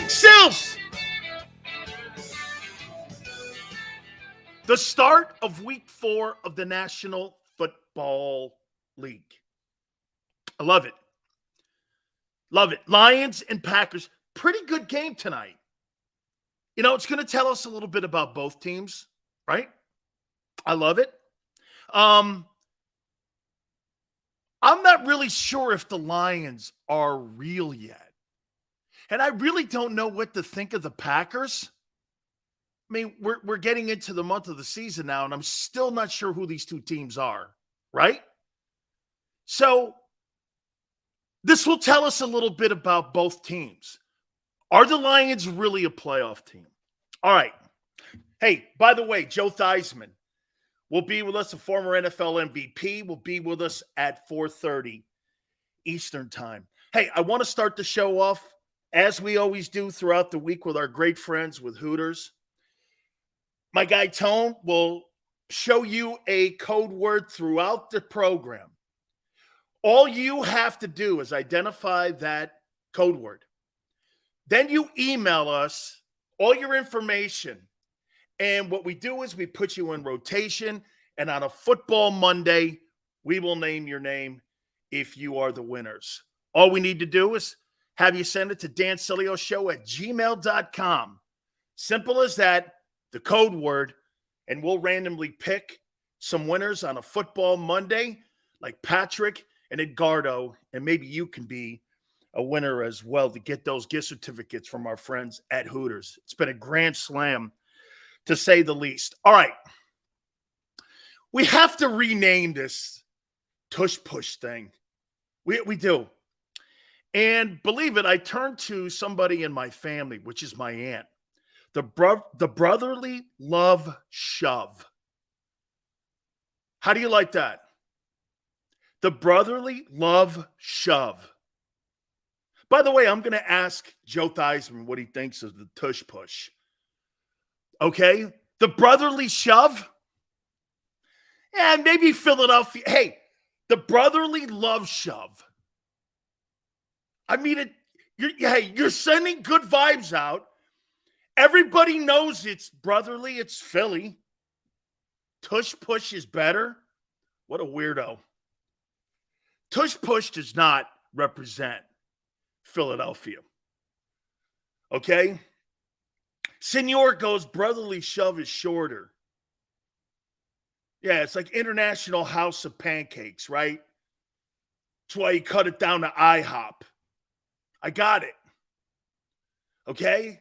Sills! The start of week 4 of the National Football League. I love it. Love it. Lions and Packers. Pretty good game tonight. You know, it's going to tell us a little bit about both teams, right? I love it. I'm not really sure if the Lions are real yet. And I really don't know what to think of the Packers. I mean, we're getting into the month of the season now, and I'm still not sure who these two teams are, right? So this will tell us a little bit about both teams. Are the Lions really a playoff team? All right. Hey, by the way, Joe Theismann will be with us, a former NFL MVP, will be with us at 4:30 Eastern time. Hey, I want to start the show off, as we always do throughout the week, with our great friends with Hooters. My guy Tone will show you a code word throughout the program. All you have to do is identify that code word. Then you email us all your information. And what we do is we put you in rotation. And on a football Monday, we will name your name if you are the winners. All we need to do is have you send it to dansilioshow@gmail.com. Simple as that, the code word, and we'll randomly pick some winners on a football Monday, like Patrick and Edgardo, and maybe you can be a winner as well to get those gift certificates from our friends at Hooters. It's been a grand slam, to say the least. All right. We have to rename this tush push thing. We do. And believe it, I turned to somebody in my family, which is my aunt. The brotherly love shove. How do you like that? The brotherly love shove. By the way, I'm going to ask Joe Theismann what he thinks of the tush push. Okay? The brotherly shove? And maybe Philadelphia. Hey, the brotherly love shove. I mean, you're sending good vibes out. Everybody knows it's brotherly. It's Philly. Tush push is better. What a weirdo. Tush push does not represent Philadelphia. Okay? Senor goes, brotherly shove is shorter. Yeah, it's like International House of Pancakes, right? That's why you cut it down to IHOP. I got it. Okay?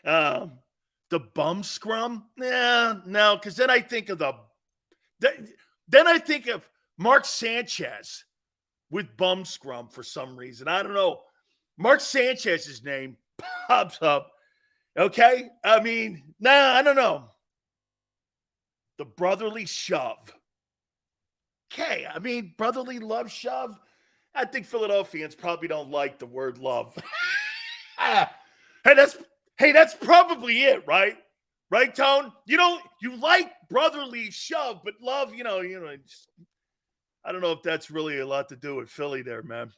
The bum scrum? No, because then I think of then I think of Mark Sanchez with bum scrum for some reason. I don't know. Mark Sanchez's name pops up. Okay? I mean, I don't know. The brotherly shove. Okay, I mean, brotherly love shove. I think Philadelphians probably don't like the word love. Hey, that's probably it, right? Right, Tone? You like brotherly shove, but love, I don't know if that's really a lot to do with Philly there, man.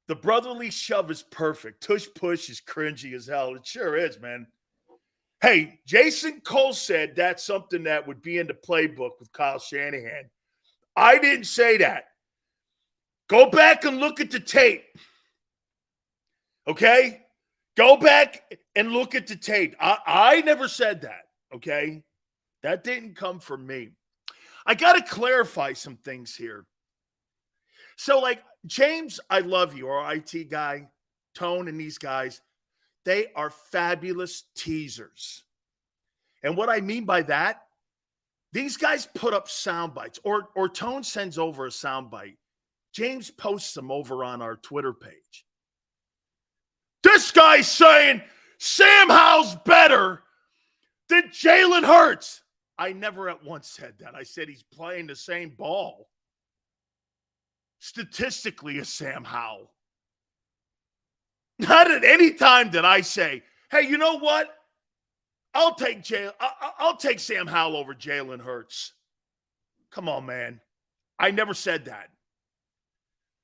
The brotherly shove is perfect. Tush push is cringy as hell. It sure is, man. Hey, Jason Cole said that's something that would be in the playbook with Kyle Shanahan. I didn't say that. Go back and look at the tape. Okay? Go back and look at the tape. I never said that, okay? That didn't come from me. I got to clarify some things here. So, like, James, I love you, our IT guy, Tone, and these guys. They are fabulous teasers. And what I mean by that, these guys put up sound bites, or Tone sends over a sound bite. James posts them over on our Twitter page. This guy's saying Sam Howell's better than Jalen Hurts. I never at once said that. I said he's playing the same ball. Statistically, as Sam Howell. Not at any time did I say, hey, you know what? I'll take Sam Howell over Jalen Hurts. Come on, man. I never said that.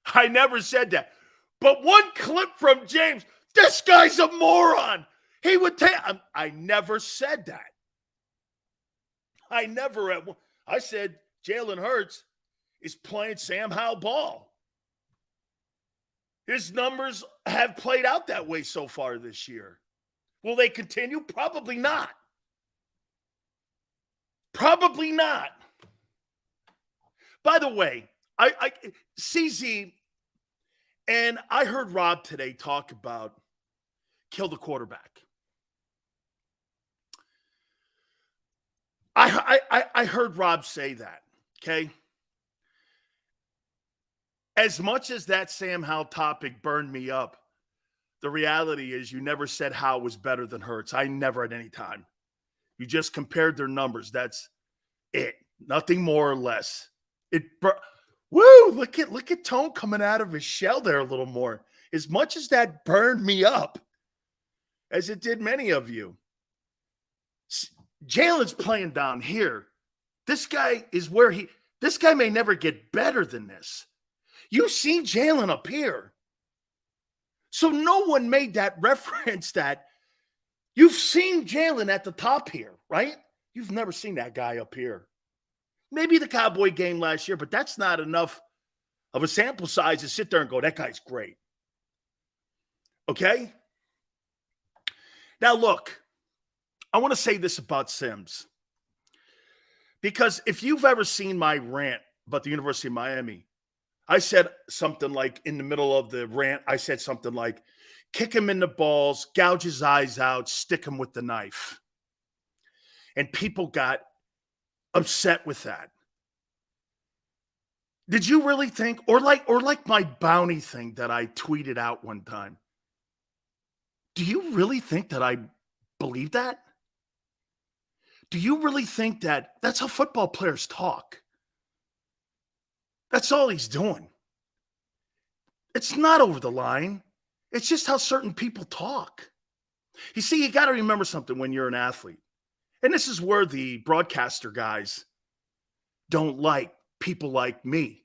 I never said that. But one clip from James, this guy's a moron. He would take. I never said that. I said Jalen Hurts is playing Sam Howell ball. His numbers have played out that way so far this year. Will they continue? Probably not. Probably not. By the way, CZ, and I heard Rob today talk about kill the quarterback. I heard Rob say that, okay? As much as that Sam Howell topic burned me up, the reality is you never said Howell was better than Hurts. I never at any time. You just compared their numbers. That's it. Nothing more or less. Look at Tone coming out of his shell there a little more. As much as that burned me up, as it did many of you, Jalen's playing down here. This guy may never get better than this. You've seen Jalen up here. So no one made that reference that you've seen Jalen at the top here, right? You've never seen that guy up here. Maybe the Cowboy game last year, but that's not enough of a sample size to sit there and go, that guy's great. Okay? Now, look, I want to say this about Sims. Because if you've ever seen my rant about the University of Miami, I said something like, in the middle of the rant, I said something like, kick him in the balls, gouge his eyes out, stick him with the knife. And people got upset with that. Did you really think, or like my bounty thing that I tweeted out one time, do you really think that I believe that? Do you really think that that's how football players talk? That's all he's doing. It's not over the line. It's just how certain people talk. You see, you got to remember something when you're an athlete. And this is where the broadcaster guys don't like people like me.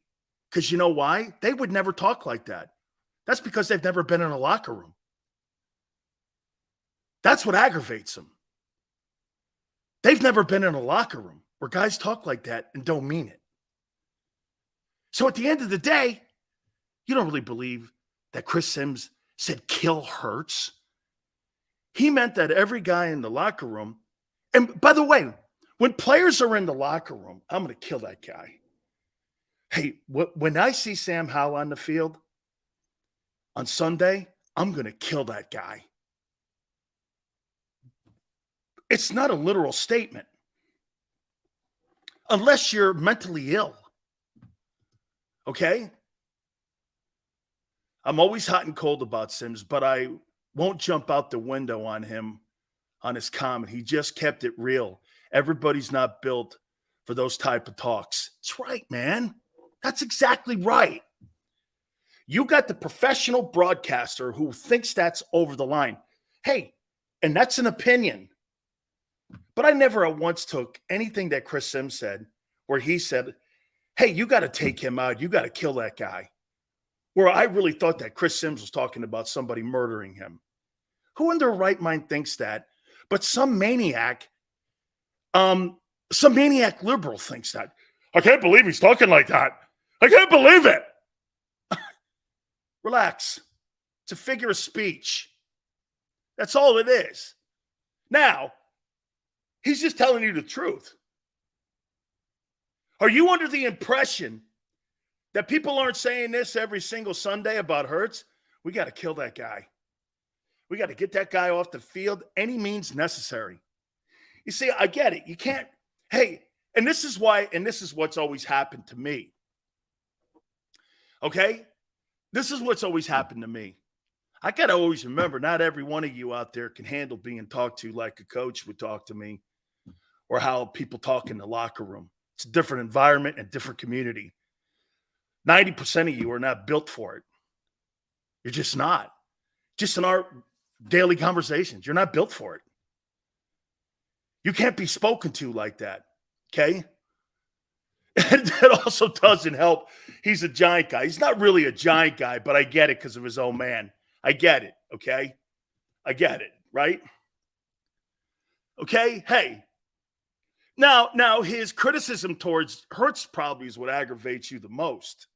Because you know why? They would never talk like that. That's because they've never been in a locker room. That's what aggravates them. They've never been in a locker room where guys talk like that and don't mean it. So at the end of the day, you don't really believe that Chris Sims said kill Hurts. He meant that every guy in the locker room, and by the way, when players are in the locker room, I'm going to kill that guy. Hey, when I see Sam Howell on the field on Sunday, I'm going to kill that guy. It's not a literal statement. Unless you're mentally ill. Okay? I'm always hot and cold about Sims, but I won't jump out the window on him on his comment. He just kept it real. Everybody's not built for those type of talks. That's right, man. That's exactly right. You got the professional broadcaster who thinks that's over the line. Hey, and that's an opinion. But I never once took anything that Chris Sims said where he said, hey, you got to take him out. You got to kill that guy. Where I really thought that Chris Sims was talking about somebody murdering him. Who in their right mind thinks that? But some maniac liberal thinks that. I can't believe he's talking like that. I can't believe it. Relax. It's a figure of speech. That's all it is. Now, he's just telling you the truth. Are you under the impression that people aren't saying this every single Sunday about Hurts? We got to kill that guy. We got to get that guy off the field any means necessary. You see, I get it. You can't. Hey, and this is why, and this is what's always happened to me. Okay? This is what's always happened to me. I got to always remember, not every one of you out there can handle being talked to like a coach would talk to me or how people talk in the locker room. It's a different environment and different community. 90% of you are not built for it. You're just not. Just in our daily conversations, you're not built for it. You can't be spoken to like that, okay? And that also doesn't help. he's a giant guy. He's not really a giant guy, but I get it because of his own man. I get it, okay? I get it, right? Okay? Hey. Now his criticism towards Hurts probably is what aggravates you the most.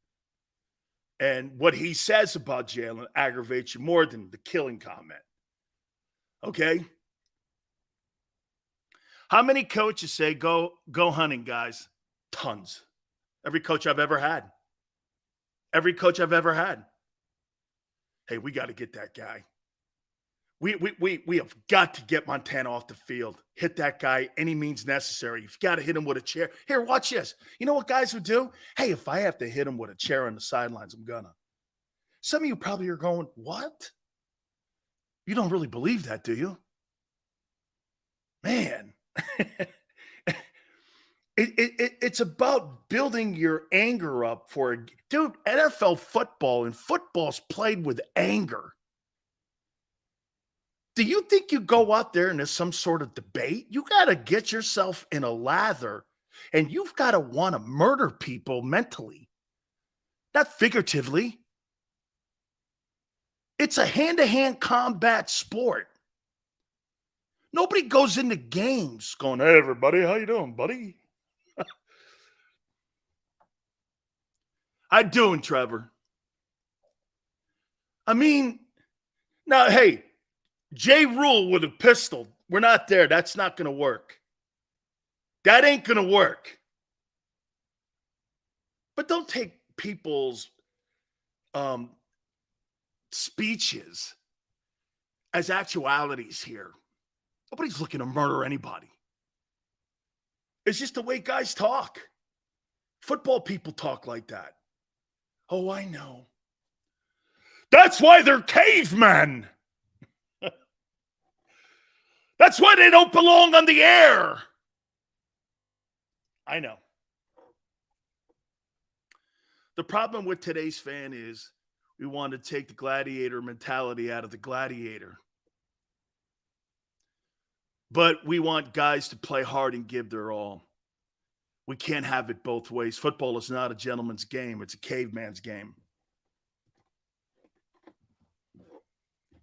And what he says about Jalen aggravates you more than the killing comment. Okay? How many coaches say go hunting, guys? Tons. Every coach I've ever had. Every coach I've ever had. Hey, we got to get that guy. We have got to get Montana off the field. Hit that guy any means necessary. You've got to hit him with a chair. Here, watch this. You know what guys would do? Hey, if I have to hit him with a chair on the sidelines, I'm gonna. Some of you probably are going, what? You don't really believe that, do you? Man. It's about building your anger up for a dude. NFL football and football's played with anger. Do you think you go out there and there's some sort of debate? You got to get yourself in a lather and you've got to want to murder people mentally, not figuratively. It's a hand-to-hand combat sport. Nobody goes into games going, hey, everybody, how you doing, buddy? How you doing, Trevor? I mean, now, hey, J. Rule with a pistol. We're not there. That's not going to work. That ain't going to work. But don't take people's speeches as actualities here. Nobody's looking to murder anybody. It's just the way guys talk. Football people talk like that. Oh, I know. That's why they're cavemen. That's why they don't belong on the air. I know. The problem with today's fan is we want to take the gladiator mentality out of the gladiator. But we want guys to play hard and give their all. We can't have it both ways. Football is not a gentleman's game. It's a caveman's game.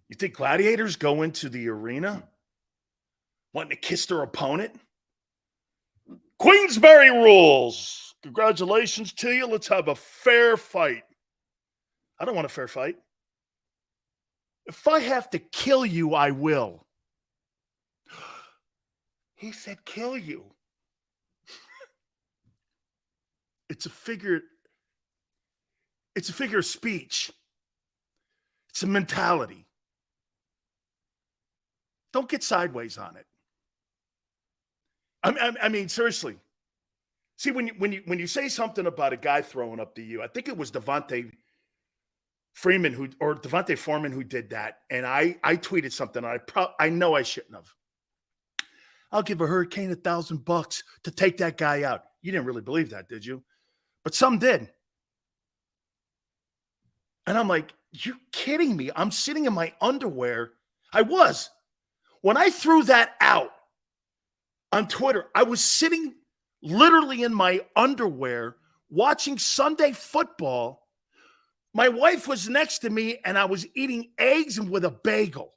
You think gladiators go into the arena wanting to kiss their opponent? Queensberry rules. Congratulations to you. Let's have a fair fight. I don't want a fair fight. If I have to kill you, I will. He said kill you. It's a figure of speech. It's a mentality. Don't get sideways on it. I mean, seriously. See, when you say something about a guy throwing up to you, I think it was Devontae Foreman who did that, and I tweeted something. I know I shouldn't have. I'll give a hurricane $1,000 to take that guy out. You didn't really believe that, did you? But some did. And I'm like, you're kidding me. I'm sitting in my underwear. I was. When I threw that out on Twitter, I was sitting literally in my underwear watching Sunday football. My wife was next to me, and I was eating eggs and with a bagel.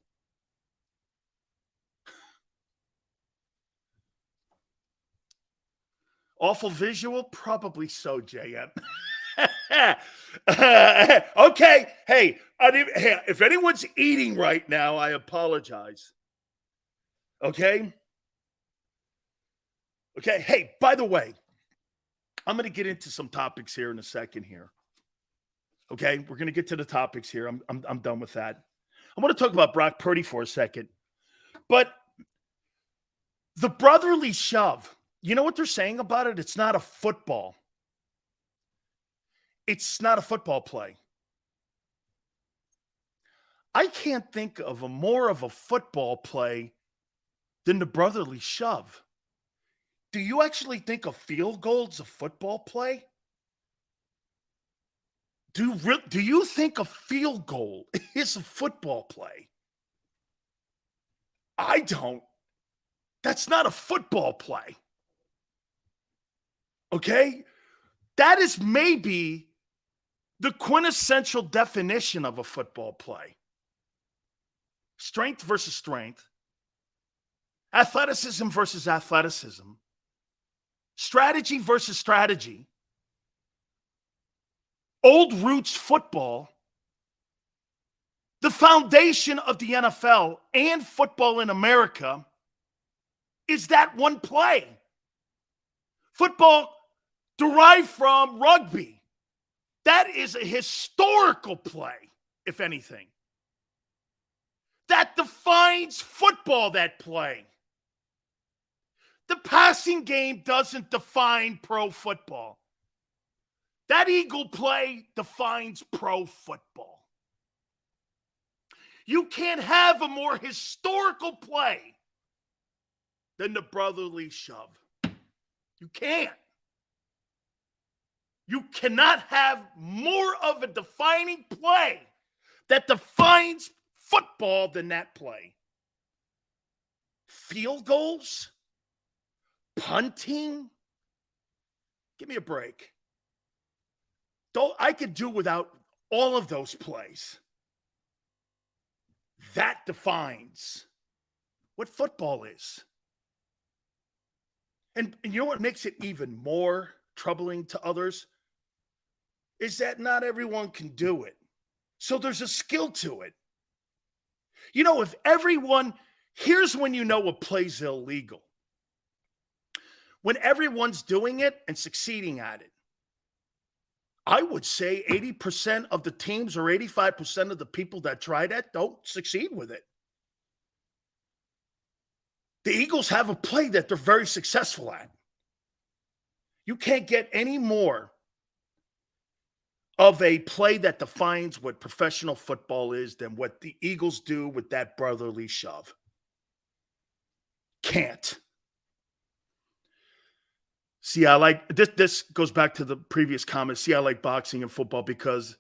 Awful visual? Probably so, JM. Okay. Hey, if anyone's eating right now, I apologize. Okay? Okay. Hey, by the way, I'm going to get into some topics here in a second here. Okay? We're going to get to the topics here. I'm done with that. I want to talk about Brock Purdy for a second. But the brotherly shove, you know what they're saying about it? It's not a football. It's not a football play. I can't think of more of a football play than the brotherly shove. Do you actually think a field goal is a football play? Do you think a field goal is a football play? I don't. That's not a football play. Okay? That is maybe the quintessential definition of a football play. Strength versus strength. Athleticism versus athleticism. Strategy versus strategy. Old roots football. The foundation of the NFL and football in America is that one play. Football derived from rugby. That is a historical play, if anything. That defines football, that play. The passing game doesn't define pro football. That Eagle play defines pro football. You can't have a more historical play than the brotherly shove. You can't. You cannot have more of a defining play that defines football than that play. Field goals, punting. Give me a break. I could do without all of those plays. That defines what football is. And you know what makes it even more troubling to others? Is that not everyone can do it. So there's a skill to it. You know, if everyone, here's when you know a play's illegal. When everyone's doing it and succeeding at it. I would say 80% of the teams or 85% of the people that try that don't succeed with it. The Eagles have a play that they're very successful at. You can't get any more of a play that defines what professional football is than what the Eagles do with that brotherly shove. Can't. See, I like this goes back to the previous comment. See, I like boxing and football because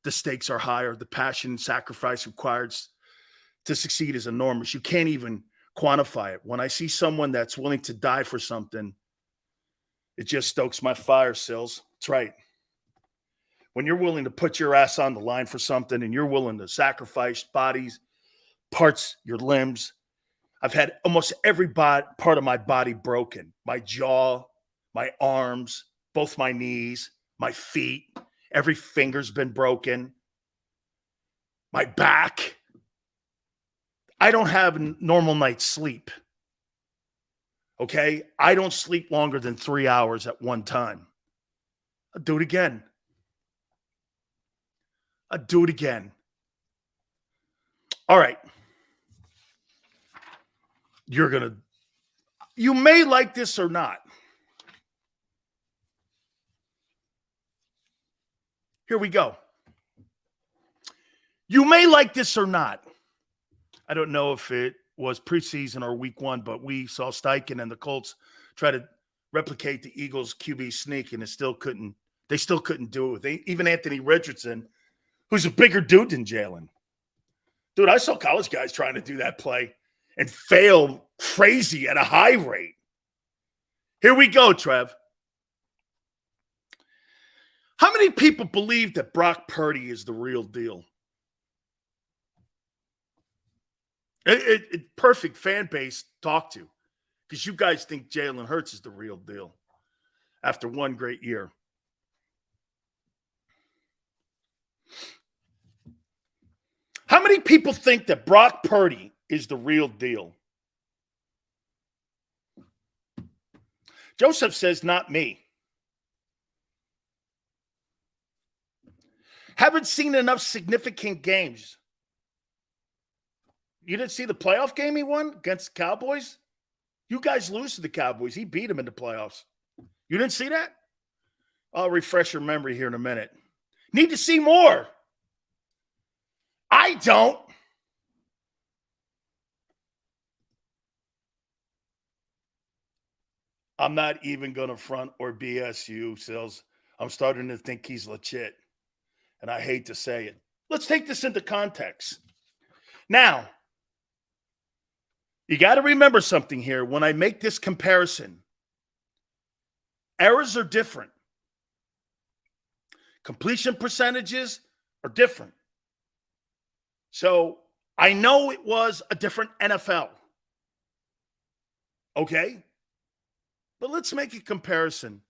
the stakes are higher. The passion and sacrifice required to succeed is enormous. You can't even quantify it. When I see someone that's willing to die for something, it just stokes my fire, Sills. That's right. When you're willing to put your ass on the line for something and you're willing to sacrifice bodies, parts, your limbs. I've had almost every part of my body broken. My jaw, my arms, both my knees, my feet, every finger's been broken. My back. I don't have a normal night's sleep. Okay? I don't sleep longer than 3 hours at one time. I'll do it again. All right. You may like this or not. Here we go. You may like this or not. I don't know if it was preseason or week one, but we saw Steichen and the Colts try to replicate the Eagles' QB sneak, and they still couldn't do it. Even Anthony Richardson, who's a bigger dude than Jalen. Dude, I saw college guys trying to do that play and fail crazy at a high rate. Here we go, Trev. How many people believe that Brock Purdy is the real deal? Perfect fan base to talk to, because you guys think Jalen Hurts is the real deal after one great year. How many people think that Brock Purdy is the real deal? Joseph says, not me. Haven't seen enough significant games. You didn't see the playoff game he won against the Cowboys? You guys lose to the Cowboys. He beat them in the playoffs. You didn't see that? I'll refresh your memory here in a minute. Need to see more. I don't. I'm not even going to front or BS you, Sills. I'm starting to think he's legit. And I hate to say it. Let's take this into context. Now, you got to remember something here. When I make this comparison, eras are different. Completion percentages are different. So I know it was a different NFL. Okay? But let's make a comparison.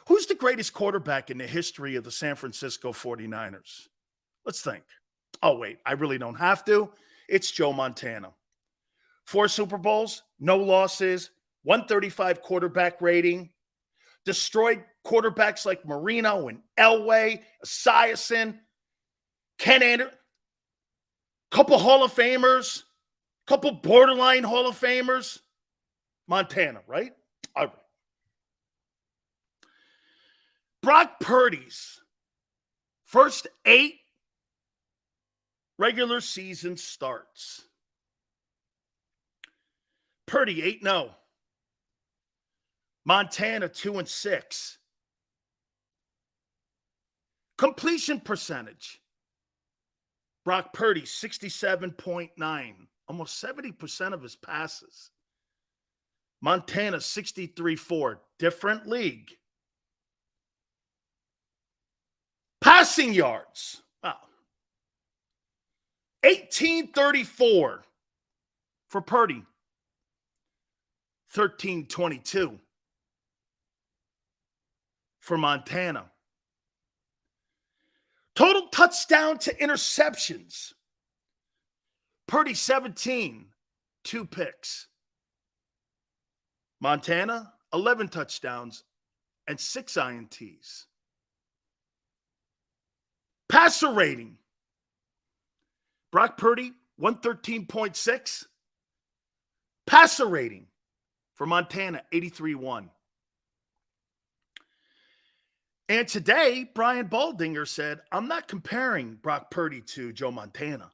Who's the greatest quarterback in the history of the San Francisco 49ers? Let's think. Oh, wait, I really don't have to. It's Joe Montana. 4 Super Bowls, no losses, 135 quarterback rating, destroyed quarterbacks like Marino and Elway, Esiason, Ken Anderson, couple Hall of Famers, couple borderline Hall of Famers. Montana, right? All right. Brock Purdy's first 8 regular season starts. Purdy 8-0. Montana 2-6. Completion percentage. Brock Purdy 67.9. Almost 70% of his passes. Montana 63.4. Different league. Passing yards. Wow. 1834 for Purdy. 1322 for Montana. Total touchdown to interceptions. Purdy 17, 2 picks. Montana 11 touchdowns and 6 INTs. Passer rating. Brock Purdy 113.6. Passer rating for Montana 83.1. And today, Brian Baldinger said, I'm not comparing Brock Purdy to Joe Montana,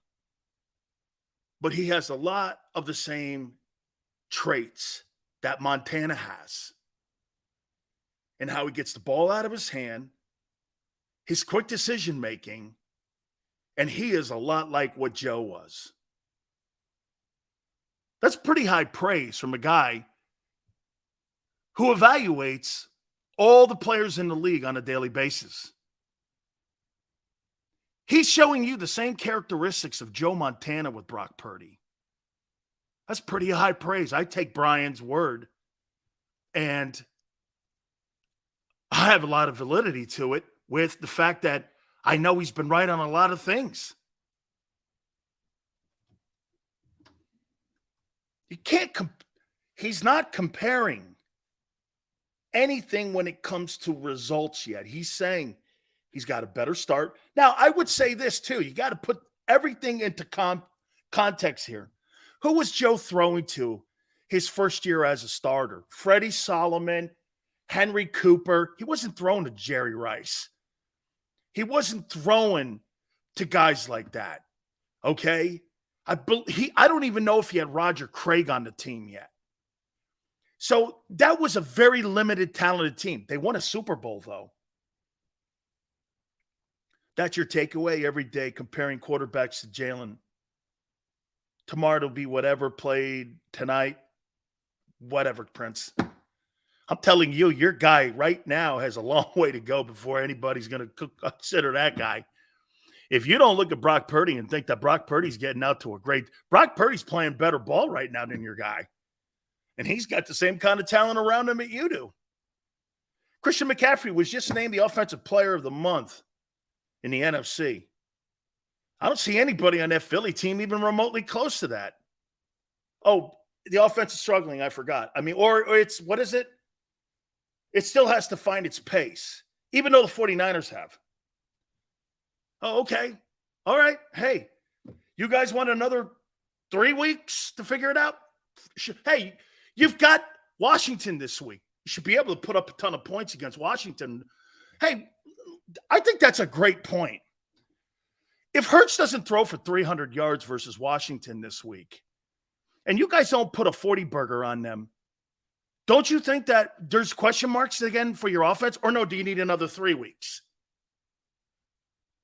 but he has a lot of the same traits that Montana has. And how he gets the ball out of his hand, his quick decision-making, and he is a lot like what Joe was. That's pretty high praise from a guy who evaluates all the players in the league on a daily basis. He's showing you the same characteristics of Joe Montana with Brock Purdy. That's pretty high praise. I take Brian's word, and I have a lot of validity to it with the fact that I know he's been right on a lot of things. You can't he's not comparing anything when it comes to results yet. He's saying he's got a better start. Now, I would say this too. You got to put everything into context here. Who was Joe throwing to his first year as a starter? Freddie Solomon, Henry Cooper. He wasn't throwing to Jerry Rice. He wasn't throwing to guys like that. Okay? I don't even know if he had Roger Craig on the team yet. So that was a very limited, talented team. They won a Super Bowl, though. That's your takeaway every day, comparing quarterbacks to Jalen. Tomorrow it'll be whatever played tonight. Whatever, Prince. I'm telling you, your guy right now has a long way to go before anybody's going to consider that guy. If you don't look at Brock Purdy and think that Brock Purdy's getting out to a great – Brock Purdy's playing better ball right now than your guy. And he's got the same kind of talent around him that you do. Christian McCaffrey was just named the Offensive Player of the Month in the NFC. I don't see anybody on that Philly team even remotely close to that. Oh, the offense is struggling. I forgot. I mean, or it's – what is it? It still has to find its pace, even though the 49ers have. Oh, okay. All right. Hey, you guys want another 3 weeks to figure it out? Hey, you've got Washington this week. You should be able to put up a ton of points against Washington. Hey, I think that's a great point. If Hurts doesn't throw for 300 yards versus Washington this week, and you guys don't put a 40 burger on them, don't you think that there's question marks again for your offense? Or no, do you need another 3 weeks?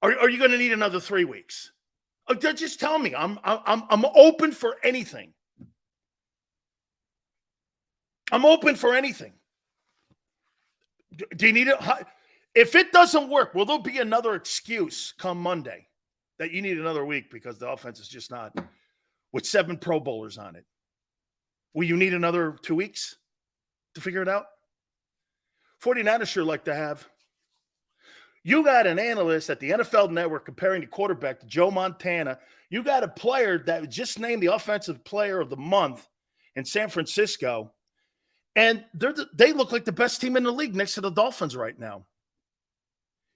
Are you going to need another 3 weeks? Just tell me. I'm open for anything. I'm open for anything. Do you need it? If it doesn't work, will there be another excuse come Monday that you need another week because the offense is just not with 7 Pro Bowlers on it? Will you need another 2 weeks to figure it out? 49ers sure like to have. You got an analyst at the NFL Network comparing the quarterback to Joe Montana. You got a player that just named the offensive player of the month in San Francisco. And they look like the best team in the league next to the Dolphins right now.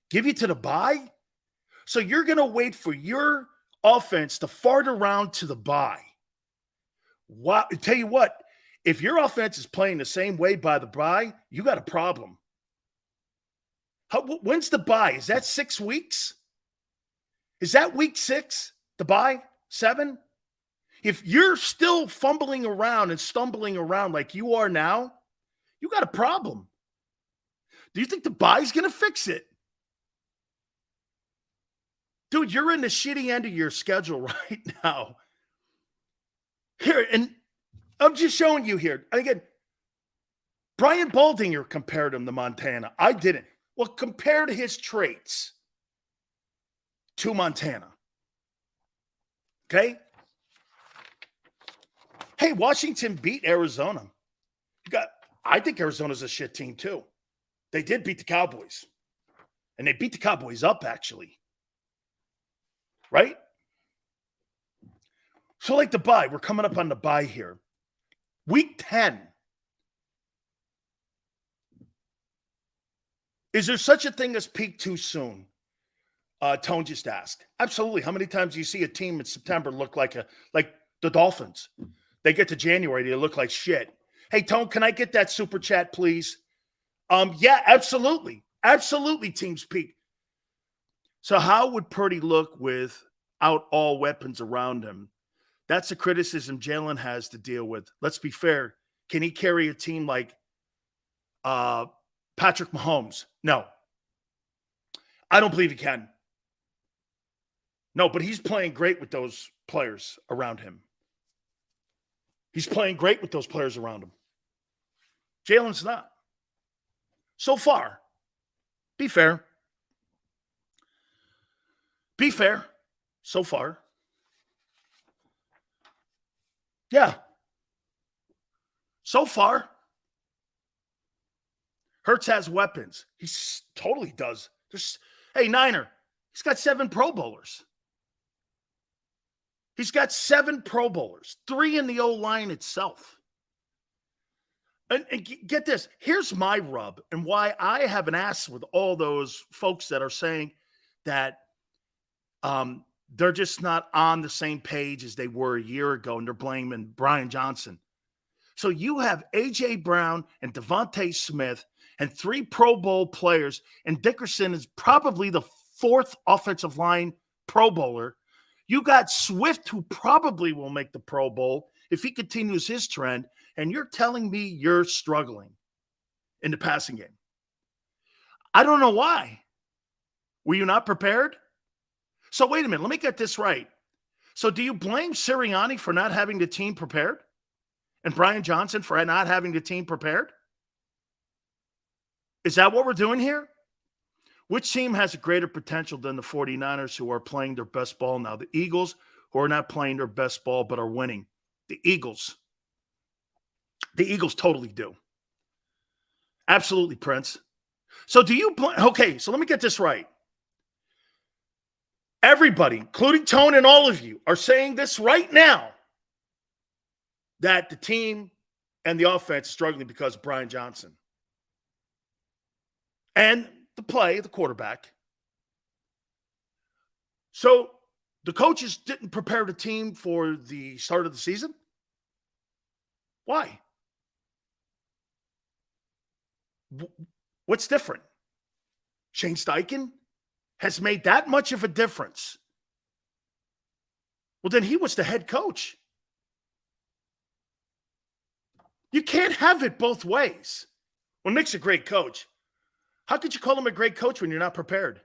Give you to the bye? So you're going to wait for your offense to fart around to the bye. Wow. I tell you what, if your offense is playing the same way by the bye, you got a problem. When's the bye? Is that 6 weeks? Is that week 6? The bye? 7? If you're still fumbling around and stumbling around like you are now, you got a problem. Do you think the bye's going to fix it? Dude, you're in the shitty end of your schedule right now. Here, and I'm just showing you here. Again, Brian Baldinger compared him to Montana. I didn't. Well, compared his traits to Montana. Okay? Hey, Washington beat Arizona. I think Arizona's a shit team too. They did beat the Cowboys. And they beat the Cowboys up, actually. Right? So like the bye, we're coming up on the bye here. Week 10. Is there such a thing as peak too soon? Tone just asked. Absolutely. How many times do you see a team in September look like the Dolphins? They get to January, they look like shit. Hey, Tone, can I get that super chat, please? Yeah, absolutely. Absolutely, teams peak. So how would Purdy look without all weapons around him? That's a criticism Jalen has to deal with. Let's be fair. Can he carry a team like Patrick Mahomes? No. I don't believe he can. No, but he's playing great with those players around him. He's playing great with those players around him. Jalen's not. So far. Be fair. Be fair. So far. Yeah. So far. Hurts has weapons. He totally does. Hey, Niner, he's got 7 Pro Bowlers. He's got 7 Pro Bowlers, 3 in the O-line itself. And get this, here's my rub and why I have an ass with all those folks that are saying that they're just not on the same page as they were a year ago, and they're blaming Brian Johnson. So you have A.J. Brown and Devontae Smith and 3 Pro Bowl players, and Dickerson is probably the 4th offensive line Pro Bowler. You got Swift, who probably will make the Pro Bowl if he continues his trend, and you're telling me you're struggling in the passing game. I don't know why. Were you not prepared? So wait a minute, let me get this right. So do you blame Sirianni for not having the team prepared? And Brian Johnson for not having the team prepared? Is that what we're doing here? Which team has a greater potential than the 49ers, who are playing their best ball now? The Eagles, who are not playing their best ball but are winning. The Eagles. The Eagles totally do. Absolutely, Prince. So do you – okay, so let me get this right. Everybody, including Tone and all of you, are saying this right now, that the team and the offense is struggling because of Brian Johnson. And the quarterback. So the coaches didn't prepare the team for the start of the season? Why? What's different? Shane Steichen has made that much of a difference. Well, then he was the head coach. You can't have it both ways. What makes a great coach? How could you call him a great coach when you're not prepared?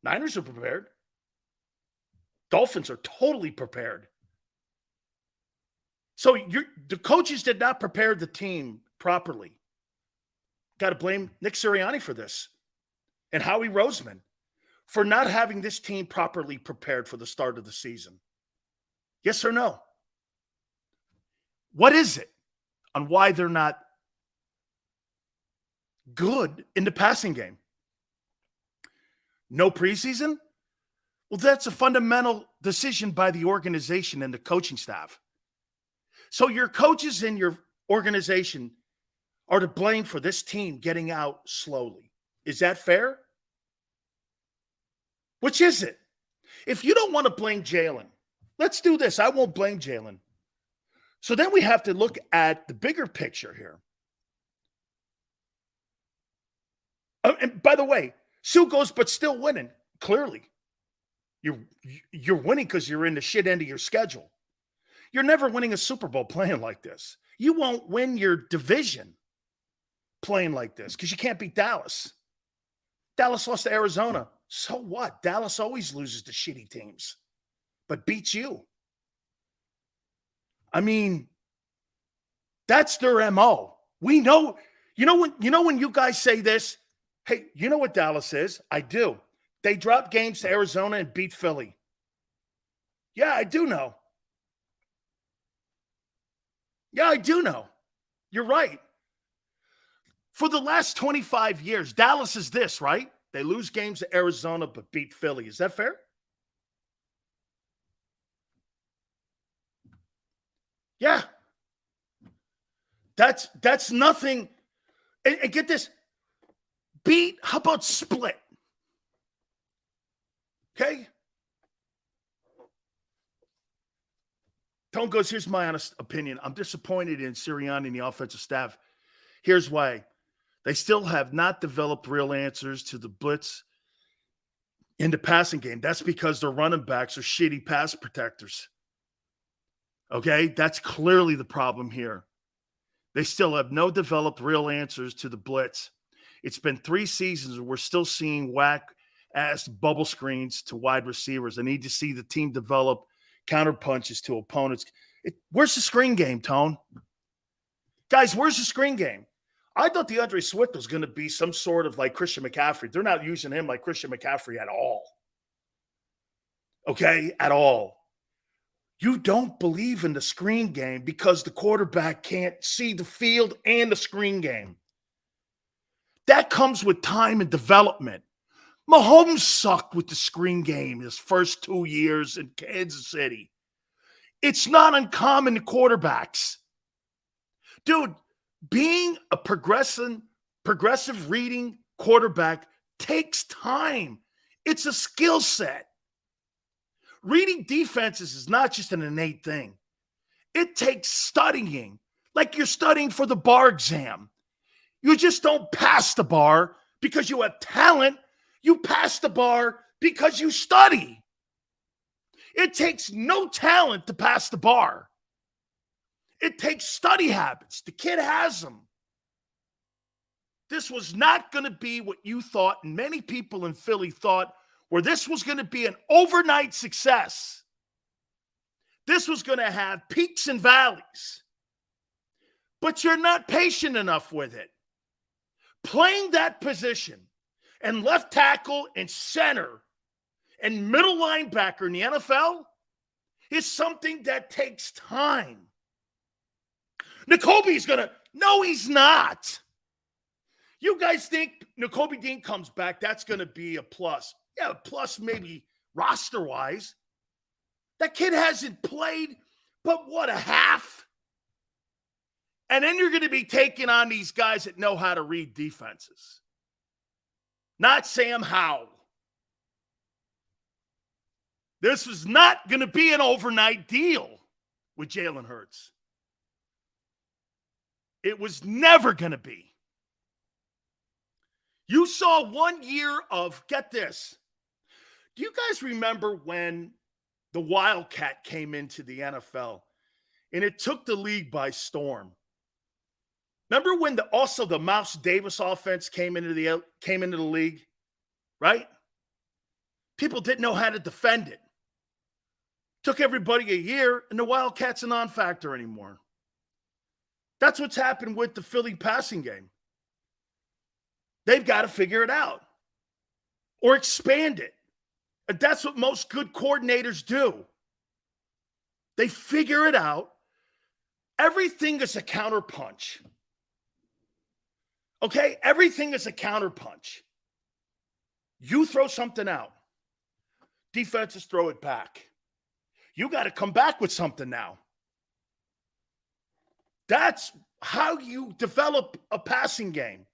Niners are prepared. Dolphins are totally prepared. So the coaches did not prepare the team properly. Got to blame Nick Sirianni for this. and Howie Roseman for not having this team properly prepared for the start of the season? Yes or no? What is it on why they're not good in the passing game? No preseason? Well, that's a fundamental decision by the organization and the coaching staff. So your coaches and your organization are to blame for this team getting out slowly. Is that fair? Which is it? If you don't want to blame Jalen, let's do this. I won't blame Jalen. So then we have to look at the bigger picture here. And by the way, Sue goes, but still winning. Clearly, you're winning because you're in the shit end of your schedule. You're never winning a Super Bowl playing like this. You won't win your division playing like this because you can't beat Dallas. Dallas lost to Arizona. So what? Dallas always loses to shitty teams, but beats you. I mean, that's their MO. We know, when you guys say this, hey, you know what Dallas is? I do. They drop games to Arizona and beat Philly. Yeah, I do know. Yeah, I do know. You're right. For the last 25 years, Dallas is this, right? They lose games to Arizona but beat Philly. Is that fair? Yeah. That's nothing. And get this. How about split? Okay? Tone goes, here's my honest opinion. I'm disappointed in Sirianni and the offensive staff. Here's why. They still have not developed real answers to the blitz in the passing game. That's because their running backs are shitty pass protectors. Okay? That's clearly the problem here. They still have no developed real answers to the blitz. It's been 3 seasons and we're still seeing whack-ass bubble screens to wide receivers. I need to see the team develop counter punches to opponents. Where's the screen game, Tone? Guys, where's the screen game? I thought DeAndre Swift was going to be some sort of like Christian McCaffrey. They're not using him like Christian McCaffrey at all. Okay? At all. You don't believe in the screen game because the quarterback can't see the field and the screen game. That comes with time and development. Mahomes sucked with the screen game his first 2 years in Kansas City. It's not uncommon to quarterbacks. Dude, being a progressive reading quarterback takes time. It's a skill set. Reading defenses is not just an innate thing. It takes studying, like you're studying for the bar exam. You just don't pass the bar because you have talent. You pass the bar because you study. It takes no talent to pass the bar. It takes study habits. The kid has them. This was not going to be what you thought, and many people in Philly thought, where this was going to be an overnight success. This was going to have peaks and valleys. But you're not patient enough with it. Playing that position and left tackle and center and middle linebacker in the NFL is something that takes time. N'Kobe's going to, no, he's not. You guys think N'Kobe Dean comes back, that's going to be a plus. Yeah, plus maybe roster-wise. That kid hasn't played, but what, a half? And then you're going to be taking on these guys that know how to read defenses. Not Sam Howell. This was not going to be an overnight deal with Jalen Hurts. It was never going to be. You saw 1 year of, get this, do you guys remember when the Wildcat came into the NFL and it took the league by storm? Remember when the Mouse Davis offense came into the league, right? People didn't know how to defend it. Took everybody a year, and the Wildcat's a non-factor anymore. That's what's happened with the Philly passing game. They've got to figure it out. or expand it. And that's what most good coordinators do. They figure it out. Everything is a counterpunch. Okay? Everything is a counterpunch. You throw something out. Defenses throw it back. You got to come back with something now. That's how you develop a passing game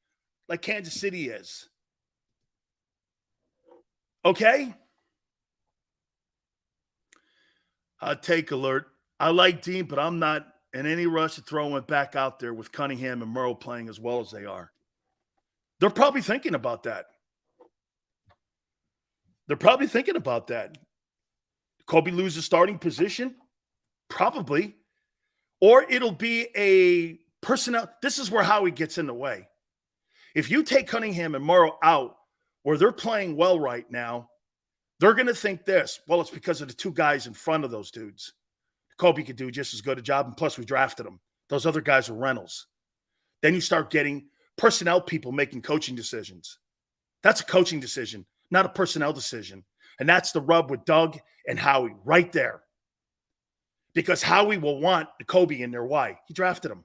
like Kansas City is. Okay? Hot take alert. I like Dean, but I'm not in any rush to throw him back out there with Cunningham and Murrow playing as well as they are. They're probably thinking about that. Kobe loses starting position? Probably. Or it'll be a personnel. This is where Howie gets in the way. If you take Cunningham and Murrow out where they're playing well right now, they're going to think this. Well, it's because of the two guys in front of those dudes. Kobe could do just as good a job, and plus we drafted them. Those other guys are rentals. Then you start getting personnel people making coaching decisions. That's a coaching decision, not a personnel decision. And that's the rub with Doug and Howie right there. Because Howie will want Kobe in there. Why? He drafted him.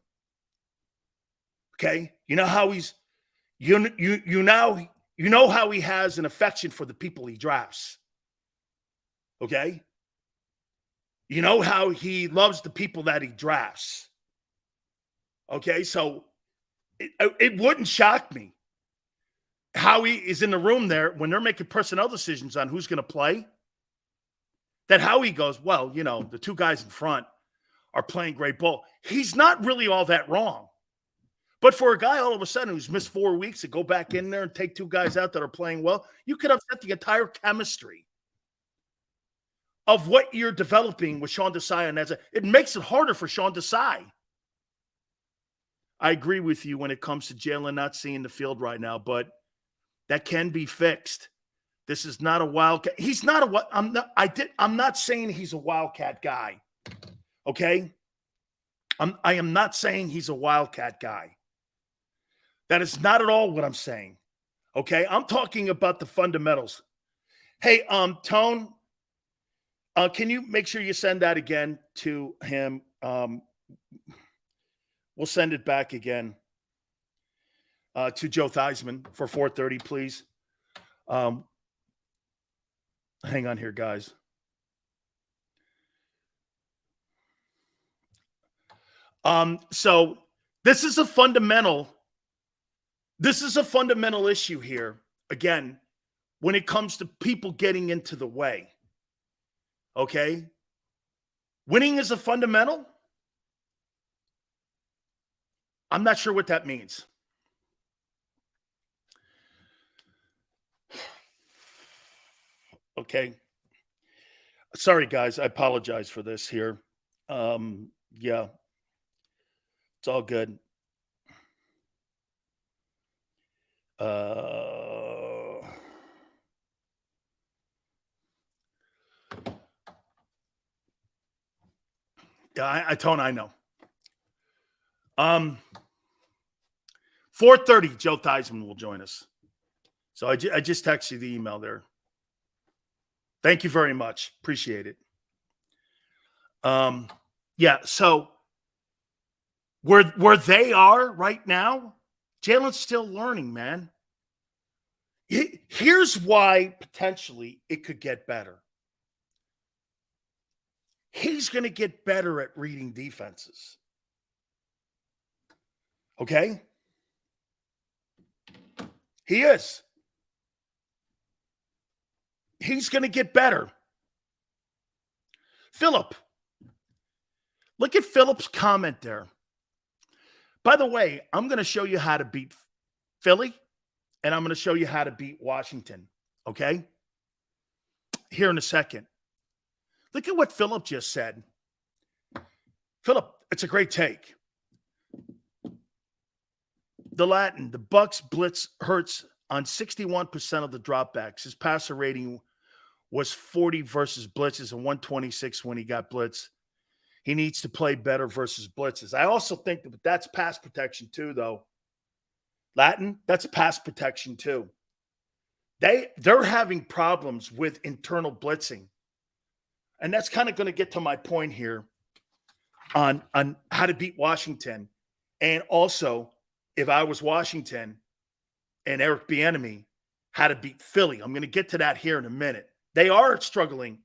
Okay? You know how he's you know how he has an affection for the people he drafts. Okay? You know how he loves the people that he drafts. Okay? So it wouldn't shock me. Howie is in the room there when they're making personnel decisions on who's going to play. That Howie goes, well, you know, the two guys in front are playing great ball. He's not really all that wrong. But for a guy all of a sudden who's missed 4 weeks to go back in there and take two guys out that are playing well, you could upset the entire chemistry of what you're developing with Sean Desai. And it makes it harder for Sean Desai. I agree with you when it comes to Jalen not seeing the field right now, but that can be fixed. This is not a wildcat. He's not I'm not saying he's a wildcat guy. Okay? I am not saying he's a wildcat guy. That is not at all what I'm saying. Okay? I'm talking about the fundamentals. Hey, Tone, can you make sure you send that again to him? We'll send it back again to Joe Theismann for 4:30, please. Hang on here, guys. So this is a fundamental issue here. Again, when it comes to people getting into the way. Okay? Winning is a fundamental. I'm not sure what that means. Okay. Sorry, guys. I apologize for this here. Yeah. It's all good. Yeah, I know. 4:30, Joe Theismann will join us. So I just texted you the email there. Thank you very much. Appreciate it. Yeah, so where they are right now, Jalen's still learning, man. Here's why potentially it could get better. He's going to get better at reading defenses. Okay? He is. He's going to get better. Philip. Look at Philip's comment there. By the way, I'm going to show you how to beat Philly, and I'm going to show you how to beat Washington. Okay? Here in a second. Look at what Philip just said. Philip, it's a great take. The Bucs blitz Hurts on 61% of the dropbacks. His passer rating was 40 versus blitzes and 126 when he got blitzed. He needs to play better versus blitzes. I also think that that's pass protection too, though. That's pass protection too. They're having problems with internal blitzing. And that's kind of going to get to my point here on how to beat Washington. And also, if I was Washington and Eric Bieniemy, how to beat Philly. I'm going to get to that here in a minute. They are struggling.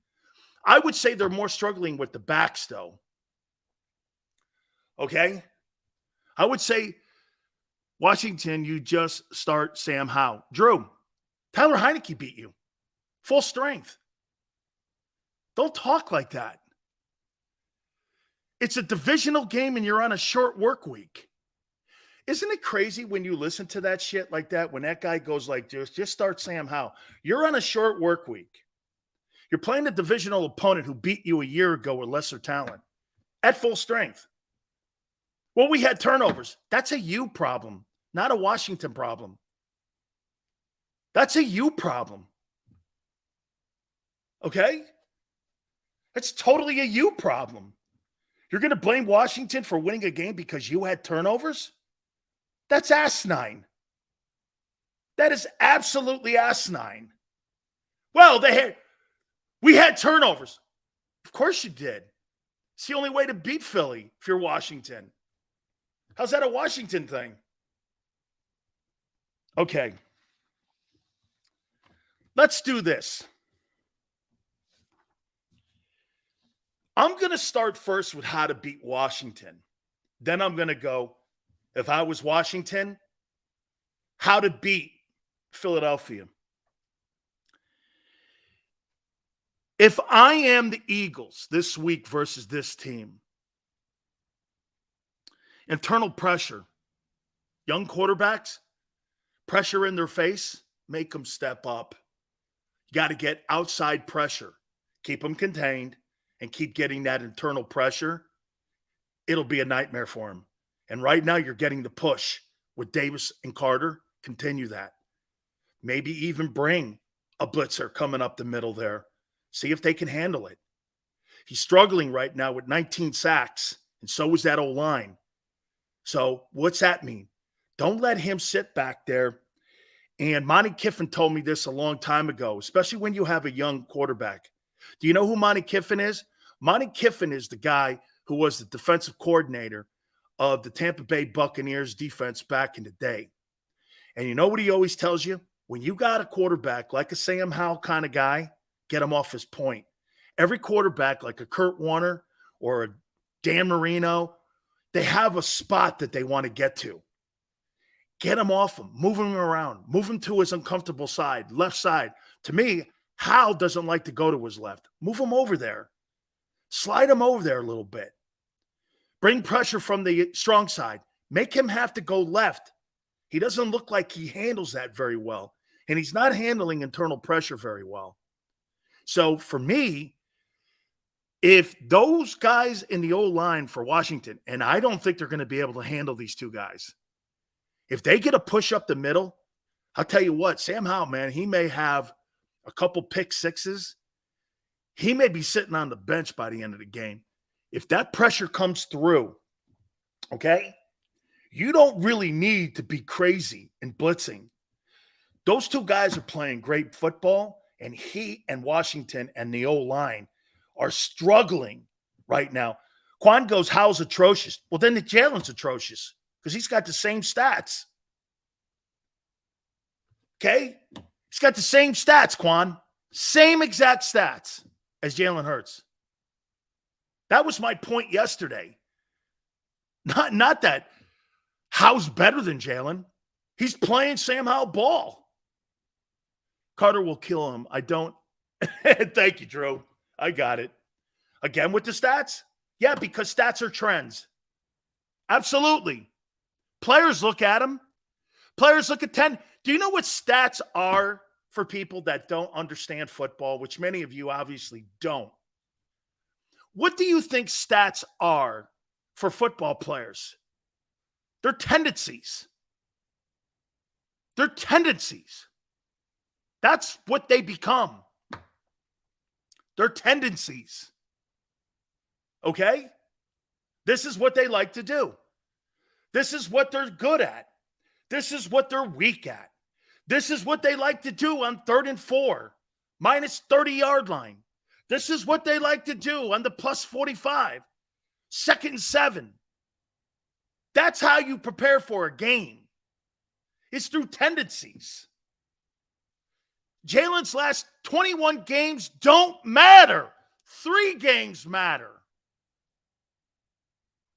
I would say they're more struggling with the backs, though. Okay? I would say, Washington, you just start Sam Howell. Drew, Tyler Heineke beat you. Full strength. Don't talk like that. It's a divisional game and you're on a short work week. Isn't it crazy when you listen to that shit like that, when that guy goes like this, just start Sam Howell. You're on a short work week. You're playing a divisional opponent who beat you a year ago with lesser talent at full strength. Well, we had turnovers. That's a you problem, not a Washington problem. That's a you problem. Okay? That's totally a you problem. You're going to blame Washington for winning a game because you had turnovers? That's asinine. That is absolutely asinine. Well, we had turnovers. Of course you did. It's the only way to beat Philly if you're Washington. How's that a Washington thing? Okay. Let's do this. I'm going to start first with how to beat Washington. Then I'm going to go, if I was Washington, how to beat Philadelphia. If I am the Eagles this week versus this team, internal pressure, young quarterbacks, pressure in their face, make them step up. You got to get outside pressure, keep them contained, and keep getting that internal pressure. It'll be a nightmare for them. And right now you're getting the push with Davis and Carter. Continue that. Maybe even bring a blitzer coming up the middle there. See if they can handle it. He's struggling right now with 19 sacks, and so is that O-line. So what's that mean? Don't let him sit back there. And Monty Kiffin told me this a long time ago, especially when you have a young quarterback. Do you know who Monty Kiffin is? Monty Kiffin is the guy who was the defensive coordinator of the Tampa Bay Buccaneers defense back in the day. And you know what he always tells you? When you got a quarterback like a Sam Howell kind of guy, get him off his point. Every quarterback like a Kurt Warner or a Dan Marino, they have a spot that they want to get to. Get him off him. Move him around. Move him to his uncomfortable side, left side. To me, Howell doesn't like to go to his left. Move him over there. Slide him over there a little bit. Bring pressure from the strong side. Make him have to go left. He doesn't look like he handles that very well. And he's not handling internal pressure very well. So for me, if those guys in the O-line for Washington, and I don't think they're going to be able to handle these two guys, if they get a push up the middle, I'll tell you what, Sam Howell, man, he may have a couple pick sixes. He may be sitting on the bench by the end of the game. If that pressure comes through, okay, you don't really need to be crazy in blitzing. Those two guys are playing great football, and he and Washington and the O-line are struggling right now. Quan goes, Howell's atrocious. Well, then the Jalen's atrocious because he's got the same stats. Okay? He's got the same stats, Quan. Same exact stats as Jalen Hurts. That was my point yesterday. Not that Howell's better than Jalen. He's playing Sam Howell ball. Carter will kill him. I don't. Thank you, Drew. I got it. Again with the stats? Yeah, because stats are trends. Absolutely. Players look at them. Players look at 10. Do you know what stats are for people that don't understand football, which many of you obviously don't? What do you think stats are for football players? They're tendencies. They're tendencies. That's what they become. They're tendencies. Okay? This is what they like to do. This is what they're good at. This is what they're weak at. This is what they like to do on 3rd and 4, minus 30-yard line. This is what they like to do on the plus 45, 2nd and 7. That's how you prepare for a game. It's through tendencies. Jalen's last 21 games don't matter. 3 games matter.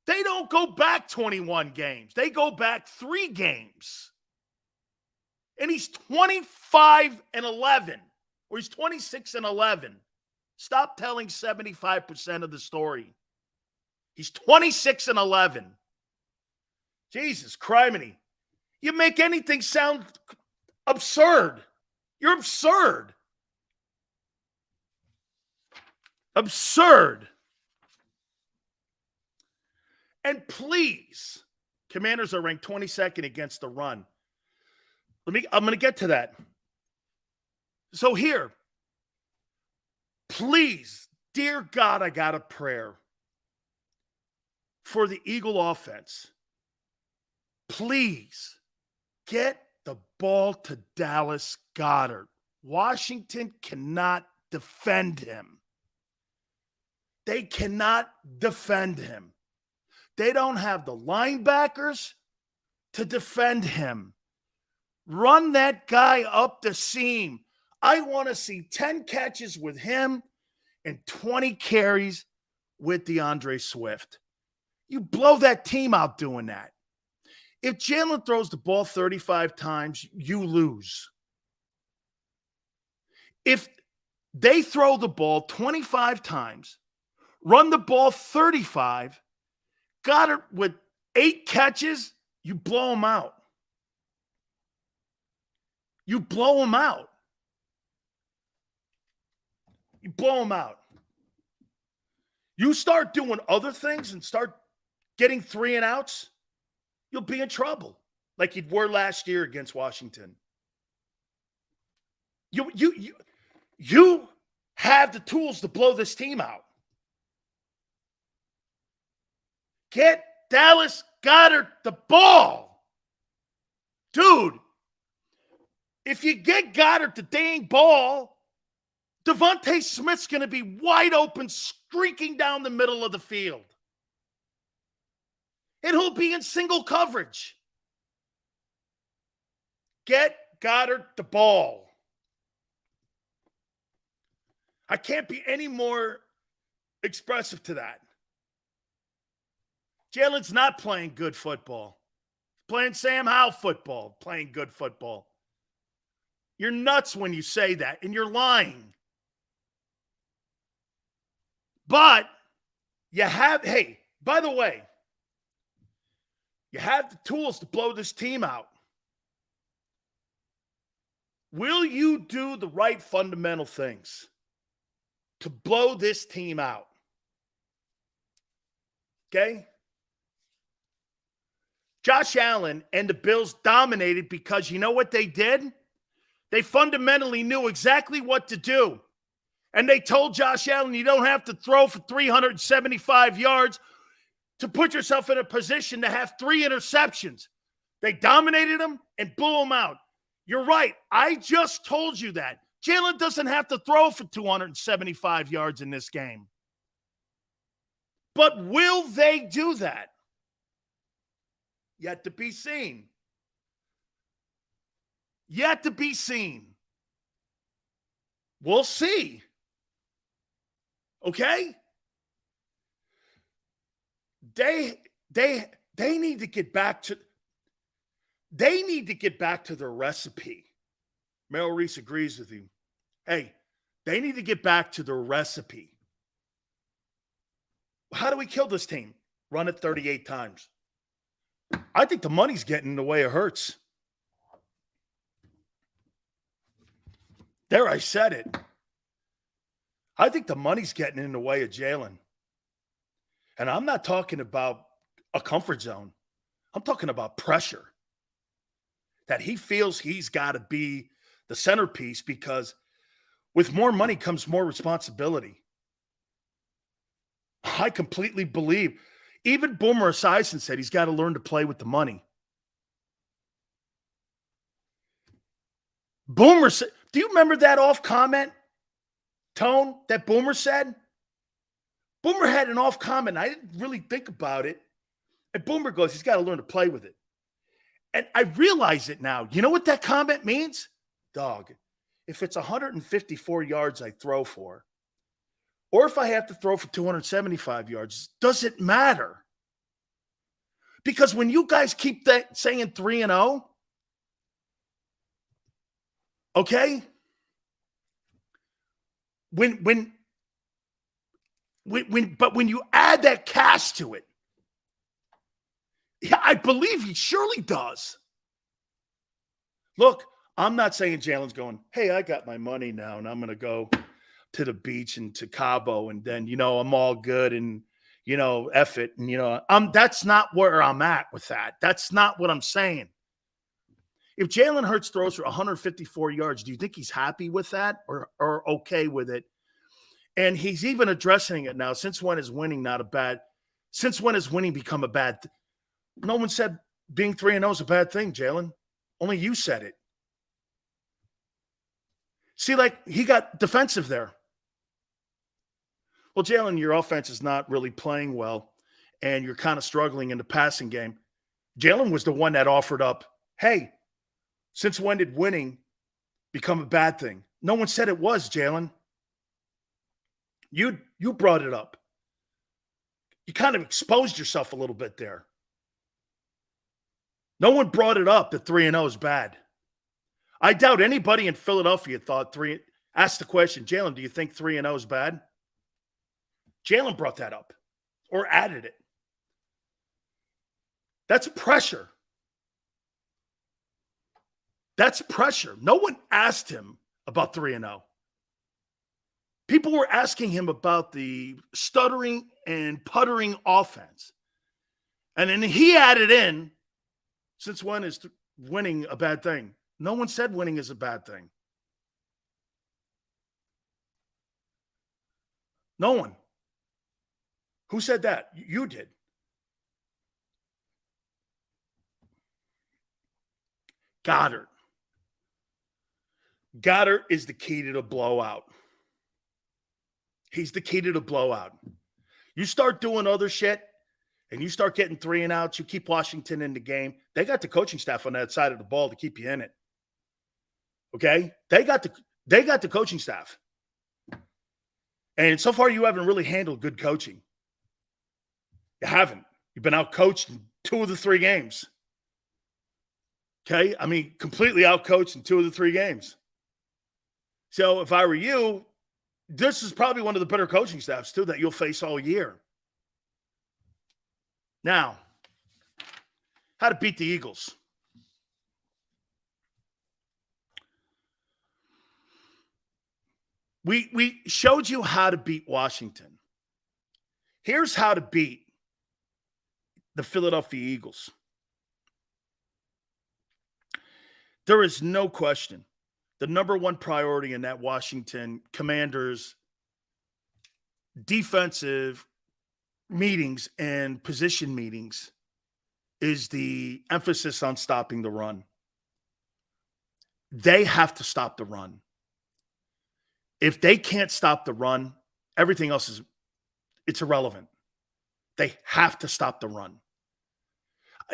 They don't go back 21 games. They go back 3 games. And he's 25-11, or he's 26-11. Stop telling 75% of the story. He's 26-11. Jesus criminy. You make anything sound absurd. You're absurd. Absurd. And please, Commanders are ranked 22nd against the run. I'm going to get to that. So here, please, dear God, I got a prayer for the Eagle offense. Please get the ball to Dallas Goedert. Washington cannot defend him. They cannot defend him. They don't have the linebackers to defend him. Run that guy up the seam. I want to see 10 catches with him and 20 carries with DeAndre Swift. You blow that team out doing that. If Jalen throws the ball 35 times, you lose. If they throw the ball 25 times, run the ball 35, got it with 8 catches, you blow them out. You blow them out. You blow them out. You start doing other things and start getting 3 and outs, you'll be in trouble like you were last year against Washington. You have the tools to blow this team out. Get Dallas Goedert the ball. Dude, if you get Goddard the dang ball, Devontae Smith's going to be wide open, streaking down the middle of the field. And he'll be in single coverage. Get Goddard the ball. I can't be any more expressive to that. Jalen's not playing good football. He's playing Sam Howell football, playing good football. You're nuts when you say that, and you're lying. But you have, hey, by the way, you have the tools to blow this team out. Will you do the right fundamental things to blow this team out? Okay? Josh Allen and the Bills dominated because you know what they did? They fundamentally knew exactly what to do. And they told Josh Allen, you don't have to throw for 375 yards to put yourself in a position to have 3 interceptions. They dominated him and blew him out. You're right. I just told you that. Jalen doesn't have to throw for 275 yards in this game. But will they do that? Yet to be seen. Yet to be seen. We'll see. Okay? They need to get back to their recipe. Merrill Reese agrees with you. Hey, they need to get back to their recipe. How do we kill this team? Run it 38 times. I think the money's getting in the way of Hurts. There, I said it. I think the money's getting in the way of Jalen. And I'm not talking about a comfort zone. I'm talking about pressure. That he feels he's got to be the centerpiece because with more money comes more responsibility. I completely believe. Even Boomer Esiason said he's got to learn to play with the money. Boomer said, do you remember that off comment tone that Boomer said? Boomer had an off comment. I didn't really think about it. And Boomer goes, he's got to learn to play with it. And I realize it now. You know what that comment means? Dog, if it's 154 yards I throw for, or if I have to throw for 275 yards, doesn't matter. Because when you guys keep that saying 3-0, okay? When you add that cash to it, yeah, I believe he surely does. Look, I'm not saying Jalen's going, hey, I got my money now, and I'm going to go to the beach and to Cabo, and then, I'm all good, and, F it. And, that's not where I'm at with that. That's not what I'm saying. If Jalen Hurts throws for 154 yards, do you think he's happy with that or okay with it? And he's even addressing it now. Since when is winning become a bad thing? No one said being 3-0 is a bad thing, Jalen. Only you said it. See, he got defensive there. Well, Jalen, your offense is not really playing well, and you're kind of struggling in the passing game. Jalen was the one that offered up, hey, since when did winning become a bad thing? No one said it was, Jalen. You brought it up. You kind of exposed yourself a little bit there. No one brought it up that 3-0 is bad. I doubt anybody in Philadelphia asked the question, Jalen, do you think 3-0 is bad? Jalen brought that up or added it. That's pressure. That's pressure. No one asked him about 3-0. People were asking him about the stuttering and puttering offense. And then he added in, since when is winning a bad thing? No one said winning is a bad thing. No one. Who said that? You did. Goddard. Goddard is the key to the blowout. He's the key to the blowout. You start doing other shit, and you start getting 3 and outs, you keep Washington in the game. They got the coaching staff on that side of the ball to keep you in it. Okay? They got the coaching staff. And so far, you haven't really handled good coaching. You haven't. You've been out-coached in 2 of the 3 games. Okay? I mean, completely out-coached in 2 of the 3 games. So if I were you, this is probably one of the better coaching staffs, too, that you'll face all year. Now, how to beat the Eagles. We showed you how to beat Washington. Here's how to beat the Philadelphia Eagles. There is no question. The number one priority in that Washington Commanders defensive meetings and position meetings is the emphasis on stopping the run. They have to stop the run. If they can't stop the run, everything else it's irrelevant. They have to stop the run.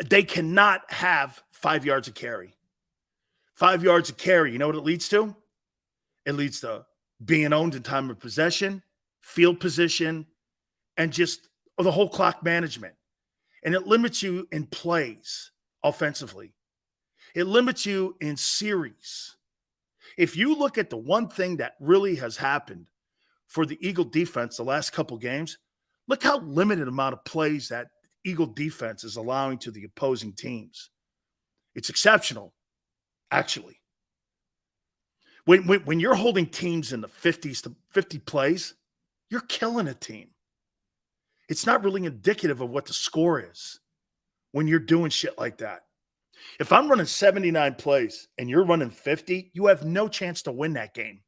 They cannot have 5 yards of carry. 5 yards of carry, you know what it leads to? It leads to being owned in time of possession, field position, and just the whole clock management. And it limits you in plays offensively. It limits you in series. If you look at the one thing that really has happened for the Eagle defense the last couple games, look how limited amount of plays that Eagle defense is allowing to the opposing teams. It's exceptional, actually. When you're holding teams in the 50s to 50 plays, you're killing a team. It's not really indicative of what the score is when you're doing shit like that. If I'm running 79 plays and you're running 50, you have no chance to win that game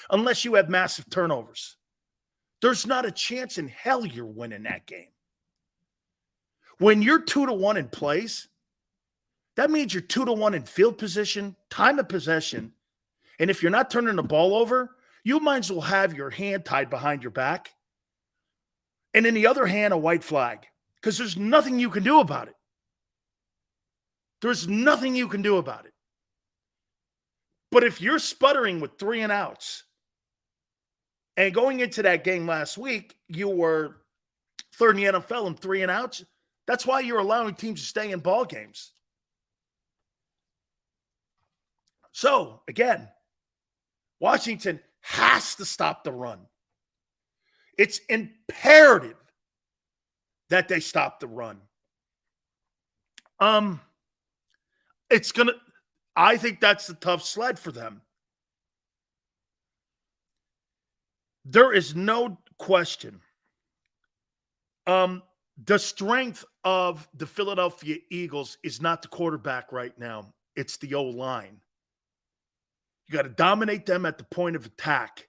unless you have massive turnovers. There's not a chance in hell you're winning that game. When you're 2-1 in plays, that means you're 2-1 in field position, time of possession, And if you're not turning the ball over, you might as well have your hand tied behind your back. And in the other hand, a white flag. Because there's nothing you can do about it. There's nothing you can do about it. But if you're sputtering with 3 and outs, and going into that game last week, you were third in the NFL in 3 and outs, that's why you're allowing teams to stay in ball games. So, again, Washington has to stop the run. It's imperative that they stop the run. I think that's the tough sled for them. There is no question. The strength of the Philadelphia Eagles is not the quarterback right now. It's the O-line. You got to dominate them at the point of attack.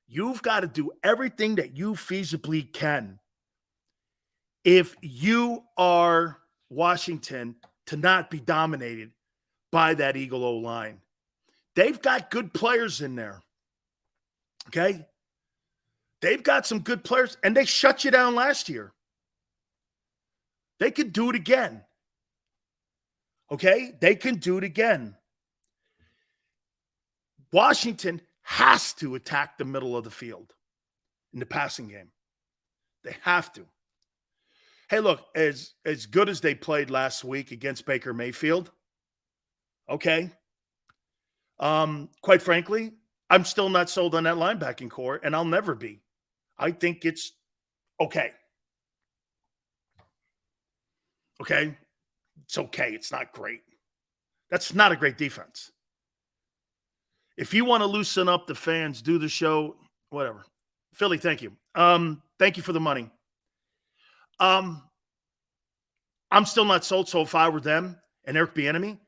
You've got to do everything that you feasibly can if you are Washington to not be dominated by that Eagle O-line. They've got good players in there. Okay? They've got some good players, and they shut you down last year. They could do it again. Okay? They can do it again. Washington has to attack the middle of the field in the passing game. They have to. Hey, look, as good as they played last week against Baker Mayfield, okay, quite frankly, I'm still not sold on that linebacking core, and I'll never be. I think it's okay. Okay? It's okay. It's not great. That's not a great defense. If you want to loosen up the fans, do the show, whatever. Philly, thank you. Thank you for the money. I'm still not sold, so if I were them and Eric Bieniemy,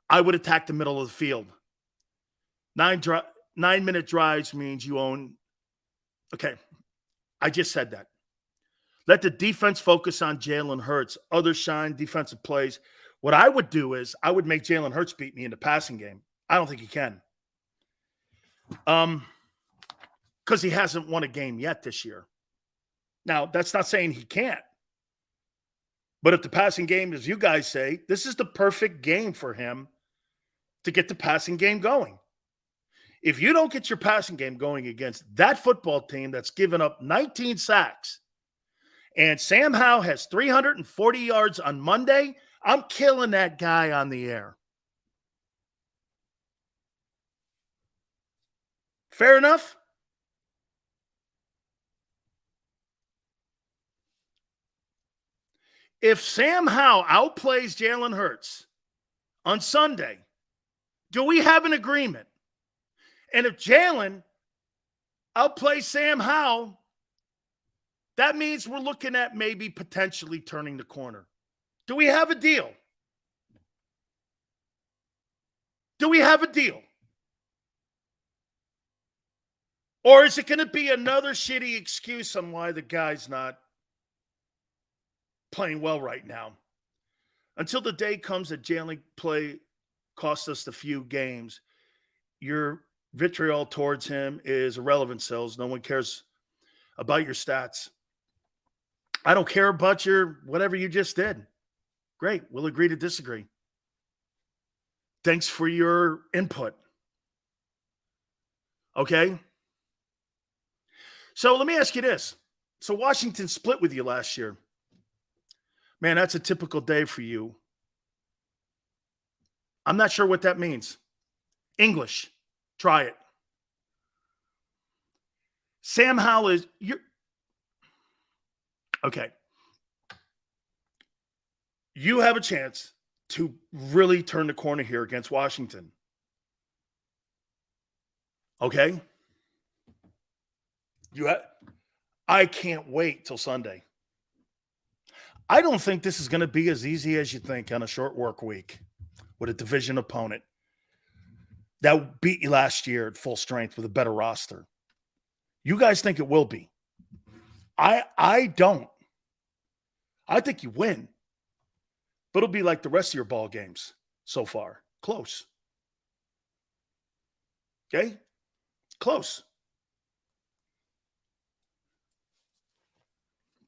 I would attack the middle of the field. 9-minute drives means you own. Okay, I just said that. Let the defense focus on Jalen Hurts. Others shine defensive plays. What I would do is I would make Jalen Hurts beat me in the passing game. I don't think he can. Because he hasn't won a game yet this year. Now, that's not saying he can't. But if the passing game, as you guys say, this is the perfect game for him to get the passing game going. If you don't get your passing game going against that football team that's given up 19 sacks, and Sam Howell has 340 yards on Monday, I'm killing that guy on the air. Fair enough? If Sam Howell outplays Jalen Hurts on Sunday, do we have an agreement? And if Jalen outplays Sam Howell, that means we're looking at maybe potentially turning the corner. Do we have a deal? Do we have a deal? Or is it going to be another shitty excuse on why the guy's not playing well right now? Until the day comes that Jalen play cost us the few games, your vitriol towards him is irrelevant, Sells. No one cares about your stats. I don't care about your whatever you just did. Great. We'll agree to disagree. Thanks for your input. Okay? So let me ask you this. So Washington split with you last year. Man, that's a typical day for you. I'm not sure what that means. English. Try it. Sam Howell is okay. You have a chance to really turn the corner here against Washington. Okay? I can't wait till Sunday. I don't think this is going to be as easy as you think on a short work week with a division opponent that beat you last year at full strength with a better roster. You guys think it will be. I don't. I think you win. But it'll be like the rest of your ball games so far. Close. Okay? Close.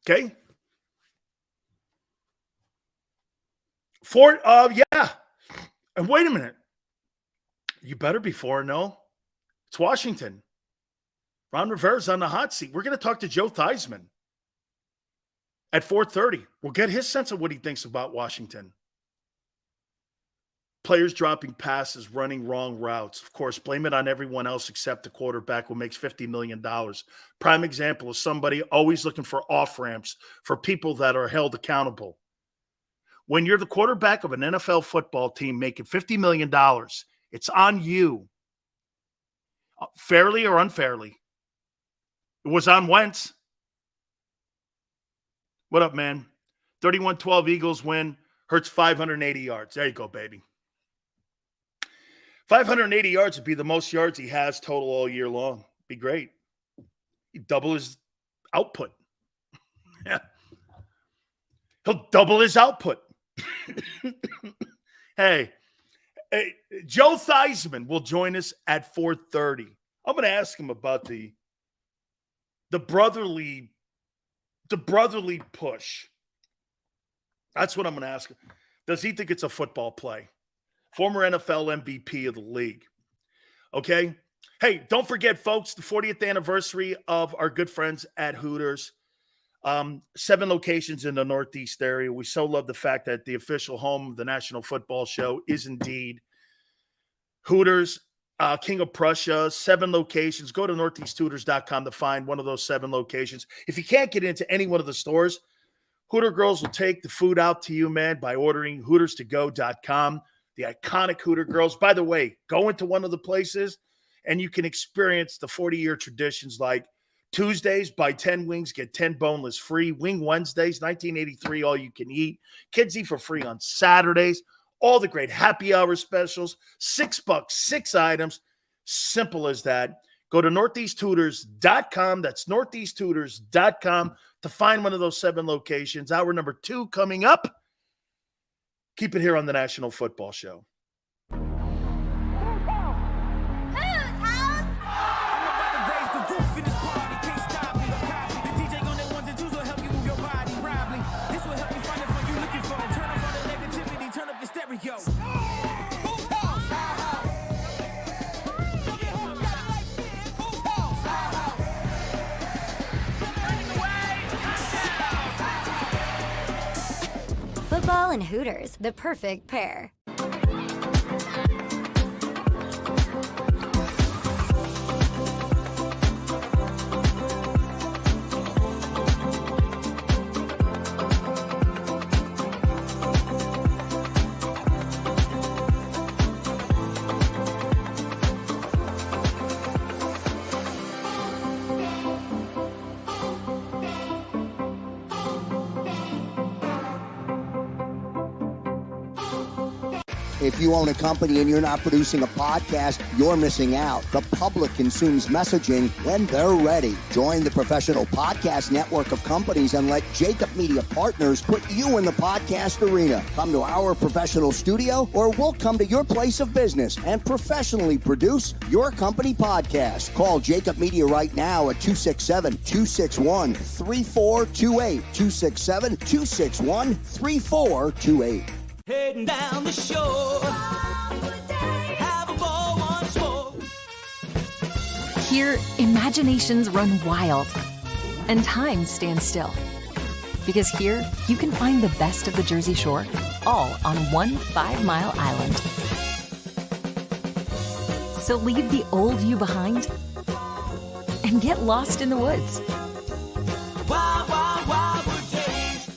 Okay? Yeah. And wait a minute. You better be 4-0. It's Washington. Ron Rivera's on the hot seat. We're going to talk to Joe Theismann at 4:30. We'll get his sense of what he thinks about Washington. Players dropping passes, running wrong routes. Of course, blame it on everyone else except the quarterback who makes $50 million. Prime example of somebody always looking for off-ramps for people that are held accountable. When you're the quarterback of an NFL football team making $50 million, it's on you. Fairly or unfairly. It was on Wentz. What up, man? 31-12 Eagles win. Hurts 580 yards. There you go, baby. 580 yards would be the most yards he has total all year long. Be great. He'd double his output. Yeah. He'll double his output. Hey, Joe Theismann will join us at 4:30. I'm going to ask him about the brotherly push. That's what I'm going to ask him. Does he think it's a football play? Former NFL MVP of the league. Okay? Hey, don't forget, folks, the 40th anniversary of our good friends at Hooters. 7 locations in the Northeast area. We so love the fact that the official home of the National Football Show is indeed Hooters, King of Prussia. 7 locations. Go to northeasthooters.com to find one of those 7 locations. If you can't get into any one of the stores, Hooter Girls will take the food out to you, man, by ordering hooterstogo.com. The iconic Hooter Girls. By the way, go into one of the places and you can experience the 40-year traditions like Tuesdays, buy 10 wings, get 10 boneless free. Wing Wednesdays, 1983, all you can eat. Kids eat for free on Saturdays. All the great happy hour specials. $6, 6 items. Simple as that. Go to northeasthooters.com. That's northeasthooters.com to find one of those 7 locations. Hour number 2 coming up. Keep it here on the National Football Show. Football and Hooters, the perfect pair. If you own a company and you're not producing a podcast, you're missing out. The public consumes messaging when they're ready. Join the professional podcast network of companies and let JAKIB Media Partners put you in the podcast arena. Come to our professional studio or we'll come to your place of business and professionally produce your company podcast. Call JAKIB Media right now at 267-261-3428. 267-261-3428. Heading down the shore, have a ball once more. Here, imaginations run wild and time stands still. Because here, you can find the best of the Jersey Shore, all on one 5-mile island. So leave the old you behind and get lost in the woods. Wild, wild, wildwood days.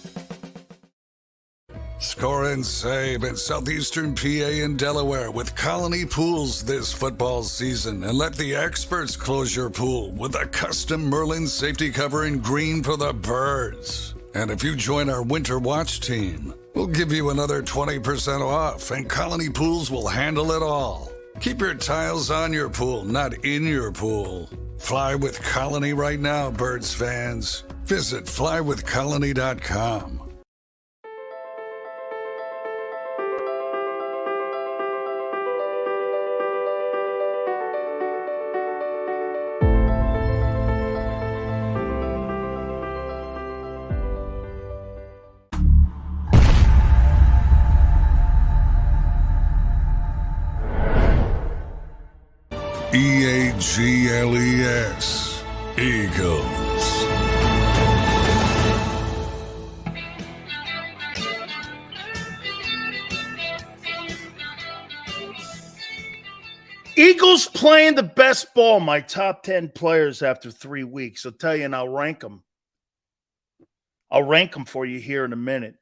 Score and save in southeastern PA and Delaware with Colony Pools this football season, and let the experts close your pool with a custom Merlin safety cover in green for the birds. And if you join our Winter Watch team, we'll give you another 20% off, and Colony Pools will handle it all. Keep your tiles on your pool, not in your pool. Fly with Colony right now, birds fans. Visit flywithcolony.com. Eagles. Eagles. Eagles playing the best ball, my top 10 players after 3 weeks. I'll tell you, and I'll rank them. I'll rank them for you here in a minute.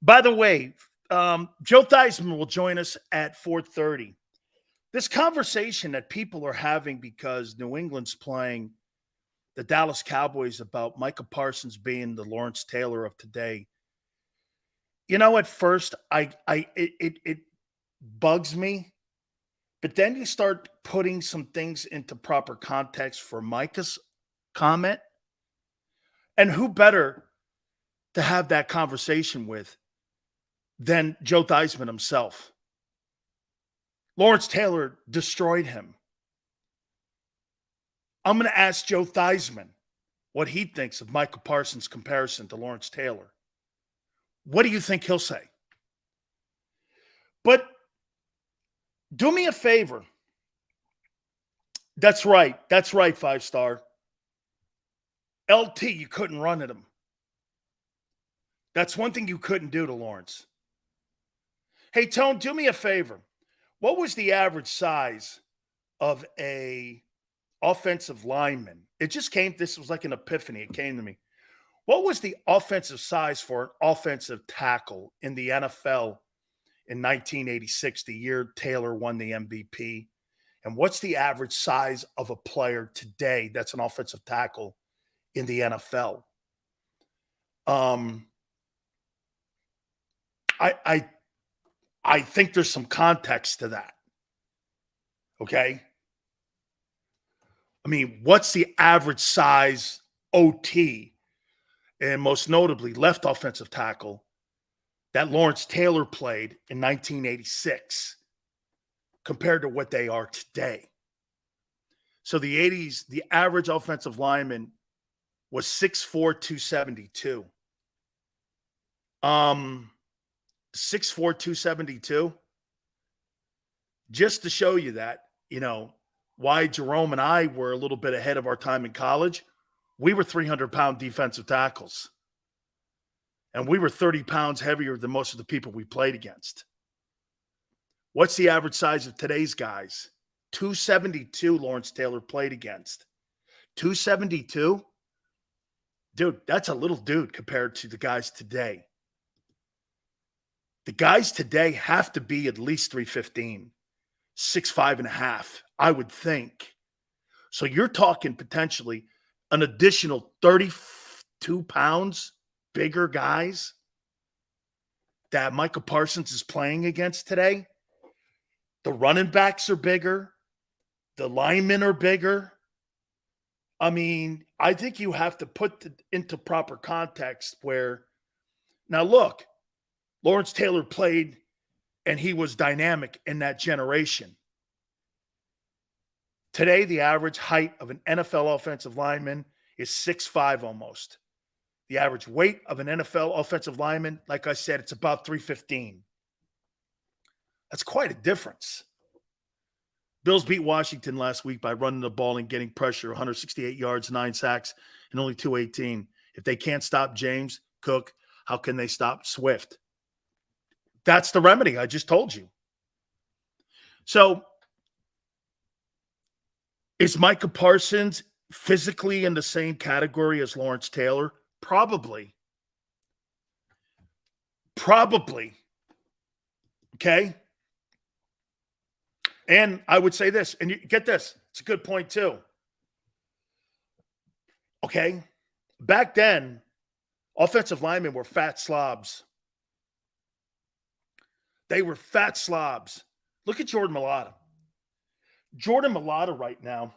By the way, Joe Theismann will join us at 4:30. This conversation that people are having because New England's playing the Dallas Cowboys about Micah Parsons being the Lawrence Taylor of today. You know, at first, it bugs me. But then you start putting some things into proper context for Micah's comment. And who better to have that conversation with than Joe Theismann himself? Lawrence Taylor destroyed him. I'm going to ask Joe Theismann what he thinks of Micah Parsons' comparison to Lawrence Taylor. What do you think he'll say? But do me a favor. That's right. That's right, 5-star. LT, you couldn't run at him. That's one thing you couldn't do to Lawrence. Hey, Tone, do me a favor. What was the average size of a offensive lineman? It just came, this was like an epiphany. It came to me. What was the offensive size for an offensive tackle in the NFL in 1986, the year Taylor won the MVP? And what's the average size of a player today that's an offensive tackle in the NFL? I think there's some context to that. Okay? I mean, what's the average size OT, and most notably left offensive tackle, that Lawrence Taylor played in 1986 compared to what they are today? So the 80s, the average offensive lineman was 6'4", 272. 6'4", 272. Just to show you that, you know, why Jerome and I were a little bit ahead of our time in college. We were 300-pound defensive tackles. And we were 30 pounds heavier than most of the people we played against. What's the average size of today's guys? 272 Lawrence Taylor played against. 272? Dude, that's a little dude compared to the guys today. The guys today have to be at least 315, 6'5" and a half, I would think. So you're talking potentially an additional 32 pounds bigger guys that Micah Parsons is playing against today. The running backs are bigger. The linemen are bigger. I mean, I think you have to put it into proper context where, now look, Lawrence Taylor played and he was dynamic in that generation. Today, the average height of an NFL offensive lineman is 6'5" almost. The average weight of an NFL offensive lineman, like I said, it's about 315. That's quite a difference. Bills beat Washington last week by running the ball and getting pressure, 168 yards, 9 sacks, and only 218. If they can't stop James Cook, how can they stop Swift? That's the remedy I just told you. So, is Micah Parsons physically in the same category as Lawrence Taylor? Probably. Okay? And I would say this, and you get this, it's a good point too. Okay? Back then, offensive linemen were fat slobs. They were fat slobs. Look at Jordan Mailata. Jordan Mailata right now,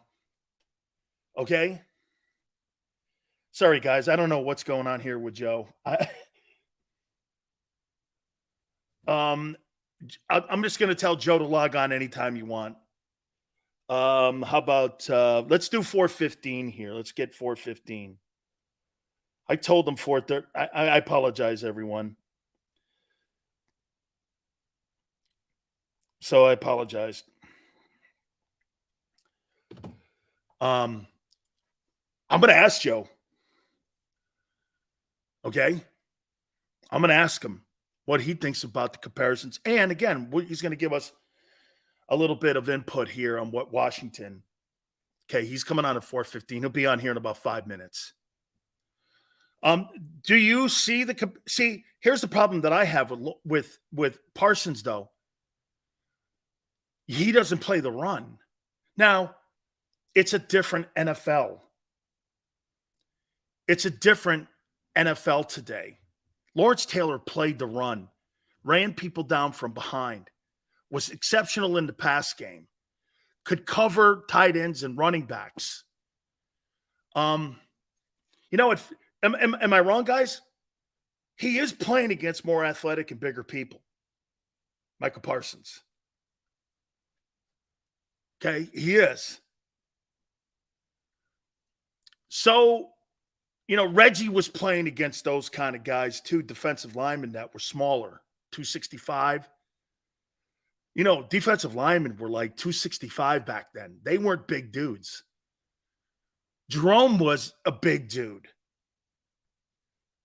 okay? Sorry, guys. I don't know what's going on here with Joe. I'm just going to tell Joe to log on anytime you want. How about let's do 4:15 here. Let's get 4:15. I told them 4:30. I apologize, everyone. So I apologize. I'm going to ask Joe. Okay? I'm going to ask him what he thinks about the comparisons. And again, he's going to give us a little bit of input here on what Washington. Okay, he's coming on at 4:15. He'll be on here in about 5 minutes. Do you see here's the problem that I have with Parsons, though. He doesn't play the run. Now, it's a different NFL. It's a different NFL today. Lawrence Taylor played the run, ran people down from behind, was exceptional in the pass game, could cover tight ends and running backs. Am I wrong, guys? He is playing against more athletic and bigger people. Michael Parsons. Okay, he is. So, Reggie was playing against those kind of guys too, defensive linemen that were smaller, 265. Defensive linemen were like 265 back then. They weren't big dudes. Jerome was a big dude.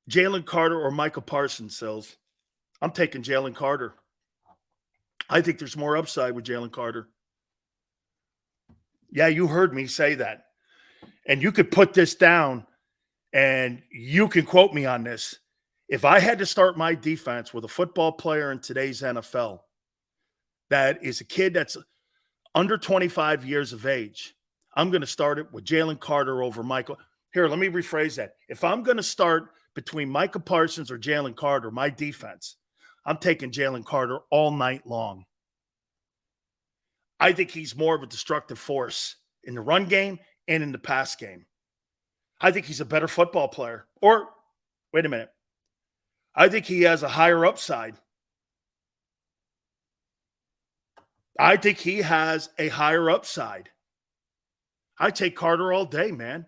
Jalen Carter or Michael Parsons, Sills. I'm taking Jalen Carter. I think there's more upside with Jalen Carter. Yeah, you heard me say that. And you could put this down and you can quote me on this. If I had to start my defense with a football player in today's NFL that is a kid that's under 25 years of age, I'm going to start it with Jalen Carter over Michael. Here, let me rephrase that. If I'm going to start between Micah Parsons or Jalen Carter, my defense, I'm taking Jalen Carter all night long. I think he's more of a destructive force in the run game and in the pass game. I think he's a better football player. Or, wait a minute. I think he has a higher upside. I think he has a higher upside. I take Carter all day, man.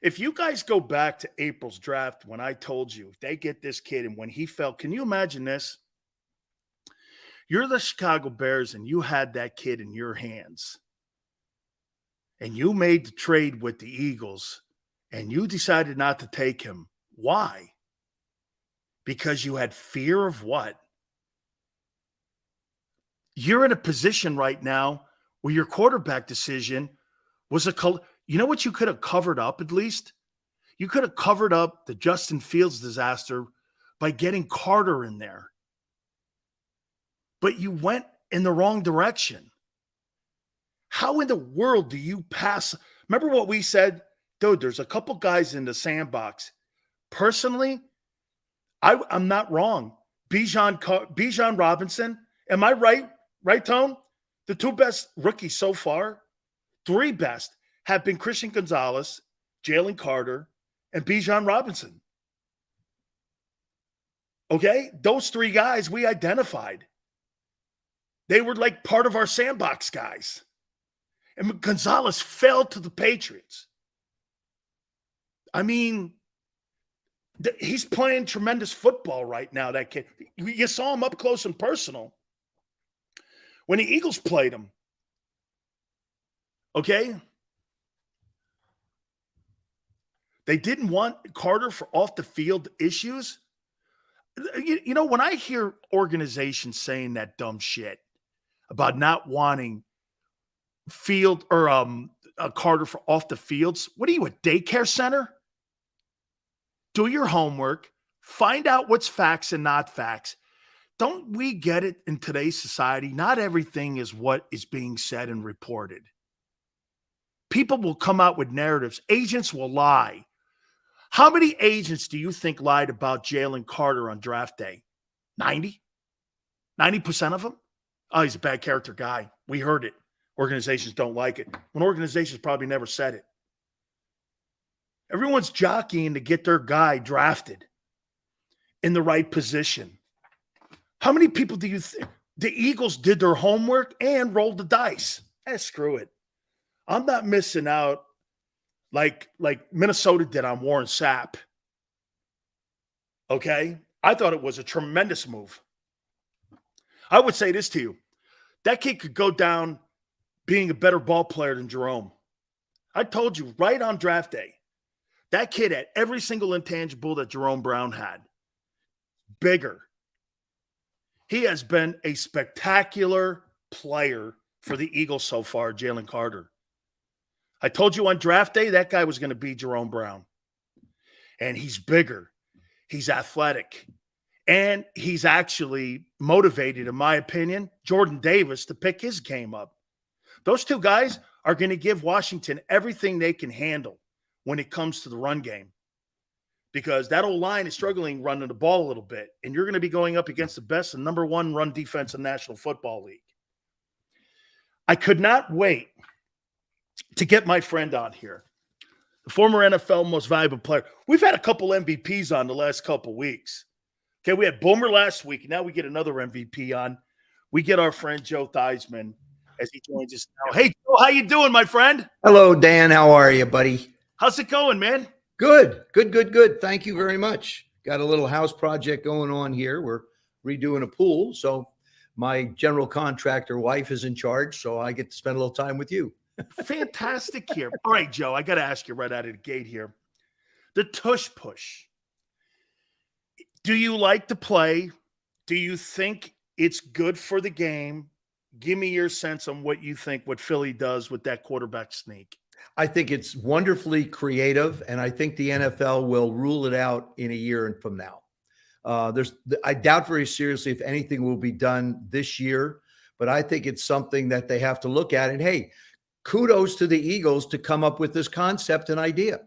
If you guys go back to April's draft when I told you if they get this kid and when he fell, can you imagine this? You're the Chicago Bears and you had that kid in your hands. And you made the trade with the Eagles and you decided not to take him. Why? Because you had fear of what? You're in a position right now where your quarterback decision was you know what you could have covered up at least? You could have covered up the Justin Fields disaster by getting Carter in there. But you went in the wrong direction. How in the world do you pass? Remember what we said? Dude, there's a couple guys in the sandbox. Personally, I'm not wrong. Bijan Robinson, am I right? Right, Tone? The two best rookies so far, three best, have been Christian Gonzalez, Jalen Carter, and Bijan Robinson. Okay? Those three guys we identified. They were like part of our sandbox guys. And Gonzalez fell to the Patriots. I mean, he's playing tremendous football right now, that kid. You saw him up close and personal when the Eagles played him. Okay? They didn't want Carter for off-the-field issues. When I hear organizations saying that dumb shit about not wanting field or a Carter for off the fields, what are you, a daycare center? Do your homework. Find out what's facts and not facts. Don't we get it in today's society? Not everything is what is being said and reported. People will come out with narratives. Agents will lie. How many agents do you think lied about Jalen Carter on draft day? 90? 90% of them? Oh, he's a bad character guy. We heard it. Organizations don't like it. When organizations probably never said it. Everyone's jockeying to get their guy drafted in the right position. How many people do you think the Eagles did their homework and rolled the dice? Screw it. I'm not missing out like Minnesota did on Warren Sapp. Okay? I thought it was a tremendous move. I would say this to you. That kid could go down being a better ball player than Jerome. I told you right on draft day, that kid had every single intangible that Jerome Brown had. Bigger. He has been a spectacular player for the Eagles so far, Jalen Carter. I told you on draft day that guy was going to be Jerome Brown. And he's bigger. He's athletic. And he's actually motivated, in my opinion, Jordan Davis to pick his game up. Those two guys are going to give Washington everything they can handle when it comes to the run game. Because that old line is struggling running the ball a little bit. And you're going to be going up against the best and number one run defense in the National Football League. I could not wait to get my friend on here, the former NFL most valuable player. We've had a couple MVPs on the last couple weeks. Okay, we had Boomer last week. Now we get another MVP on. We get our friend Joe Theismann as he joins us now. Hey, Joe, how you doing, my friend? Hello, Dan. How are you, buddy? How's it going, man? Good. Thank you very much. Got a little house project going on here. We're redoing a pool. So my general contractor wife is in charge. So I get to spend a little time with you. Fantastic here. All right, Joe, I got to ask you right out of the gate here. The tush push. Do you like to play? Do you think it's good for the game? Give me your sense on what you think what Philly does with that quarterback sneak. I think it's wonderfully creative, and I think the NFL will rule it out in a year from now. I doubt very seriously if anything will be done this year, but I think it's something that they have to look at. And hey, kudos to the Eagles to come up with this concept and idea.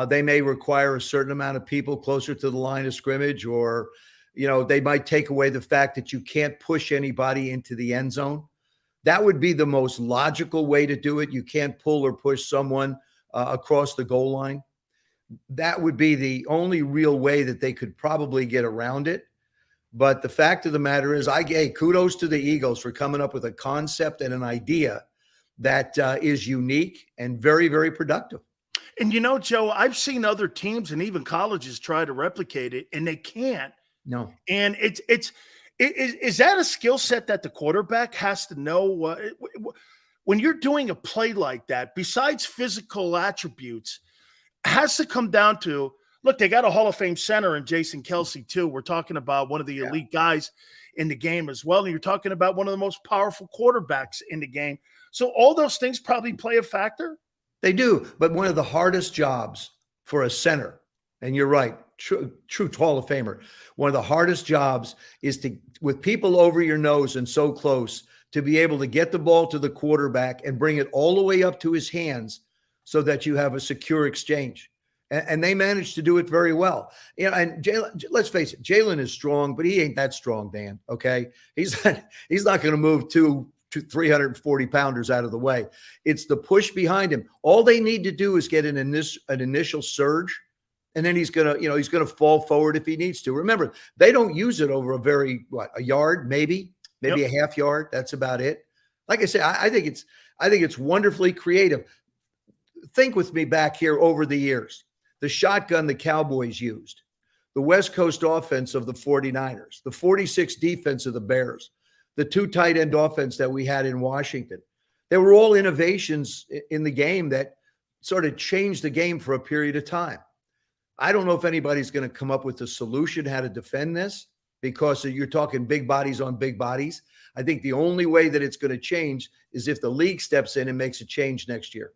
They may require a certain amount of people closer to the line of scrimmage, or, they might take away the fact that you can't push anybody into the end zone. That would be the most logical way to do it. You can't pull or push someone across the goal line. That would be the only real way that they could probably get around it. But the fact of the matter is, kudos to the Eagles for coming up with a concept and an idea that is unique and very, very productive. And Joe, I've seen other teams and even colleges try to replicate it, and they can't. No. And is that a skill set that the quarterback has to know? When you're doing a play like that, besides physical attributes, has to come down to, look, they got a Hall of Fame center in Jason Kelce too. We're talking about one of the elite guys in the game as well. And you're talking about one of the most powerful quarterbacks in the game. So all those things probably play a factor. They do. But one of the hardest jobs for a center, and you're right, true Hall of Famer, one of the hardest jobs is to, with people over your nose and so close, to be able to get the ball to the quarterback and bring it all the way up to his hands so that you have a secure exchange. And they managed to do it very well. And Jalen, let's face it, Jalen is strong, but he ain't that strong, Dan. Okay. He's not going to move two 340 pounders out of the way. It's the push behind him. All they need to do is get an initial surge, and then he's going to fall forward if he needs to. Remember, they don't use it over a yard, maybe a half yard. That's about it. Like I said, I think it's wonderfully creative. Think with me back here over the years. The shotgun the Cowboys used, the West Coast offense of the 49ers, the 46 defense of the Bears, the two tight end offense that we had in Washington. They were all innovations in the game that sort of changed the game for a period of time. I don't know if anybody's going to come up with a solution how to defend this, because you're talking big bodies on big bodies. I think the only way that it's going to change is if the league steps in and makes a change next year.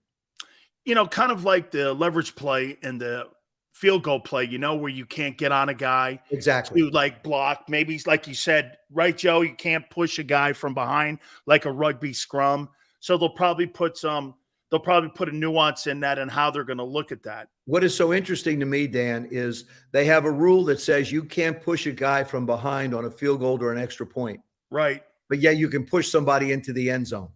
Kind of like the leverage play and the field goal play, where you can't get on a guy. Exactly. To block. Maybe, like you said, right, Joe, you can't push a guy from behind like a rugby scrum. So they'll probably put a nuance in that and how they're going to look at that. What is so interesting to me, Dan, is they have a rule that says you can't push a guy from behind on a field goal or an extra point. Right. But yeah, you can push somebody into the end zone.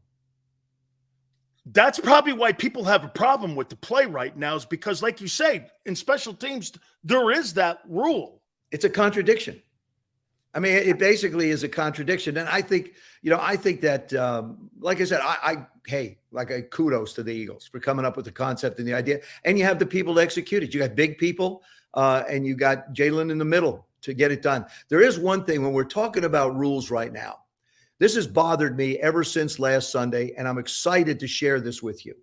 That's probably why people have a problem with the play right now, is because, like you say, in special teams, there is that rule. It's a contradiction. I mean, it basically is a contradiction. And I think that, like I said, kudos to the Eagles for coming up with the concept and the idea. And you have the people to execute it. You got big people and you got Jalen in the middle to get it done. There is one thing when we're talking about rules right now. This has bothered me ever since last Sunday, and I'm excited to share this with you.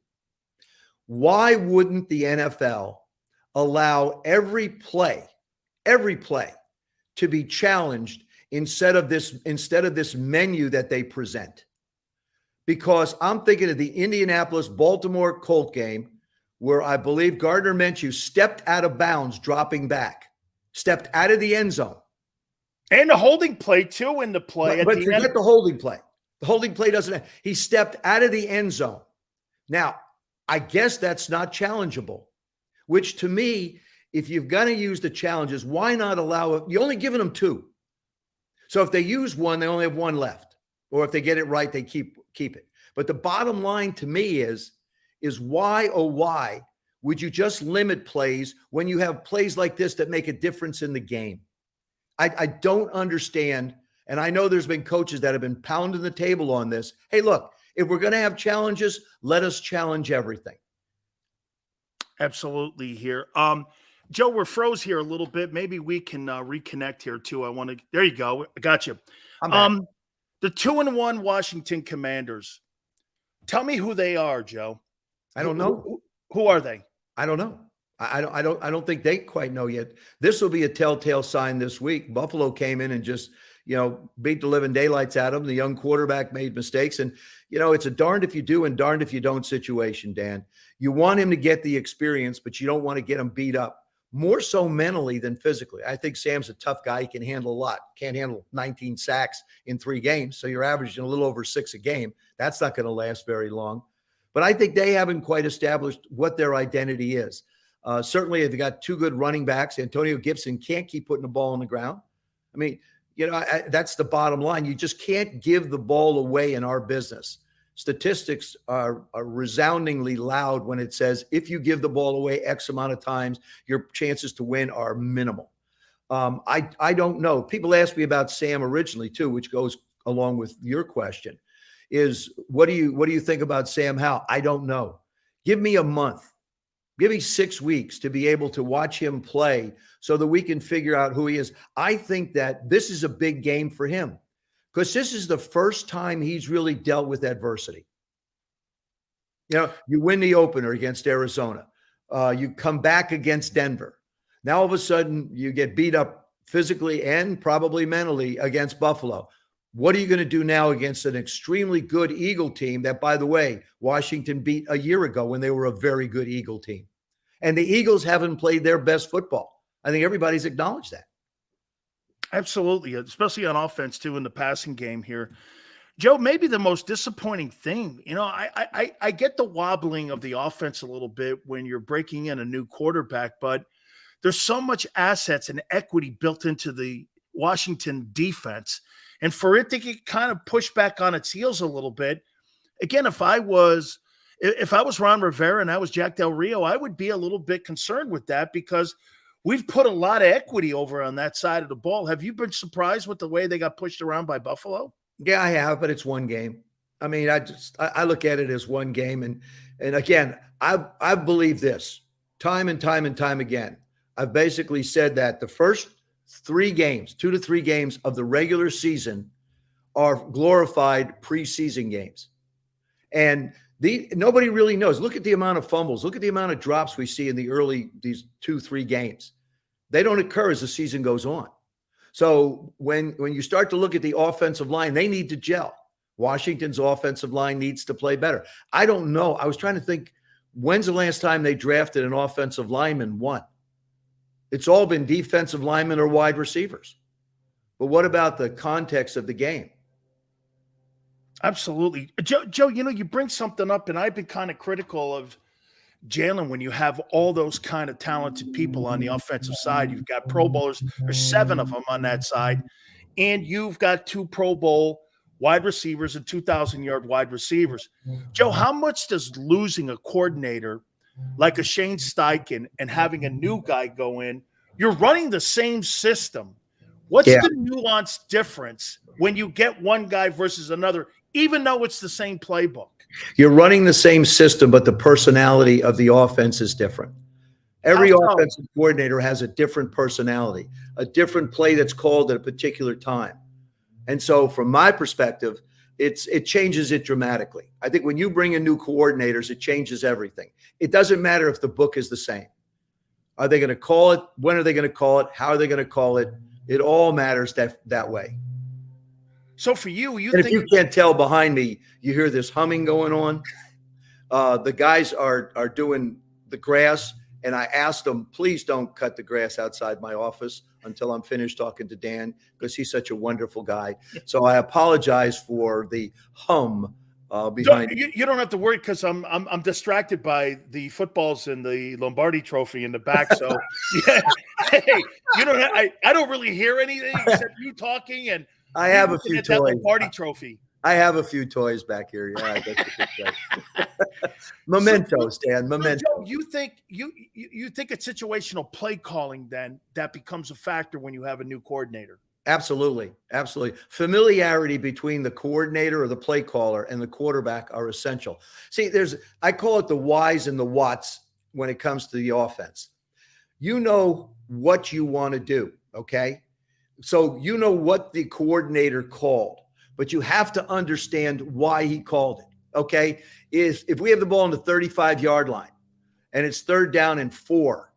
Why wouldn't the NFL allow every play to be challenged instead of this menu that they present? Because I'm thinking of the Indianapolis-Baltimore Colt game where I believe Gardner Minshew stepped out of bounds, dropping back, stepped out of the end zone. And the holding play, too, in the play. But forget the holding play. The holding play doesn't – he stepped out of the end zone. Now, I guess that's not challengeable, which to me, if you're going to use the challenges, why not allow it? You're only giving them 2. So if they use 1, they only have 1 left. Or if they get it right, they keep it. But the bottom line to me is why, oh, why would you just limit plays when you have plays like this that make a difference in the game? I don't understand. And I know there's been coaches that have been pounding the table on this. Hey, look, if we're going to have challenges, let us challenge everything. Absolutely here. Joe, we're froze here a little bit. Maybe we can reconnect here too. There you go. I got you. The 2-1 Washington Commanders. Tell me who they are, Joe. I don't know. Who are they? I don't know. I don't think they quite know yet. This will be a telltale sign this week. Buffalo came in and just, beat the living daylights out of them. The young quarterback made mistakes. And, it's a darned if you do and darned if you don't situation, Dan. You want him to get the experience, but you don't want to get him beat up. More so mentally than physically. I think Sam's a tough guy. He can handle a lot. Can't handle 19 sacks in 3 games. So you're averaging a little over 6 a game. That's not going to last very long. But I think they haven't quite established what their identity is. Certainly, they've got 2 good running backs. Antonio Gibson can't keep putting the ball on the ground. I mean, that's the bottom line. You just can't give the ball away in our business. Statistics are resoundingly loud when it says if you give the ball away X amount of times, your chances to win are minimal. I don't know. People asked me about Sam originally too, which goes along with your question. Is what do you think about Sam Howell? I don't know. Give me a month. Give me 6 weeks to be able to watch him play so that we can figure out who he is. I think that this is a big game for him because this is the first time he's really dealt with adversity. You win the opener against Arizona. You come back against Denver. Now, all of a sudden, you get beat up physically and probably mentally against Buffalo. What are you going to do now against an extremely good Eagle team that, by the way, Washington beat a year ago when they were a very good Eagle team? And the Eagles haven't played their best football. I think everybody's acknowledged that. Absolutely, especially on offense, too, in the passing game here. Joe, maybe the most disappointing thing, I get the wobbling of the offense a little bit when you're breaking in a new quarterback, but there's so much assets and equity built into the Washington defense. And for it to get kind of pushed back on its heels a little bit, again, if I was Ron Rivera and I was Jack Del Rio, I would be a little bit concerned with that because we've put a lot of equity over on that side of the ball. Have you been surprised with the way they got pushed around by Buffalo? Yeah, I have, but it's one game. I mean, I look at it as one game. And again, I've believed this time and time and time again. I've basically said that the first 3 games, 2 to 3 games of the regular season are glorified preseason games. And nobody really knows. Look at the amount of fumbles. Look at the amount of drops we see in these 2-3 games. They don't occur as the season goes on. So when you start to look at the offensive line, they need to gel. Washington's offensive line needs to play better. I don't know. I was trying to think, when's the last time they drafted an offensive lineman? One. It's all been defensive linemen or wide receivers. But what about the context of the game? Absolutely. Joe, you bring something up, and I've been kind of critical of Jalen when you have all those kind of talented people on the offensive side. You've got Pro Bowlers. There's 7 of them on that side. And you've got 2 Pro Bowl wide receivers and 2,000-yard wide receivers. Joe, how much does losing a coordinator like a Shane Steichen and having a new guy go in, you're running the same system. What's the nuanced difference when you get one guy versus another, even though it's the same playbook? You're running the same system, but the personality of the offense is different. Every offensive coordinator has a different personality, a different play that's called at a particular time. And so from my perspective, it changes it dramatically. I think when you bring in new coordinators, it changes everything. It doesn't matter if the book is the same. Are they going to call it? When are they going to call it? How are they going to call it? It all matters that way. So for you, if you can't tell behind me, you hear this humming going on. The guys are doing the grass, and I asked them, please don't cut the grass outside my office until I'm finished talking to Dan, because he's such a wonderful guy. So I apologize for the hum behind. You don't have to worry, because I'm distracted by the footballs and the Lombardi Trophy in the back. So yeah, hey, you don't. I don't really hear anything except you talking, and I have a few toys. That Lombardi Trophy. I have a few toys back here. Yeah, I guess you could say. Mementos, Dan. Mementos. So Joe, you think it's situational play calling then that becomes a factor when you have a new coordinator? Absolutely. Absolutely. Familiarity between the coordinator or the play caller and the quarterback are essential. See, I call it the whys and the whats when it comes to the offense. You know what you want to do, okay? So you know what the coordinator called, but you have to understand why he called it, okay? If we have the ball on the 35-yard line and it's 3rd down and 4,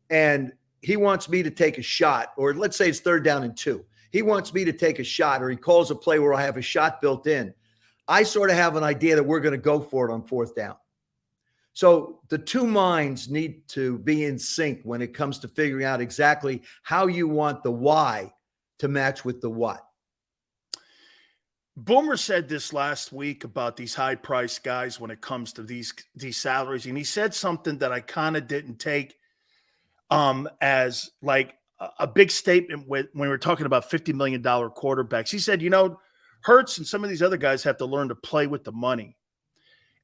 and he wants me to take a shot, or let's say it's 3rd down and 2. He wants me to take a shot, or he calls a play where I have a shot built in. I sort of have an idea that we're going to go for it on 4th down. So the two minds need to be in sync when it comes to figuring out exactly how you want the why to match with the what. Boomer said this last week about these high-priced guys when it comes to these salaries, and he said something that I kind of didn't take as like a big statement when we were talking about $50 million quarterbacks. He said, Hurts and some of these other guys have to learn to play with the money.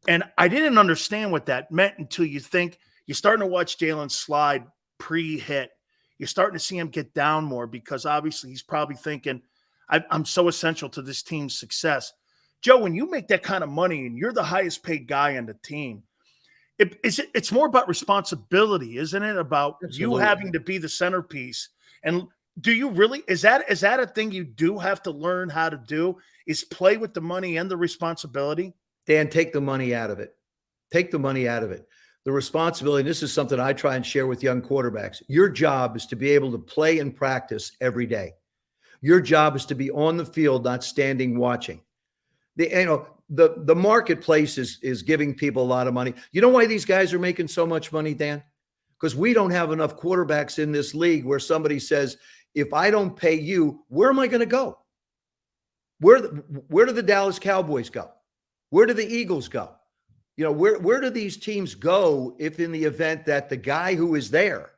And I didn't understand what that meant until you're starting to watch Jalen slide pre-hit. You're starting to see him get down more, because obviously he's probably thinking, I'm so essential to this team's success. Joe, when you make that kind of money and you're the highest paid guy on the team, it's more about responsibility, isn't it? About Absolutely. You having to be the centerpiece. And do you really, is that a thing you do have to learn how to do, is play with the money and the responsibility? Dan, take the money out of it. Take the money out of it. The responsibility, and this is something I try and share with young quarterbacks. Your job is to be able to play and practice every day. Your job is to be on the field, not standing watching. The marketplace is giving people a lot of money. You know why these guys are making so much money, Dan? Because we don't have enough quarterbacks in this league where somebody says, if I don't pay you, where am I going to go? Where do the Dallas Cowboys go? Where do the Eagles go? Where do these teams go if in the event that the guy who is there,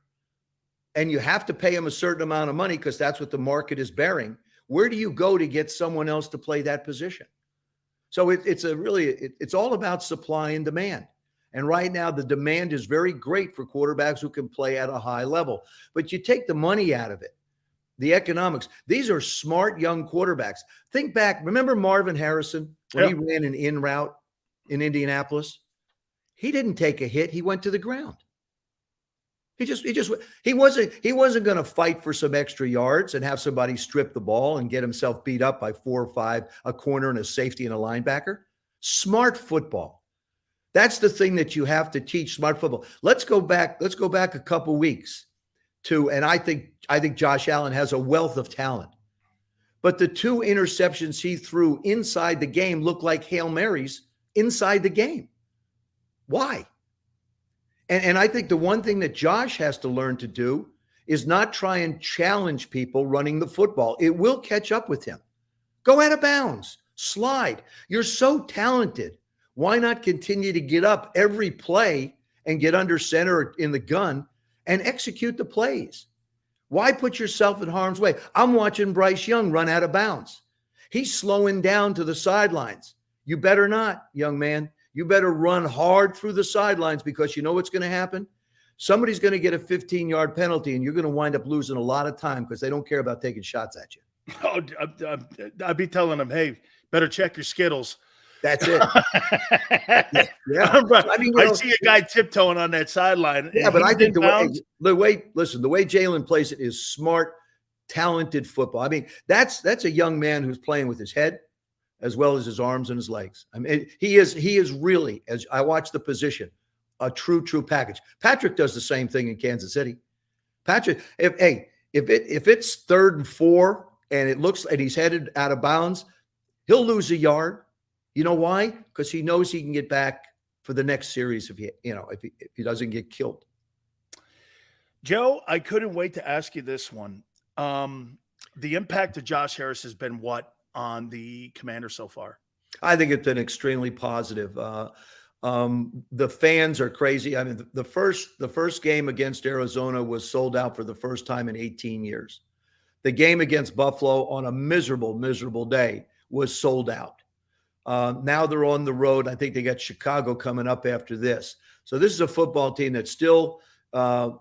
and you have to pay him a certain amount of money because that's what the market is bearing, where do you go to get someone else to play that position? So it's all about supply and demand. And right now the demand is very great for quarterbacks who can play at a high level. But you take the money out of it, the economics. These are smart young quarterbacks. Think back. Remember Marvin Harrison when he ran an in route in Indianapolis? He didn't take a hit. He went to the ground. He wasn't going to fight for some extra yards and have somebody strip the ball and get himself beat up by 4 or 5, a corner and a safety and a linebacker. Smart football. That's the thing that you have to teach, smart football. Let's go back a couple weeks and I think Josh Allen has a wealth of talent. But the 2 interceptions he threw inside the game looked like Hail Marys inside the game. Why? And I think the one thing that Josh has to learn to do is not try and challenge people running the football. It will catch up with him. Go out of bounds. Slide. You're so talented. Why not continue to get up every play and get under center or in the gun and execute the plays? Why put yourself in harm's way? I'm watching Bryce Young run out of bounds. He's slowing down to the sidelines. You better not, young man. You better run hard through the sidelines, because you know what's going to happen? Somebody's going to get a 15-yard penalty, and you're going to wind up losing a lot of time because they don't care about taking shots at you. Oh, I'd be telling them, hey, better check your Skittles. That's it. Yeah. I mean, I see a guy tiptoeing on that sideline. Yeah, but I think the way Jalen plays it is smart, talented football. I mean, that's a young man who's playing with his head. as well as his arms and his legs. I mean, he is really, as I watch the position, a true package. Patrick does the same thing in Kansas City. Patrick, if it's 3rd and 4 and it looks and he's headed out of bounds, he'll lose a yard. You know why? Because he knows he can get back for the next series if he doesn't get killed. Joe, I couldn't wait to ask you this one. The impact of Josh Harris has been what on the Commanders so far? I think it's been extremely positive. The fans are crazy. I mean, the first game against Arizona was sold out for the first time in 18 years. The game against Buffalo on a miserable day was sold out. Now they're on the road. I think they got Chicago coming up after this. So this is a football team that's still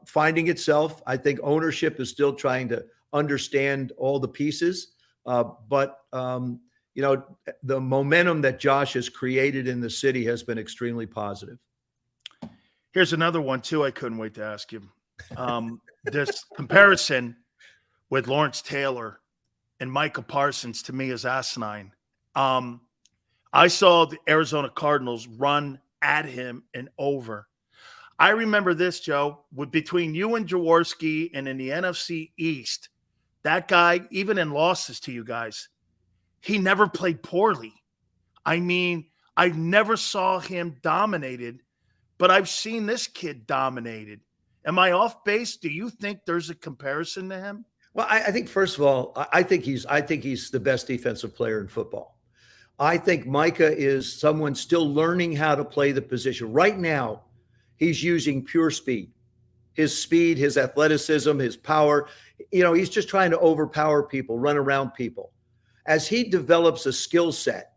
finding itself. I think ownership is still trying to understand all the pieces. But the momentum that Josh has created in the city has been extremely positive. Here's another one, too, I couldn't wait to ask you. This comparison with Lawrence Taylor and Micah Parsons, to me, is asinine. I saw the Arizona Cardinals run at him and over. I remember this, Joe, between you and Jaworski and in the NFC East, that guy, even in losses to you guys, he never played poorly. I mean, I never saw him dominated, but I've seen this kid dominated. Am I off base? Do you think there's a comparison to him? Well, I think, first of all, I think he's the best defensive player in football. I think Micah is someone still learning how to play the position. Right now, he's using pure speed. His speed, his athleticism, his power. He's just trying to overpower people, run around people. As he develops a skill set,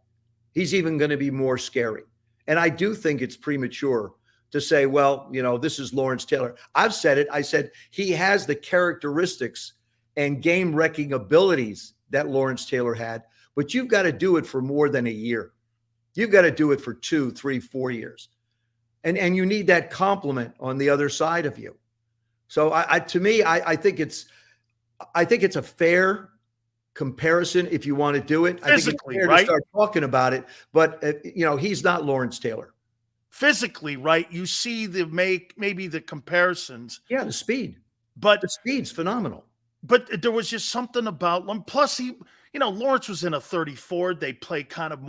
he's even going to be more scary. And I do think it's premature to say, well, this is Lawrence Taylor. I've said it. I said he has the characteristics and game-wrecking abilities that Lawrence Taylor had, but you've got to do it for more than a year. You've got to do it for 2, 3, 4 years. And you need that complement on the other side of you. So to me, I think it's a fair comparison if you want to do it. Physically, I think it's fair right? to start talking about it, but he's not Lawrence Taylor. Physically, right? You see maybe the comparisons. Yeah, the speed. But the speed's phenomenal. But there was just something about him. Plus, Lawrence was in a 34. They play kind of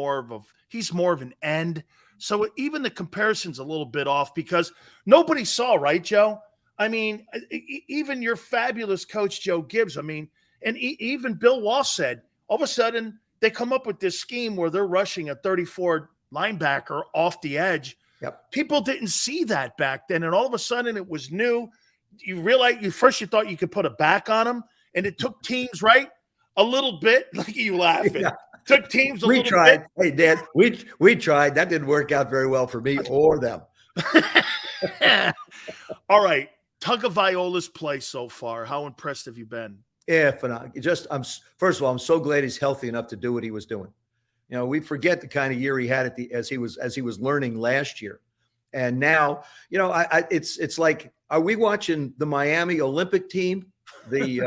he's more of an end. So even the comparison's a little bit off because nobody saw, right, Joe? I mean, even your fabulous coach, Joe Gibbs, and even Bill Walsh said, all of a sudden, they come up with this scheme where they're rushing a 34 linebacker off the edge. Yep. People didn't see that back then. And all of a sudden, it was new. You realize you thought you could put a back on them, and it took teams, right? A little bit. Look at you laughing. Yeah. Took teams a little tried. bit. Hey, Dan, we tried. That didn't work out very well for me or them. All right. Tagovailoa's play so far. How impressed have you been? Yeah, phenomenal. First of all, I'm so glad he's healthy enough to do what he was doing. We forget the kind of year he had as he was learning last year. And now, it's like, are we watching the Miami Olympic team, the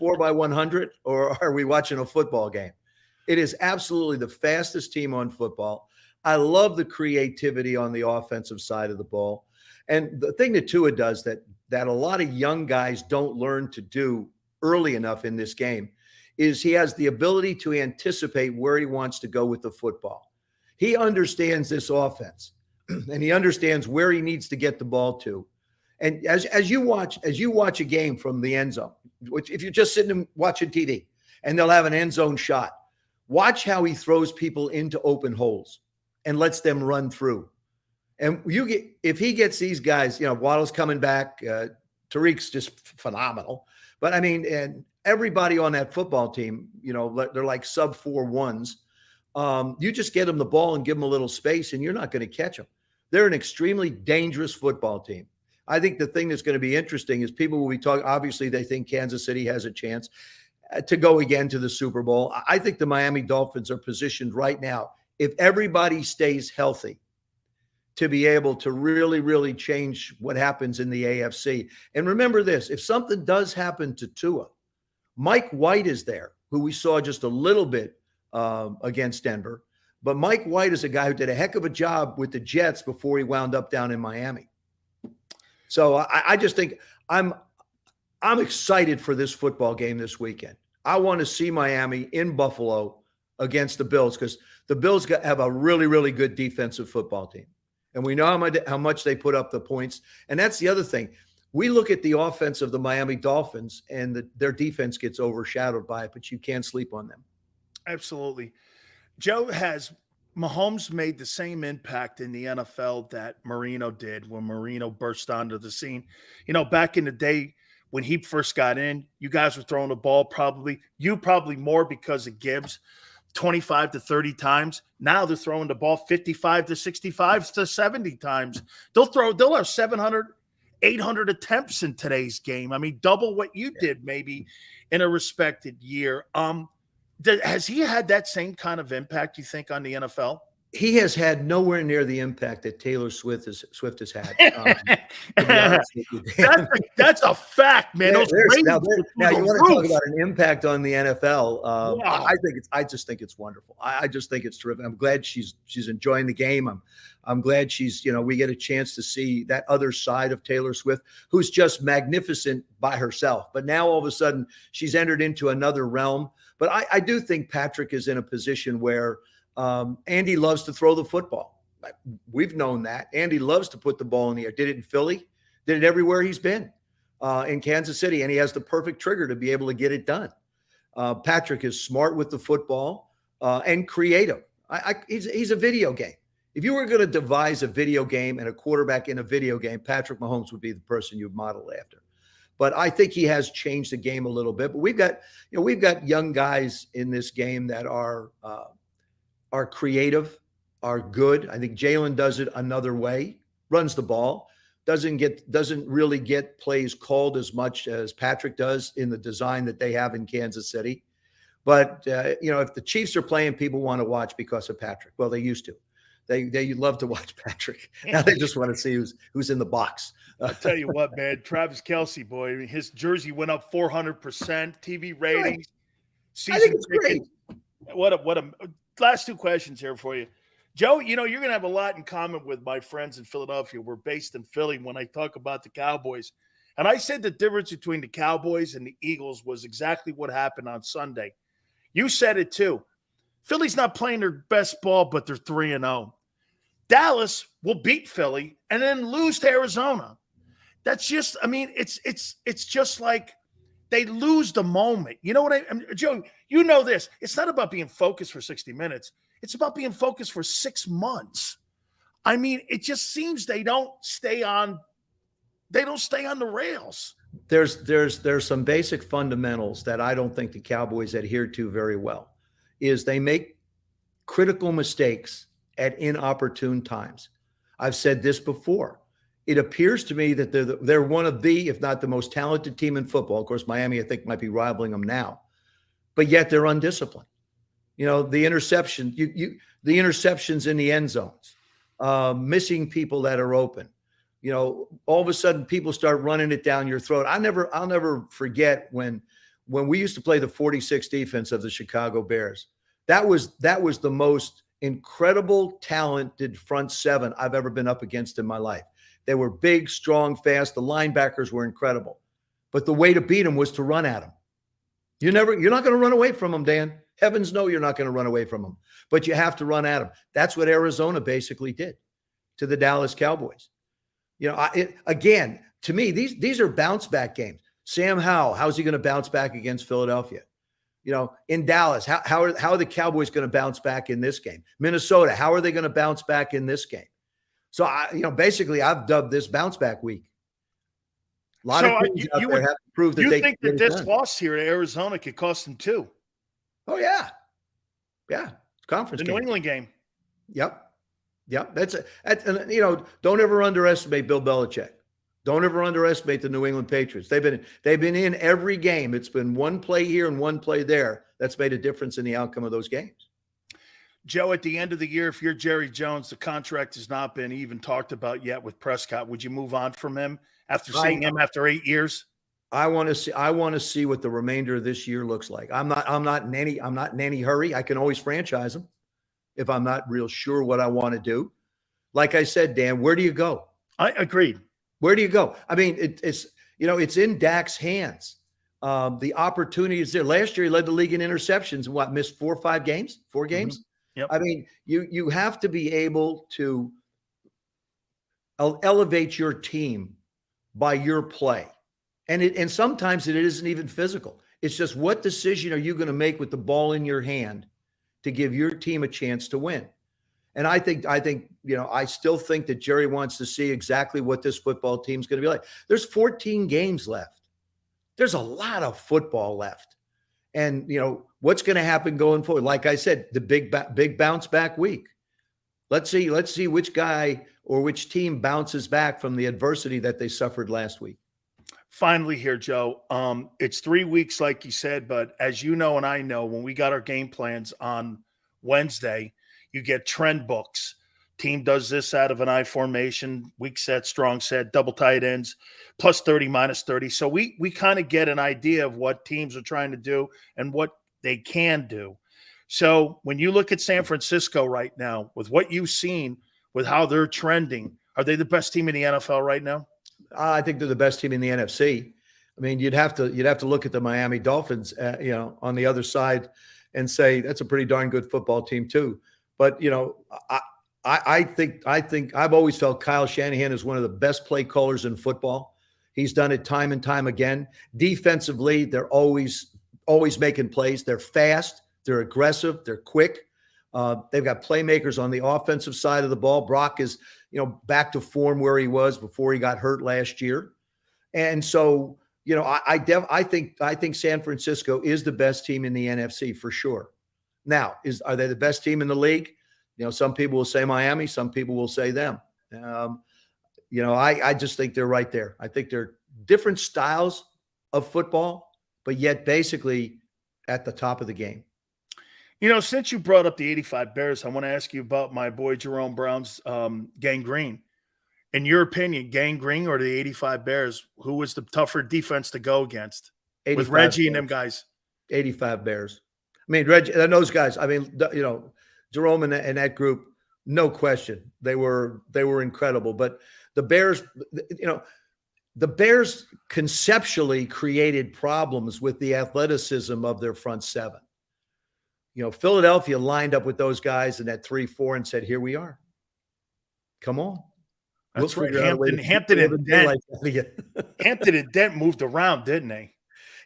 4x100, or are we watching a football game? It is absolutely the fastest team on football. I love the creativity on the offensive side of the ball. And the thing that Tua does that a lot of young guys don't learn to do early enough in this game is he has the ability to anticipate where he wants to go with the football. He understands this offense, and he understands where he needs to get the ball to. And as you watch a game from the end zone, which if you're just sitting and watching TV and they'll have an end zone shot, watch how he throws people into open holes and lets them run through. And if he gets these guys, Waddle's coming back, Tariq's just phenomenal. But and everybody on that football team, they're like sub 4.1s. You just get them the ball and give them a little space, and you're not going to catch them. They're an extremely dangerous football team. I think the thing that's going to be interesting is people will be talking. Obviously, they think Kansas City has a chance to go again to the Super Bowl. I think the Miami Dolphins are positioned right now, if everybody stays healthy, to be able to really, really change what happens in the AFC. And remember this, if something does happen to Tua, Mike White is there, who we saw just a little bit against Denver. But Mike White is a guy who did a heck of a job with the Jets before he wound up down in Miami. So I just think I'm excited for this football game this weekend. I want to see Miami in Buffalo against the Bills because the Bills have a really, really good defensive football team. And we know how much they put up the points. And that's the other thing. We look at the offense of the Miami Dolphins and their defense gets overshadowed by it, but you can't sleep on them. Absolutely. Joe, has Mahomes made the same impact in the NFL that Marino did when Marino burst onto the scene? You know, back in the day when he first got in, you guys were throwing the ball probably more because of Gibbs, 25 to 30 times. Now they're throwing the ball 55 to 65 to 70 times. They'll have 700, 800 attempts in today's game. I mean, double what you did maybe in a respected year. Has he had that same kind of impact, you think, on the NFL? He has had nowhere near the impact that Taylor Swift has had. To be honest with you, Dan. That's a fact, man. Now you want to talk about an impact on the NFL? Wow. I just think it's wonderful. I just think it's terrific. I'm glad she's enjoying the game. I'm glad she's, we get a chance to see that other side of Taylor Swift, who's just magnificent by herself. But now all of a sudden she's entered into another realm. But I do think Patrick is in a position where Andy loves to throw the football. We've known that. Andy loves to put the ball in the air. Did it in Philly. Did it everywhere he's been, in Kansas City. And he has the perfect trigger to be able to get it done. Patrick is smart with the football and creative. He's a video game. If you were going to devise a video game and a quarterback in a video game, Patrick Mahomes would be the person you'd model after. But I think he has changed the game a little bit. But we've got young guys in this game that are creative, are good. I think Jalen does it another way, runs the ball, doesn't really get plays called as much as Patrick does in the design that they have in Kansas City. But if the Chiefs are playing, people want to watch because of Patrick. Well, they used to. They love to watch Patrick. Now they just want to see who's in the box. I'll tell you what, man, Travis Kelce, boy, his jersey went up 400%, TV ratings. Right. I think it's great. What a last two questions here for you. Joe, you're going to have a lot in common with my friends in Philadelphia. We're based in Philly when I talk about the Cowboys. And I said the difference between the Cowboys and the Eagles was exactly what happened on Sunday. You said it too. Philly's not playing their best ball, but they're 3-0. Dallas will beat Philly and then lose to Arizona. That's just, it's just like they lose the moment. You know what I mean? Joe, you know this. It's not about being focused for 60 minutes. It's about being focused for 6 months. I mean, it just seems they don't stay on the rails. There's some basic fundamentals that I don't think the Cowboys adhere to very well. Is they make critical mistakes at inopportune times. I've said this before. It appears to me that they're one of the, if not the most talented team in football. Of course, Miami, I think, might be rivaling them now, but yet they're undisciplined. The interception, the interceptions in the end zones, missing people that are open. All of a sudden people start running it down your throat. I'll never forget when we used to play the 46 defense of the Chicago Bears. That was the most incredible, talented front seven I've ever been up against in my life. They were big, strong, fast. The linebackers were incredible. But the way to beat them was to run at them. You're not going to run away from them, Dan. Heavens no, you're not going to run away from them. But you have to run at them. That's what Arizona basically did to the Dallas Cowboys. Again, to me, these are bounce back games. Sam Howell, how's he going to bounce back against Philadelphia? In Dallas, how are the Cowboys going to bounce back in this game? Minnesota, how are they going to bounce back in this game? So, basically, I've dubbed this bounce back week. A lot of teams out there have to prove that you think that this loss here to Arizona could cost them 2? Oh, yeah. Yeah. It's conference the game. New England game. Yep. Don't ever underestimate Bill Belichick. Don't ever underestimate the New England Patriots. They've been in every game. It's been one play here and one play there that's made a difference in the outcome of those games. Joe, at the end of the year, if you're Jerry Jones, the contract has not been even talked about yet with Prescott. Would you move on from him after seeing him after 8 years? I want to see what the remainder of this year looks like. I'm not in any hurry. I can always franchise them if I'm not real sure what I want to do. Like I said, Dan, where do you go? I agreed. Where do you go? I mean, it's in Dak's hands. The opportunity is there. Last year, he led the league in interceptions. And missed 4 or 5 games? 4 games? Mm-hmm. Yep. I mean, you have to be able to elevate your team by your play. And sometimes it isn't even physical. It's just, what decision are you going to make with the ball in your hand to give your team a chance to win? And I think, I still think that Jerry wants to see exactly what this football team's going to be like. There's 14 games left. There's a lot of football left. And, what's going to happen going forward? Like I said, the big bounce back week. Let's see which guy or which team bounces back from the adversity that they suffered last week. Finally here, Joe, it's 3 weeks, like you said, but as you know and I know, when we got our game plans on Wednesday, you get trend books. Team does this out of an I formation, weak set, strong set, double tight ends, plus 30, minus 30. So we kind of get an idea of what teams are trying to do and what they can do. So when you look at San Francisco right now, with what you've seen, with how they're trending, are they the best team in the NFL right now? I think they're the best team in the NFC. I mean, you'd have to look at the Miami Dolphins, on the other side, and say that's a pretty darn good football team too. But I think I've always felt Kyle Shanahan is one of the best play callers in football. He's done it time and time again. Defensively, they're always making plays. They're fast. They're aggressive. They're quick. They've got playmakers on the offensive side of the ball. Brock is, back to form where he was before he got hurt last year. And so, I think San Francisco is the best team in the NFC for sure. Now, are they the best team in the league? Some people will say Miami, some people will say them. I just think they're right there. I think they're different styles of football, but yet basically at the top of the game. Since you brought up the 85 Bears, I want to ask you about my boy Jerome Brown's Gang Green. In your opinion, Gang Green or the 85 Bears, who was the tougher defense to go against with Reggie and them guys? 85 Bears. I mean, Reggie and those guys. I mean, Jerome and that group, no question, they were incredible. But the Bears, the Bears conceptually created problems with the athleticism of their front seven. Philadelphia lined up with those guys in that 3-4 and said, "Here we are. Come on." That's right. Hampton and Dent moved around, didn't they?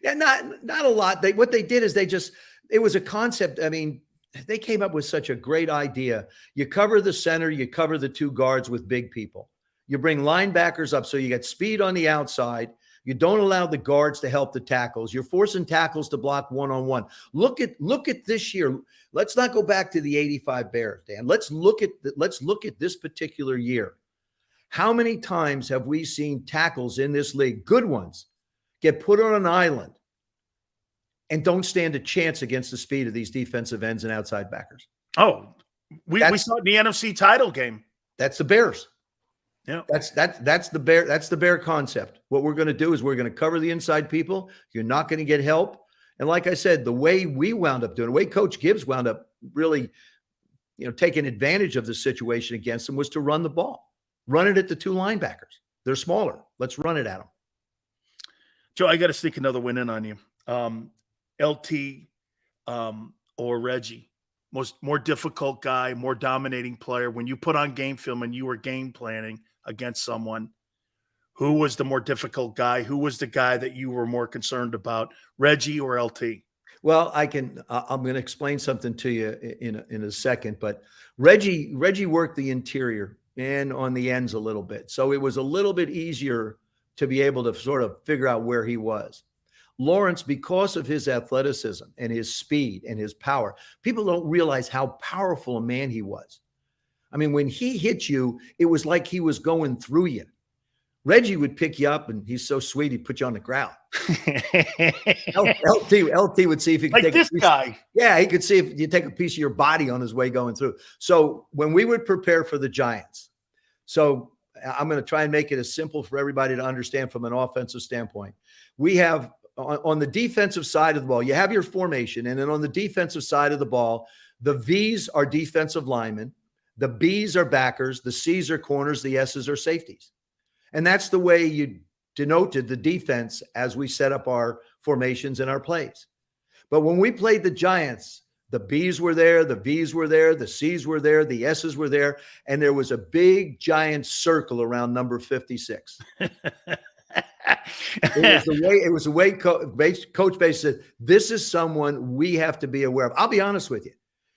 Yeah, not a lot. What they did is it was a concept. I mean, they came up with such a great idea. You cover the center, you cover the 2 guards with big people. You bring linebackers up so you get speed on the outside. You don't allow the guards to help the tackles. You're forcing tackles to block one-on-one. Look at this year. Let's not go back to the 85 Bears, Dan. Let's look at this particular year. How many times have we seen tackles in this league, good ones, get put on an island and don't stand a chance against the speed of these defensive ends and outside backers? Oh, we saw it in the NFC title game. That's the Bears. Yeah, that's the Bear. That's the Bear concept. What we're going to do is we're going to cover the inside people. You're not going to get help. And like I said, the way we wound up doing, the way Coach Gibbs wound up really, taking advantage of the situation against them was to run the ball, run it at the 2 linebackers. They're smaller. Let's run it at them. Joe, I got to sneak another win in on you. LT or Reggie, more difficult guy, more dominating player. When you put on game film and you were game planning against someone, who was the more difficult guy? Who was the guy that you were more concerned about, Reggie or LT? Well, I'm going to explain something to you in a second, but Reggie worked the interior and on the ends a little bit. So it was a little bit easier to be able to sort of figure out where he was. Lawrence, because of his athleticism and his speed and his power, people don't realize how powerful a man he was. I mean, when he hit you, it was like he was going through you. Reggie would pick you up, and he's so sweet, he'd put you on the ground. LT would see if he could take this guy. Yeah, he could see if you take a piece of your body on his way going through. So when we would prepare for the Giants, so I'm going to try and make it as simple for everybody to understand from an offensive standpoint. We have on the defensive side of the ball, you have your formation. And then on the defensive side of the ball, the V's are defensive linemen. The B's are backers. The C's are corners. The S's are safeties. And that's the way you denoted the defense as we set up our formations and our plays. But when we played the Giants, the B's were there, the V's were there, the C's were there, the S's were there, and there was a big giant circle around number 56. It was the way Coach Bates said, this is someone we have to be aware of. I'll be honest with you,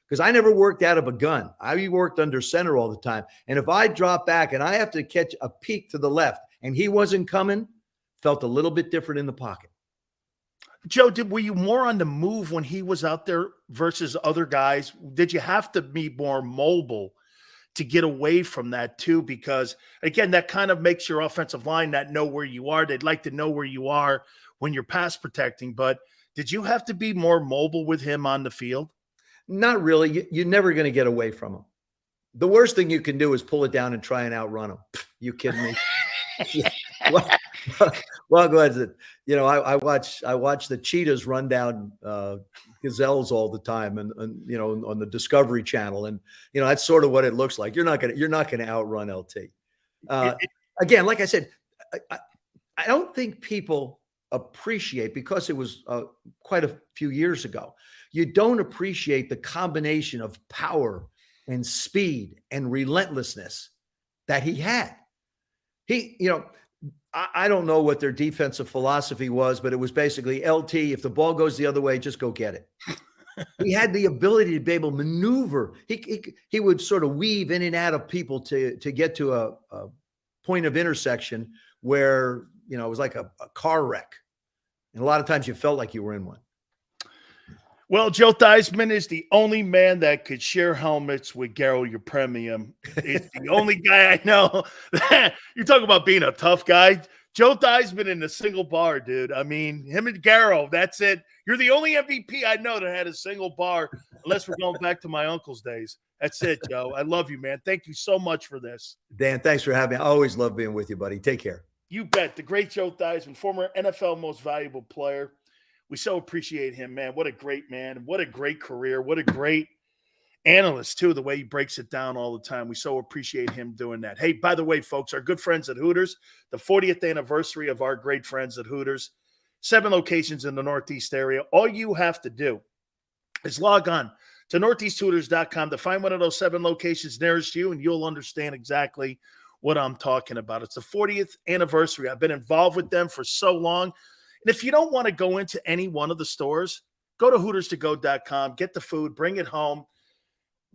because I never worked out of a gun. I worked under center all the time. And if I drop back and I have to catch a peek to the left and he wasn't coming, felt a little bit different in the pocket. Joe, were you more on the move when he was out there versus other guys? Did you have to be more mobile to get away from that too? Because again, that kind of makes your offensive line not know where you are. They'd like to know where you are when you're pass protecting. But did you have to be more mobile with him on the field? Not really. You're never going to get away from him. The worst thing you can do is pull it down and try and outrun him. You kidding me? Well, go ahead. You know, I watch the cheetahs run down gazelles all the time, and you know, on the Discovery Channel, and you know, that's sort of what it looks like. You're not gonna outrun LT. Again, like I said, I don't think people appreciate, because it was quite a few years ago. You don't appreciate the combination of power and speed and relentlessness that he had. I don't know what their defensive philosophy was, but it was basically LT. If the ball goes the other way, just go get it. He had the ability to be able to maneuver. He would sort of weave in and out of people to get to a point of intersection where, you know, it was like a car wreck. And a lot of times you felt like you were in one. Well, Joe Theismann is the only man that could share helmets with Garrow, your premium. It's the only guy I know. You talk about being a tough guy. Joe Theismann in a single bar, dude. I mean, him and Garrow, that's it. You're the only MVP I know that had a single bar, unless we're going back to my uncle's days. That's it, Joe. I love you, man. Thank you so much for this. Dan, thanks for having me. I always love being with you, buddy. Take care. You bet. The great Joe Theismann, former NFL most valuable player. We so appreciate him, man. What a great man. What a great career. What a great analyst, too, the way he breaks it down all the time. We so appreciate him doing that. Hey, by the way, folks, our good friends at Hooters, the 40th anniversary of our great friends at Hooters, 7 locations in the Northeast area. All you have to do is log on to northeasthooters.com to find one of those 7 locations nearest you, and you'll understand exactly what I'm talking about. It's the 40th anniversary. I've been involved with them for so long. And if you don't want to go into any one of the stores, go to HootersToGo.com, get the food, bring it home.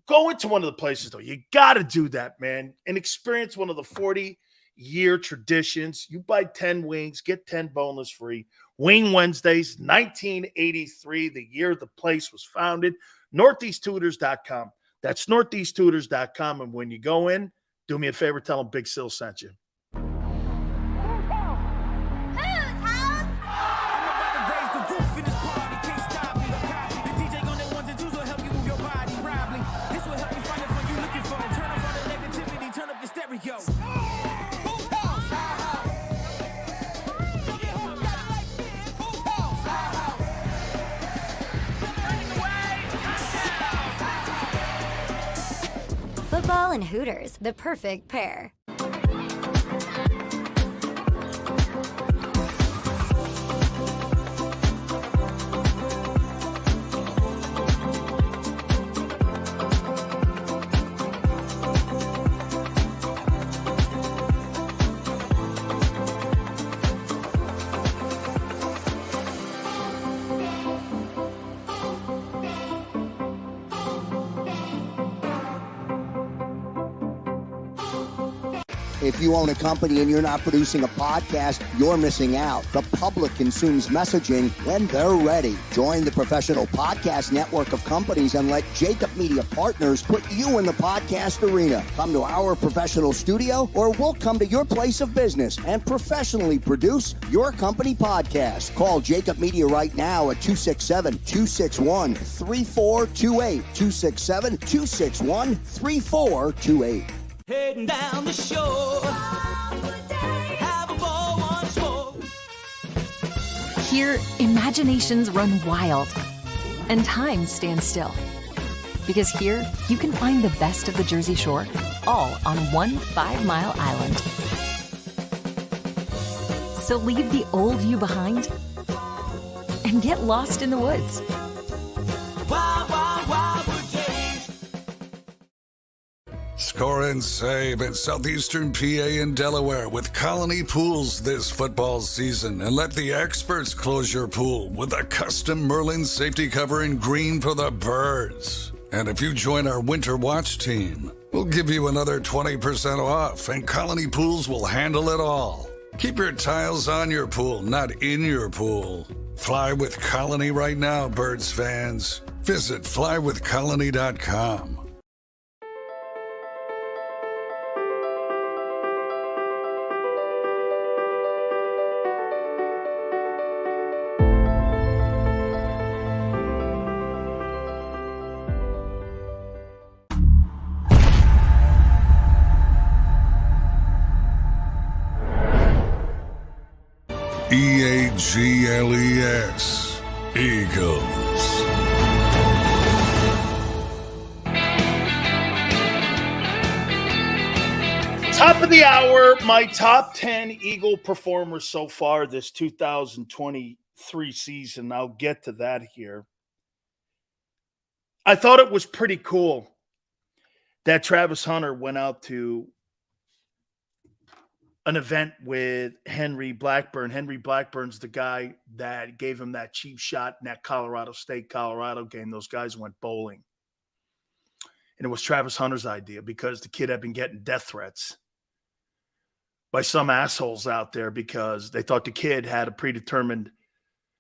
Go into one of the places, though. You got to do that, man, and experience one of the 40-year traditions. You buy 10 wings, get 10 boneless free. Wing Wednesdays, 1983, the year the place was founded. NortheastHooters.com. That's NortheastHooters.com. And when you go in, do me a favor, tell them Big Sil sent you. Football and Hooters, the perfect pair. If you own a company and you're not producing a podcast, you're missing out. The public consumes messaging when they're ready. Join the professional podcast network of companies and let JAKIB Media Partners put you in the podcast arena. Come to our professional studio, or we'll come to your place of business and professionally produce your company podcast. Call JAKIB Media right now at 267-261-3428. 267-261-3428. Heading down the shore. Have a ball once more. Here, imaginations run wild and time stands still. Because here, you can find the best of the Jersey Shore, all on one 5-mile island. So leave the old you behind and get lost in the woods. Wild, wild, wildwood days. Score and save in southeastern PA and Delaware with Colony Pools this football season, and let the experts close your pool with a custom Merlin safety cover in green for the birds. And if you join our Winter Watch team, we'll give you another 20% off, and Colony Pools will handle it all. Keep your tiles on your pool, not in your pool. Fly with Colony right now, Birds fans. Visit flywithcolony.com. EAGLES, Eagles. Top of the hour, my top 10 Eagle performers so far this 2023 season. I'll get to that here. I thought it was pretty cool that Travis Hunter went out to an event with Henry Blackburn. Henry Blackburn's the guy that gave him that cheap shot in that Colorado State-Colorado game. Those guys went bowling. And it was Travis Hunter's idea because the kid had been getting death threats by some assholes out there because they thought the kid had a predetermined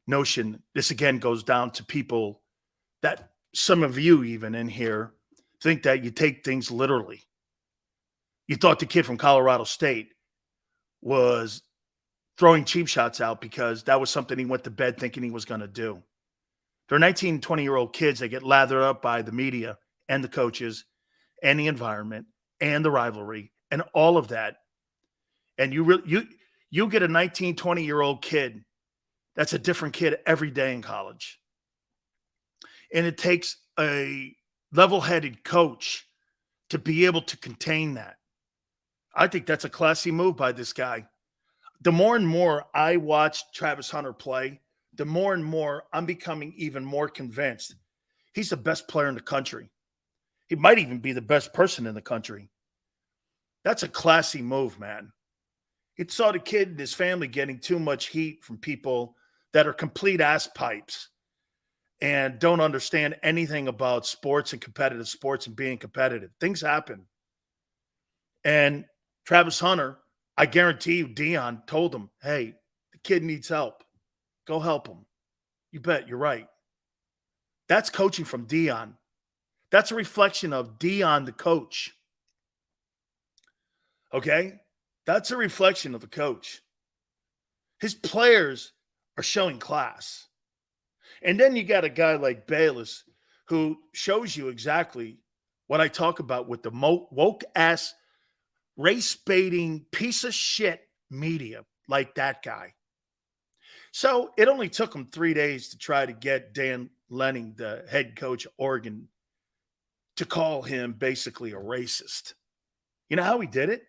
notion. This, again, goes down to people that some of you even in here think that you take things literally. You thought the kid from Colorado State was throwing cheap shots out because that was something he went to bed thinking he was going to do. They're 19, 20-year-old kids that get lathered up by the media and the coaches and the environment and the rivalry and all of that. And you get a 19, 20-year-old kid that's a different kid every day in college. And it takes a level-headed coach to be able to contain that. I think that's a classy move by this guy. The more and more I watch Travis Hunter play, the more and more I'm becoming even more convinced he's the best player in the country. He might even be the best person in the country. That's a classy move, man. It saw the kid and his family getting too much heat from people that are complete ass pipes and don't understand anything about sports and competitive sports and being competitive. Things happen. And Travis Hunter, I guarantee you, Dion told him, hey, the kid needs help. Go help him. You bet, you're right. That's coaching from Dion. That's a reflection of Dion, the coach. Okay? That's a reflection of the coach. His players are showing class. And then you got a guy like Bayless who shows you exactly what I talk about with the woke-ass race-baiting piece of shit media like that guy. So it only took him 3 days to try to get Dan Lenning, the head coach of Oregon, to call him basically a racist. You know how he did it?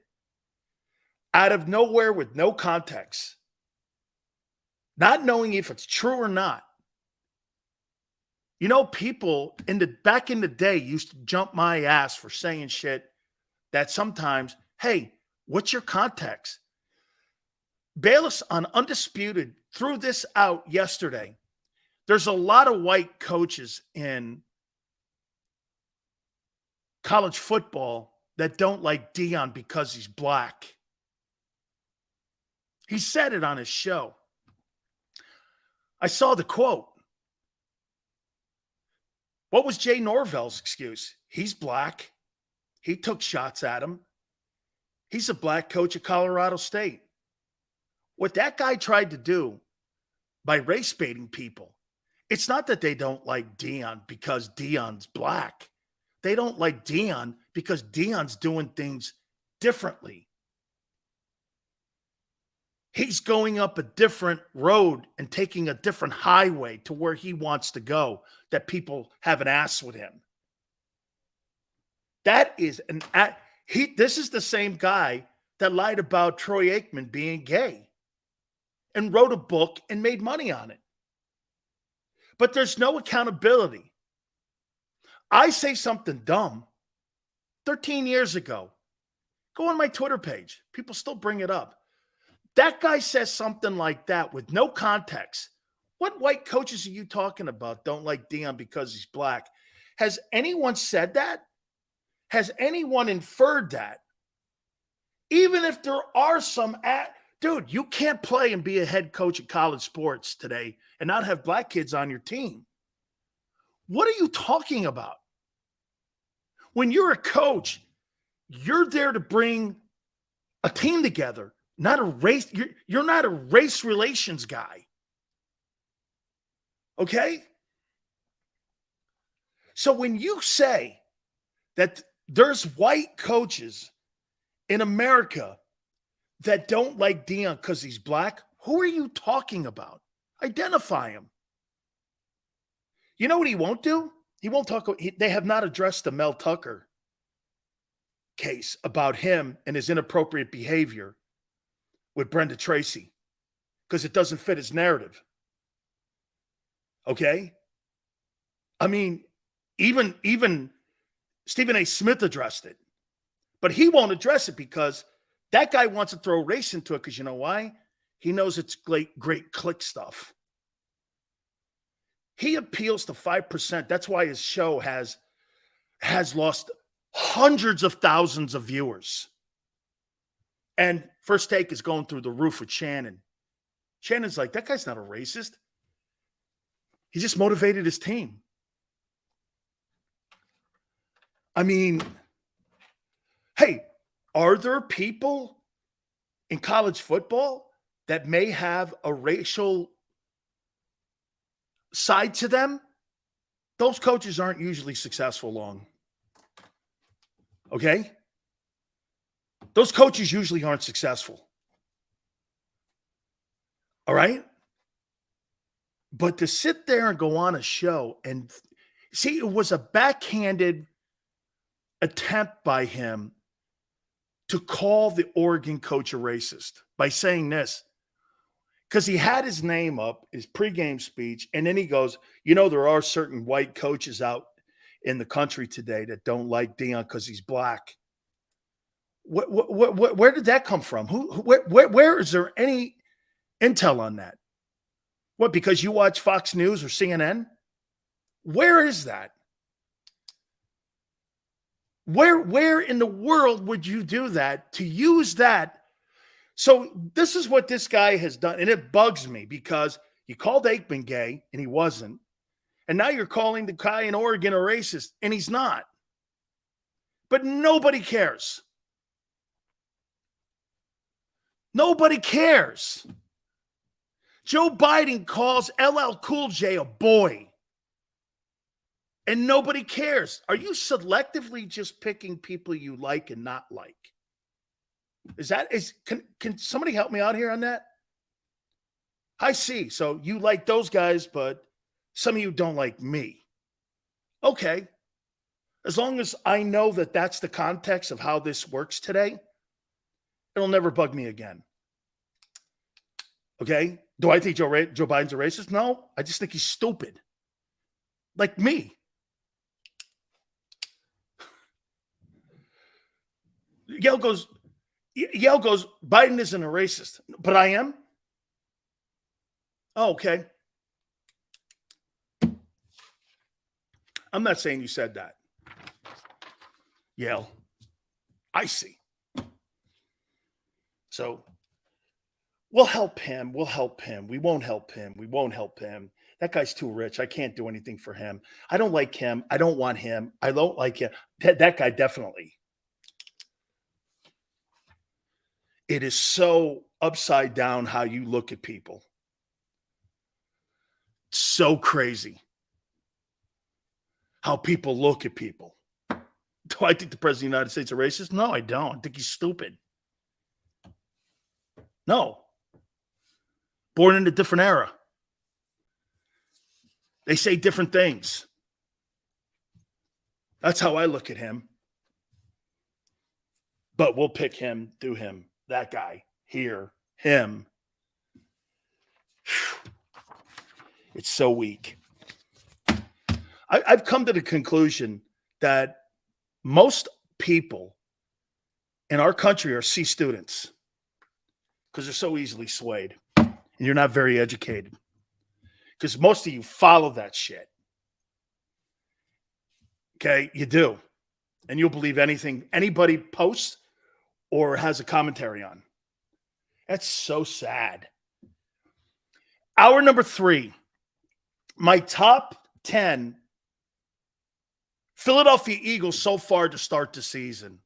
Out of nowhere with no context. Not knowing if it's true or not. You know, people back in the day used to jump my ass for saying shit that sometimes, hey, what's your context? Bayless on Undisputed threw this out yesterday. There's a lot of white coaches in college football that don't like Dion because he's black. He said it on his show. I saw the quote. What was Jay Norvell's excuse? He's black. He took shots at him. He's a black coach at Colorado State. What that guy tried to do by race baiting people, it's not that they don't like Dion because Dion's black. They don't like Dion because Dion's doing things differently. He's going up a different road and taking a different highway to where he wants to go, that people have an ass with him. That is this is the same guy that lied about Troy Aikman being gay and wrote a book and made money on it. But there's no accountability. I say something dumb 13 years ago. Go on my Twitter page. People still bring it up. That guy says something like that with no context. What white coaches are you talking about don't like Deion because he's black? Has anyone said that? Has anyone inferred that? Even if there are some, dude, you can't play and be a head coach at college sports today and not have black kids on your team. What are you talking about? When you're a coach, you're there to bring a team together, not a race. You're not a race relations guy. Okay? So when you say that there's white coaches in America that don't like Deion because he's black, who are you talking about? Identify him. You know what he won't do? He won't talk. They have not addressed the Mel Tucker case about him and his inappropriate behavior with Brenda Tracy because it doesn't fit his narrative. Okay? I mean, even Stephen A. Smith addressed it, but he won't address it because that guy wants to throw race into it because you know why? He knows it's great click stuff. He appeals to 5%. That's why his show has lost hundreds of thousands of viewers. And First Take is going through the roof with Shannon. Shannon's like, that guy's not a racist. He just motivated his team. I mean, hey, are there people in college football that may have a racial side to them? Those coaches aren't usually successful long. Okay? Those coaches usually aren't successful. All right? But to sit there and go on a show and see, it was a backhanded attempt by him to call the Oregon coach a racist by saying this. Because he had his name up, his pregame speech, and then he goes, you know, there are certain white coaches out in the country today that don't like Deion because he's black. Where did that come from? Where is there any intel on that? What, because you watch Fox News or CNN? Where is that? Where in the world would you do that, to use that? So this is what this guy has done, and it bugs me because you called Aikman gay, and he wasn't. And now you're calling the guy in Oregon a racist, and he's not. But nobody cares. Nobody cares. Joe Biden calls LL Cool J a boy, and nobody cares. Are you selectively just picking people you like and not like? Can somebody help me out here on that? I see. So you like those guys, but some of you don't like me. Okay. As long as I know that that's the context of how this works today, it'll never bug me again. Okay? Do I think Joe Biden's a racist? No. I just think he's stupid. Like me. Yale goes, Biden isn't a racist, but I am? Oh, okay. I'm not saying you said that. Yale. I see. So we'll help him. We'll help him. We won't help him. We won't help him. That guy's too rich. I can't do anything for him. I don't like him. I don't want him. I don't like him. That guy definitely. It is so upside down how you look at people. So crazy how people look at people. Do I think the President of the United States is a racist? No, I don't. I think he's stupid. No. Born in a different era. They say different things. That's how I look at him. But we'll pick him, do him, that guy, here, him. It's so weak. I've come to the conclusion that most people in our country are C students because they're so easily swayed. And you're not very educated because most of you follow that shit. Okay, you do. And you'll believe anything anybody posts or has a commentary on. That's so sad. Hour number 3, my top 10 Philadelphia Eagles so far to start the season.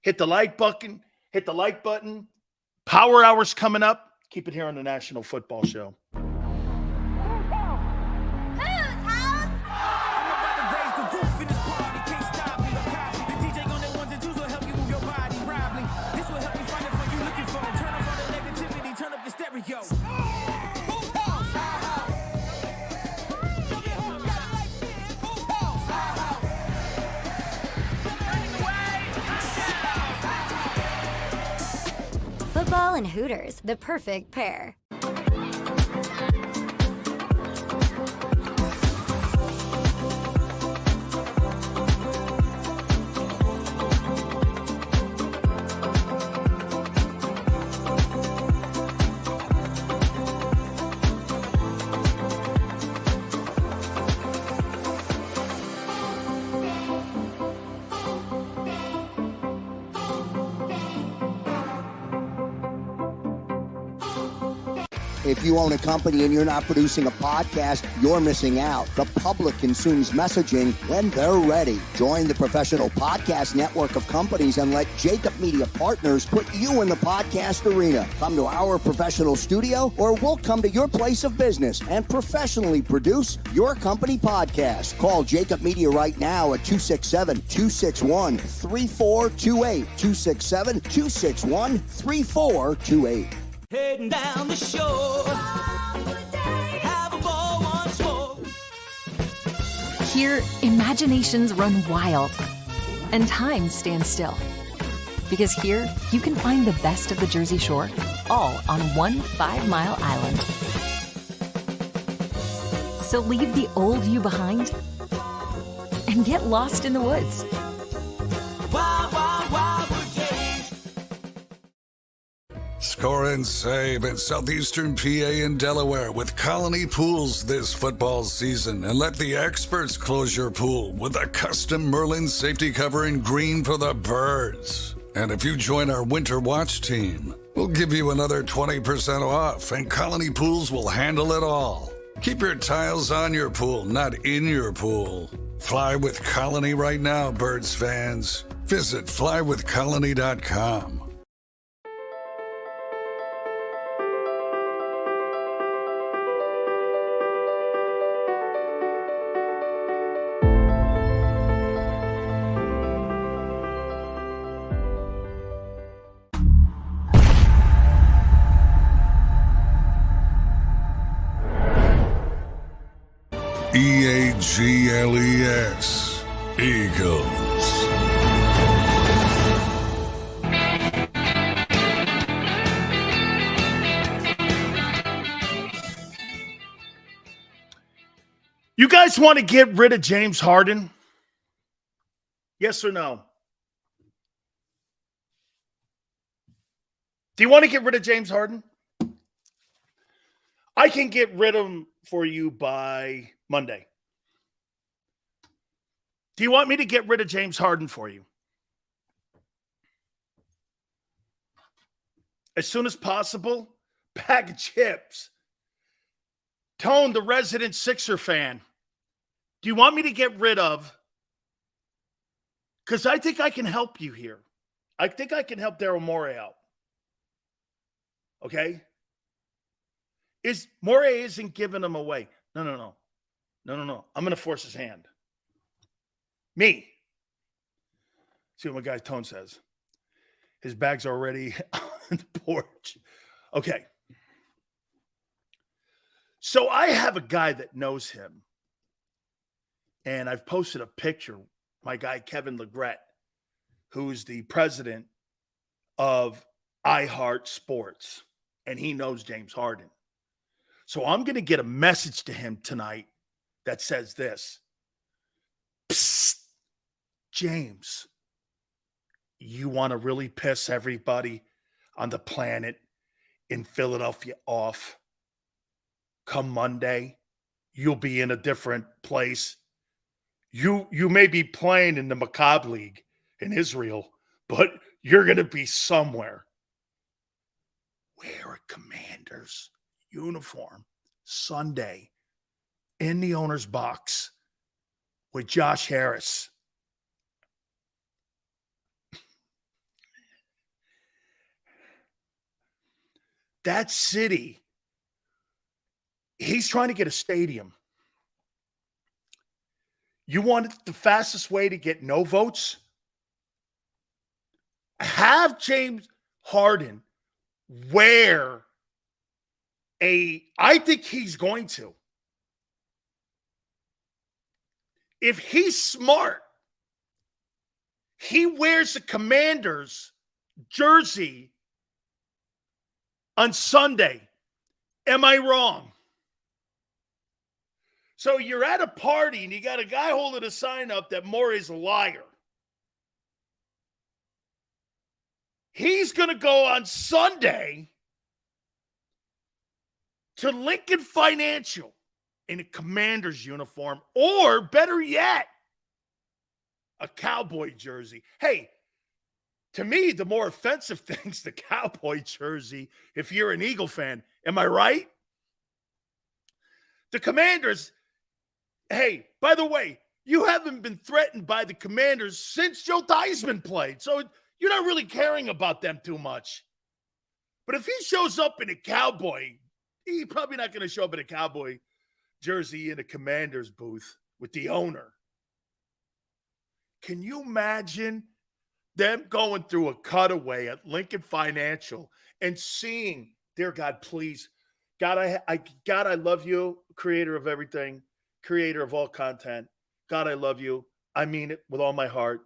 Hit the like button. Hit the like button. Power Hour's coming up. Keep it here on the National Football Show. Football and Hooters, the perfect pair. If you own a company and you're not producing a podcast, you're missing out. The public consumes messaging when they're ready. Join the professional podcast network of companies and let JAKIB Media Partners put you in the podcast arena. Come to our professional studio or we'll come to your place of business and professionally produce your company podcast. Call JAKIB Media right now at 267-261-3428. 267-261-3428. Heading down the shore. Have a ball once more. Here, imaginations run wild and time stands still. Because here, you can find the best of the Jersey Shore, all on one 5-mile island. So leave the old you behind and get lost in the woods. Wild, wild, wild brigade. Score and save in southeastern PA and Delaware with Colony Pools this football season, and let the experts close your pool with a custom Merlin safety cover in green for the birds. And if you join our Winter Watch team, we'll give you another 20% off, and Colony Pools will handle it all. Keep your tiles on your pool, not in your pool. Fly with Colony right now, Birds fans. Visit flywithcolony.com. EAGLES, Eagles. You guys want to get rid of James Harden? Yes or no? Do you want to get rid of James Harden? I can get rid of him for you by Monday. Do you want me to get rid of James Harden for you? As soon as possible? Bag of chips. Tone, the resident Sixer fan. Do you want me to get rid of? Because I think I can help you here. I think I can help Daryl Morey out. Okay? Morey isn't giving him away. No. I'm going to force his hand. Me. See what my guy Tone says. His bag's already on the porch. Okay. So I have a guy that knows him. And I've posted a picture. My guy, Kevin Legret, who's the president of iHeart Sports. And he knows James Harden. So I'm going to get a message to him tonight that says this. Psst, James, you want to really piss everybody on the planet in Philadelphia off? Come Monday, you'll be in a different place. You may be playing in the Macabre League in Israel, but you're going to be somewhere. Wear a Commander's uniform Sunday in the owner's box with Josh Harris. That city, he's trying to get a stadium. You want the fastest way to get no votes? Have James Harden wear I think he's going to. If he's smart, he wears the Commanders jersey on Sunday. Am I wrong? So you're at a party and you got a guy holding a sign up that Morey's a liar. He's going to go on Sunday to Lincoln Financial in a Commander's uniform, or better yet, a Cowboy jersey. Hey, to me, the more offensive thing's the Cowboy jersey if you're an Eagle fan. Am I right? The Commanders, hey, by the way, you haven't been threatened by the Commanders since Joe Theismann played, so you're not really caring about them too much. But if he shows up in a Cowboy, he's probably not going to show up in a Cowboy jersey in a Commander's booth with the owner. Can you imagine them going through a cutaway at Lincoln Financial and seeing, dear God, please, God, I love you, creator of everything, creator of all content. God, I love you. I mean it with all my heart.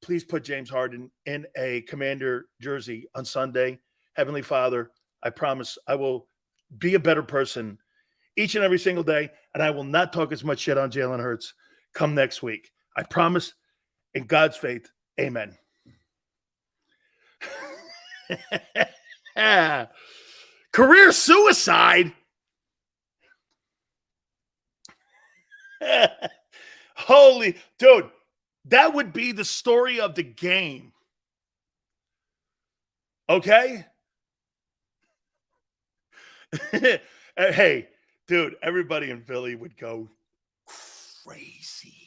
Please put James Harden in a Commander jersey on Sunday. Heavenly Father, I promise I will be a better person each and every single day, and I will not talk as much shit on Jalen Hurts come next week. I promise, in God's faith, amen. Career suicide? Holy, dude, that would be the story of the game. Okay? Hey, dude, everybody in Philly would go crazy.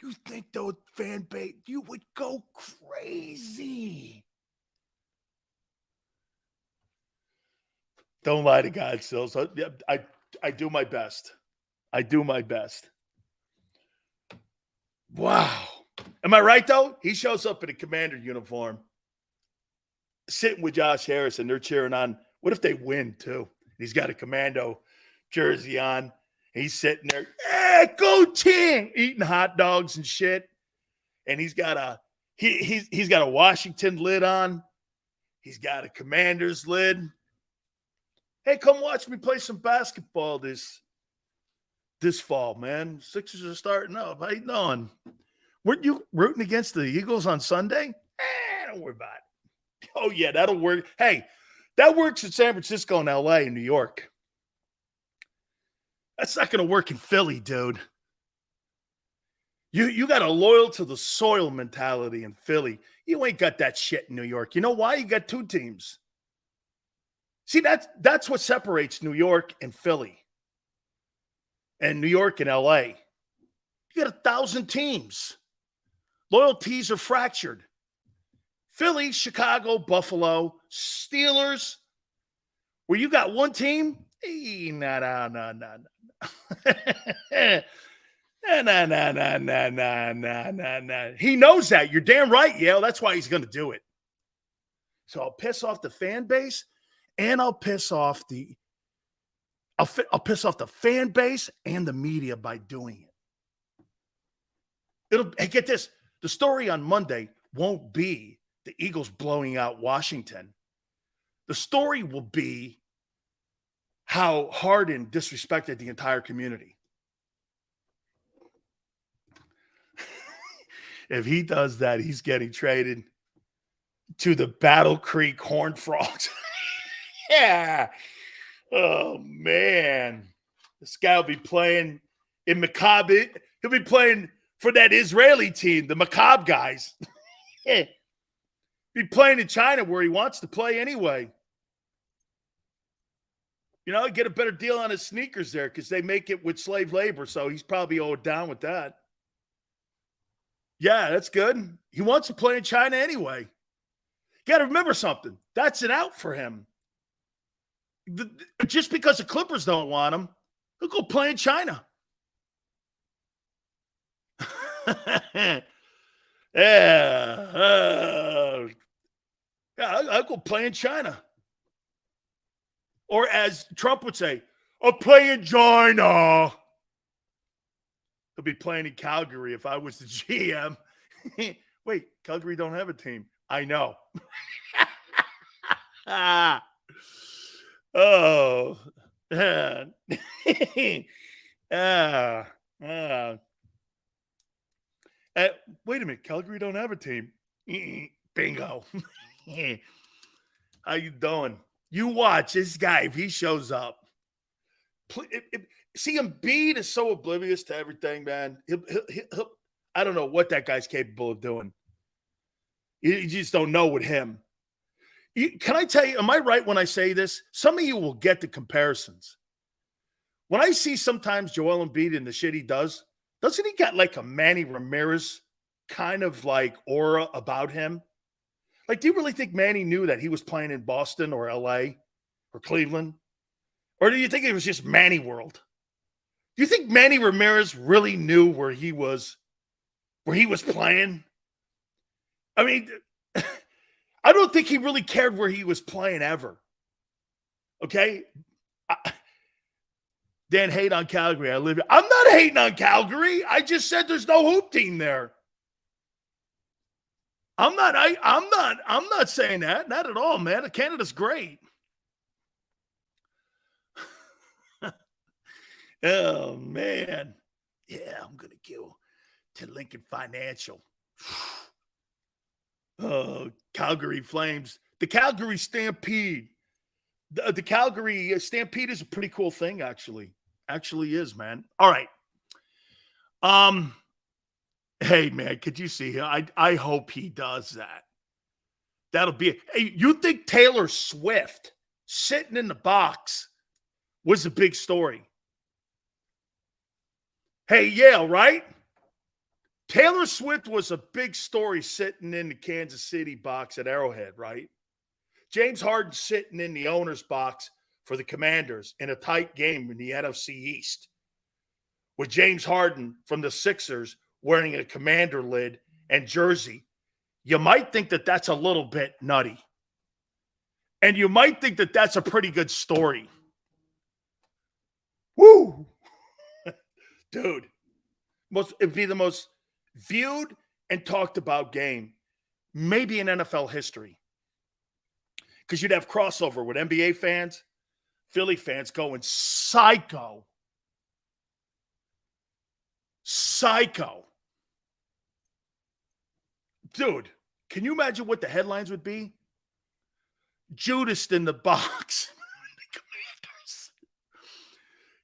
You think though, fan base, you would go crazy. Don't lie to God, Sills. I do my best. I do my best. Wow. Am I right, though? He shows up in a Commander uniform, sitting with Josh Harris, and they're cheering on. What if they win, too? He's got a Commando jersey on. He's sitting there, go team, eating hot dogs and shit. And he's got a he's got a Washington lid on. He's got a Commander's lid. Hey, come watch me play some basketball this fall, man. Sixers are starting up. How you doing? Weren't you rooting against the Eagles on Sunday? Don't worry about it. Oh, yeah, that'll work. Hey, that works in San Francisco and LA and New York. That's not going to work in Philly, dude. You got a loyal to the soil mentality in Philly. You ain't got that shit in New York. You know why? You got two teams. See, that's what separates New York and Philly. And New York and LA. You got 1,000 teams. Loyalties are fractured. Philly, Chicago, Buffalo, Steelers. Where you got one team? No. Nah. He knows that. You're damn right, Yale. That's why he's going to do it. So I'll piss off the fan base, and I'll piss off the fan base and the media by doing it. Hey, get this. The story on Monday won't be the Eagles blowing out Washington. The story will be how Harden disrespected the entire community. If he does that, he's getting traded to the Battle Creek Horned Frogs. Yeah. Oh, man. This guy will be playing in Maccabi. He'll be playing for that Israeli team, the Maccabi guys. Be playing in China where he wants to play anyway. You know, get a better deal on his sneakers there because they make it with slave labor, so he's probably owed down with that. Yeah, that's good. He wants to play in China anyway. You got to remember something. That's an out for him. Just because the Clippers don't want him, he'll go play in China. Yeah, I'll go play in China. Or as Trump would say, I'll play in China. He'll be playing in Calgary if I was the GM. Wait, Calgary don't have a team. I know. Oh. Wait a minute. Calgary don't have a team. Bingo. How you doing? You watch this guy if he shows up. See, Embiid is so oblivious to everything, man. He'll, I don't know what that guy's capable of doing. You just don't know with him. Can I tell you, am I right when I say this? Some of you will get the comparisons. When I see sometimes Joel Embiid and the shit he does, doesn't he got like a Manny Ramirez kind of like aura about him? Like, do you really think Manny knew that he was playing in Boston or LA or Cleveland? Or do you think it was just Manny World? Do you think Manny Ramirez really knew where he was playing? I mean, I don't think he really cared where he was playing ever. Okay? Dan, hate on Calgary. I'm not hating on Calgary. I just said there's no hoop team there. I'm not saying that. Not at all, man. Canada's great. Oh, man. Yeah, I'm going to go to Lincoln Financial. Oh, Calgary Flames. The Calgary Stampede. The Calgary Stampede is a pretty cool thing, actually. Actually is, man. All right. Hey, man, could you see him? I hope he does that. That'll be it. Hey, you think Taylor Swift sitting in the box was a big story? Hey, Yale, right? Taylor Swift was a big story sitting in the Kansas City box at Arrowhead, right? James Harden sitting in the owner's box for the Commanders in a tight game in the NFC East with James Harden from the Sixers wearing a Commander lid and jersey. You might think that that's a little bit nutty. And you might think that that's a pretty good story. Woo! Dude, it'd be the most viewed and talked about game maybe in NFL history. Because you'd have crossover with NBA fans, Philly fans going psycho. Psycho. Dude, can you imagine what the headlines would be? Judas in the box. The Commanders.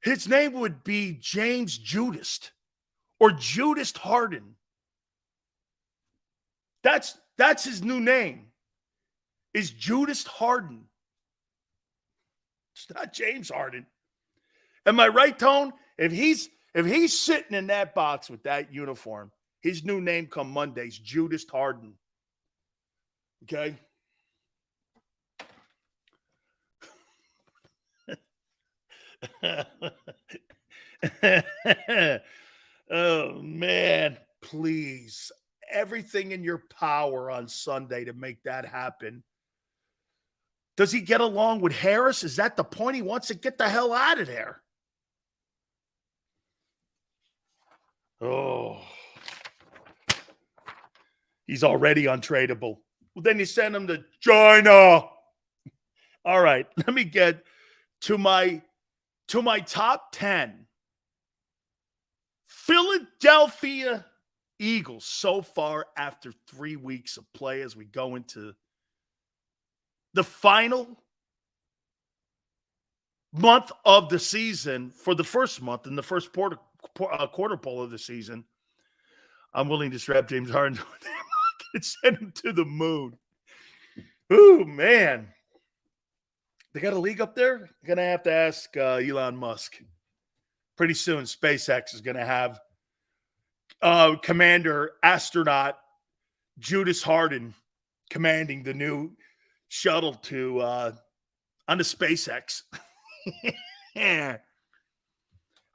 His name would be James Judas or Judas Harden. That's his new name. Is Judas Harden. It's not James Harden. Am I right, Tone? If he's sitting in that box with that uniform, his new name come Monday's Judas Harden. Okay? Oh, please, everything in your power on Sunday to make that happen. Does he get along with Harris? Is that the point? He wants to get the hell out of there. Oh. He's already untradeable. Well, then you send him to China. All right, let me get to my top 10. Philadelphia Eagles so far after 3 weeks of play as we go into the final month of the season for the first month in the first quarter pole of the season. I'm willing to strap James Harden to their market and send him to the moon. Ooh, man. They got a league up there? They're going to have to ask Elon Musk. Pretty soon, SpaceX is going to have Commander Astronaut Judas Harden commanding the new shuttle to on the SpaceX. Yeah.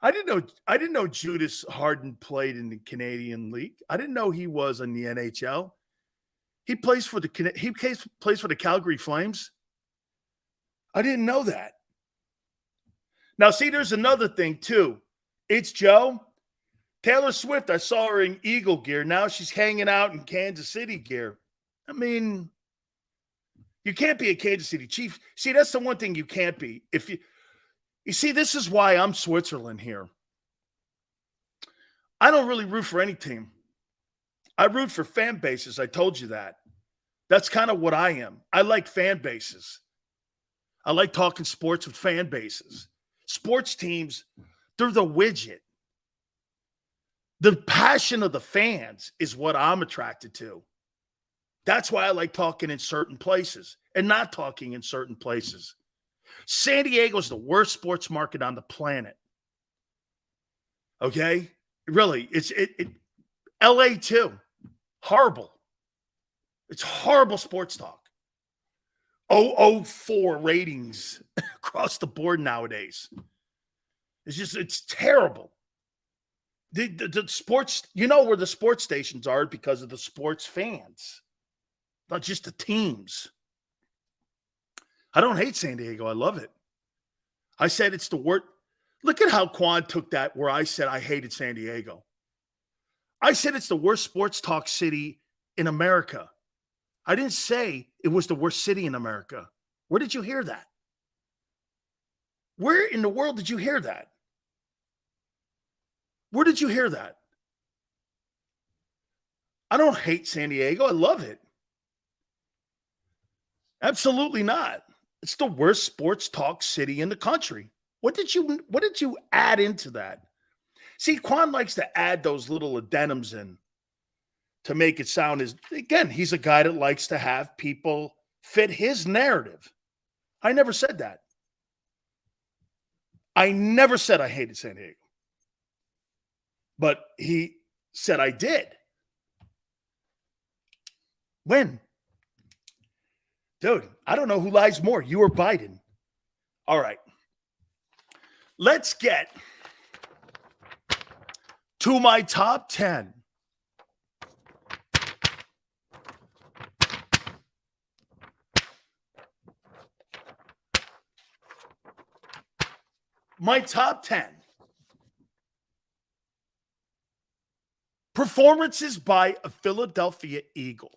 I didn't know Judas Harden played in the Canadian League. I didn't know he was in the NHL. He plays for the Calgary Flames. I didn't know that. Now, see, there's another thing, too. It's Joe. Taylor Swift, I saw her in Eagle gear. Now she's hanging out in Kansas City gear. I mean, you can't be a Kansas City Chief. See, that's the one thing you can't be. If you see, this is why I'm Switzerland here. I don't really root for any team. I root for fan bases. I told you that. That's kind of what I am. I like fan bases. I like talking sports with fan bases. Sports teams, they're the widget. The passion of the fans is what I'm attracted to. That's why I like talking in certain places and not talking in certain places. San Diego is the worst sports market on the planet. Okay? Really, it's LA too. Horrible. It's horrible sports talk. 004 ratings across the board nowadays. It's terrible. The sports, you know where the sports stations are because of the sports fans, not just the teams. I don't hate San Diego. I love it. I said it's the worst. Look at how Quan took that where I said I hated San Diego. I said it's the worst sports talk city in America. I didn't say it was the worst city in America. Where did you hear that? Where in the world did you hear that? Where did you hear that? I don't hate San Diego. I love it. Absolutely not. It's the worst sports talk city in the country. What did you add into that? See, Quan likes to add those little addendums in to make it sound as, again, he's a guy that likes to have people fit his narrative. I never said that. I never said I hated San Diego. But he said I did. When? Dude, I don't know who lies more, you or Biden. All right. Let's get to my top 10. My top 10 performances by a Philadelphia Eagle.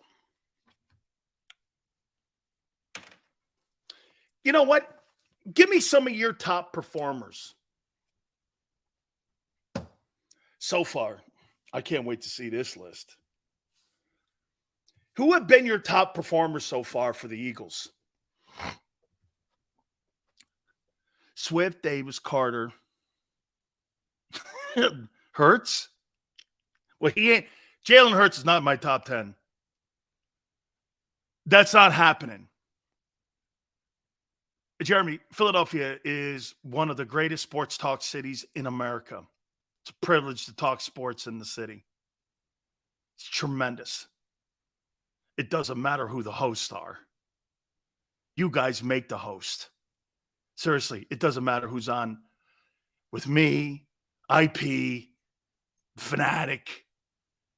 You know what? Give me some of your top performers. So far, I can't wait to see this list. Who have been your top performers so far for the Eagles? Swift, Davis, Carter, Hurts. Well, he ain't. Jalen Hurts is not in my top 10. That's not happening. Jeremy, Philadelphia is one of the greatest sports talk cities in America. It's a privilege to talk sports in the city. It's tremendous. It doesn't matter who the hosts are. You guys make the host. Seriously, it doesn't matter who's on with me, IP, Fanatic,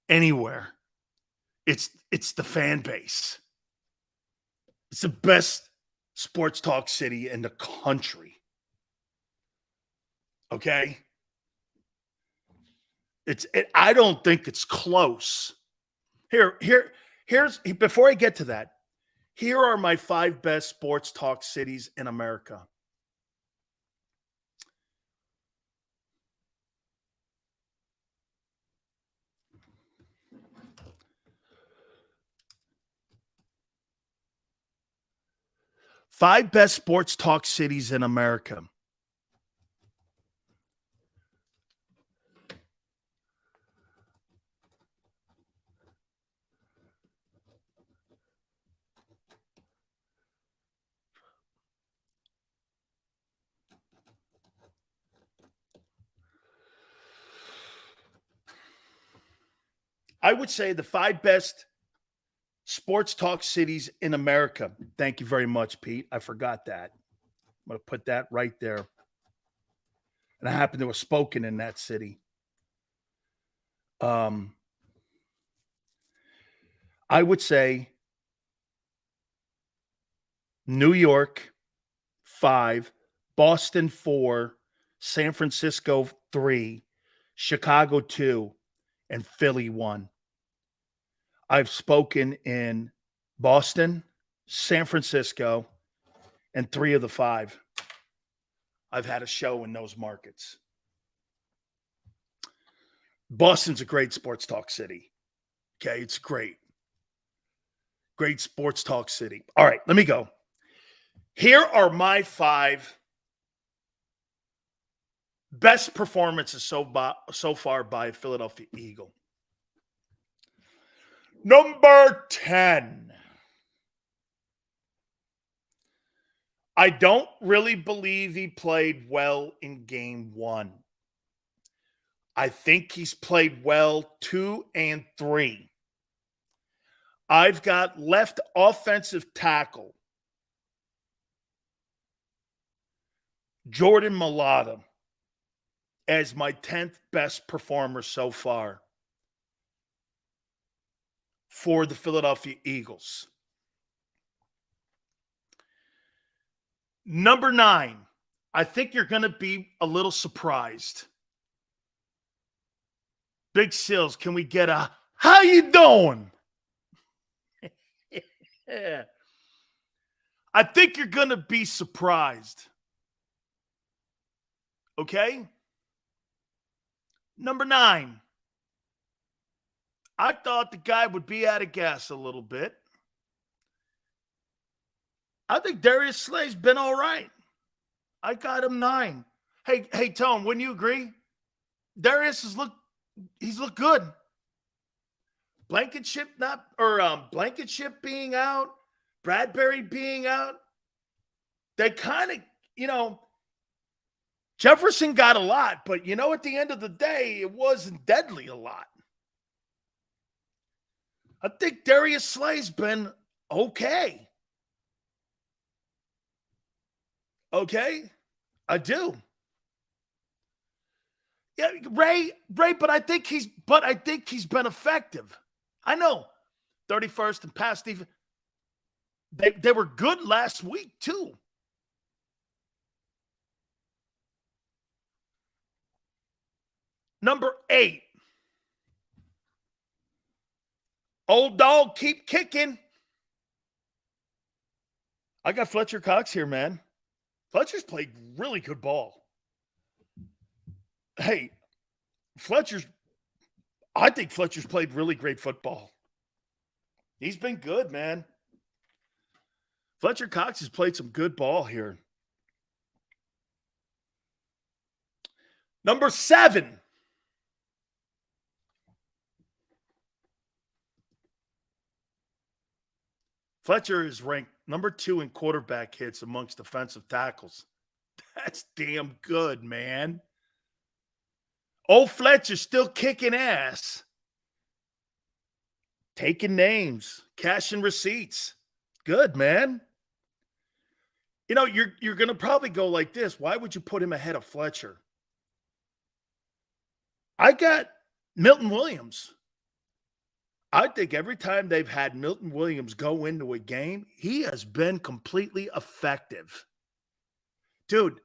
anywhere. It's the fan base. It's the best sports talk city in the country. Okay? I don't think it's close. Here's before I get to that, here are my 5 best sports talk cities in America. Five best sports talk cities in America. I would say the 5 best sports talk cities in America. Thank you very much, Pete. I forgot that. I'm going to put that right there. And I happen to have spoken in that city. I would say New York, 5, Boston, 4, San Francisco, 3, Chicago, 2, and Philly, 1. I've spoken in Boston, San Francisco, and 3 of the 5. I've had a show in those markets. Boston's a great sports talk city. Okay, it's great. Great sports talk city. All right, let me go. Here are my 5 best performances so far by a Philadelphia Eagle. Number 10. I don't really believe he played well in game 1. I think he's played well 2 and 3. I've got left offensive tackle Jordan Mailata as my 10th best performer so far for the Philadelphia Eagles. Number 9, I think you're going to be a little surprised. Big Sills, can we get a, how you doing? Yeah. I think you're going to be surprised. Okay? Number 9. I thought the guy would be out of gas a little bit. I think Darius Slay's been all right. I got him 9. Hey, Tone, wouldn't you agree? Darius he's looked good. Blankenship being out, Bradbury being out. They kind of, Jefferson got a lot, but at the end of the day, it wasn't deadly a lot. I think Darius Slay's been okay. Okay? I do. Yeah, Ray, but I think he's been effective. I know. 31st and pass defense. They were good last week too. Number 8. Old dog, keep kicking. I got Fletcher Cox here, man. Fletcher's played really good ball. Hey, I think Fletcher's played really great football. He's been good, man. Fletcher Cox has played some good ball here. Number 7. Fletcher is ranked number 2 in quarterback hits amongst defensive tackles. That's damn good, man. Old Fletcher's still kicking ass. Taking names, cashing receipts. Good, man. You're going to probably go like this. Why would you put him ahead of Fletcher? I got Milton Williams. I think every time they've had Milton Williams go into a game, he has been completely effective. Dude,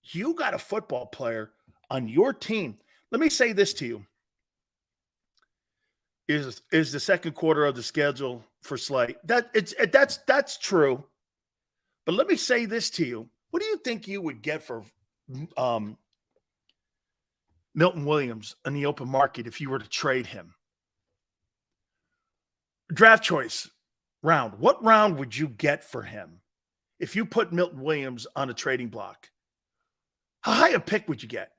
you got a football player on your team. Let me say this to you. Is the second quarter of the schedule for Slay? That's true. But let me say this to you. What do you think you would get for Milton Williams in the open market if you were to trade him? Draft choice round. What round would you get for him if you put Milton Williams on a trading block? How high a pick would you get?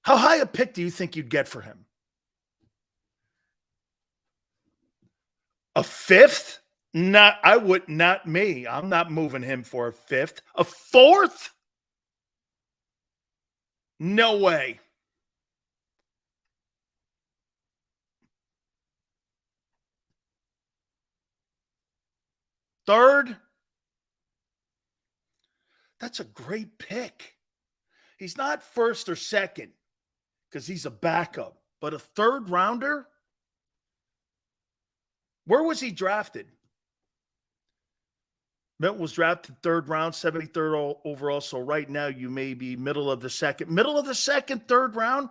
How high a pick do you think you'd get for him? A fifth? Not me. I'm not moving him for a fifth. A fourth? No way. Third? That's a great pick. He's not first or second because he's a backup, but a third rounder? Where was he drafted? Milton was drafted third round, 73rd overall. So right now you may be middle of the second, third round.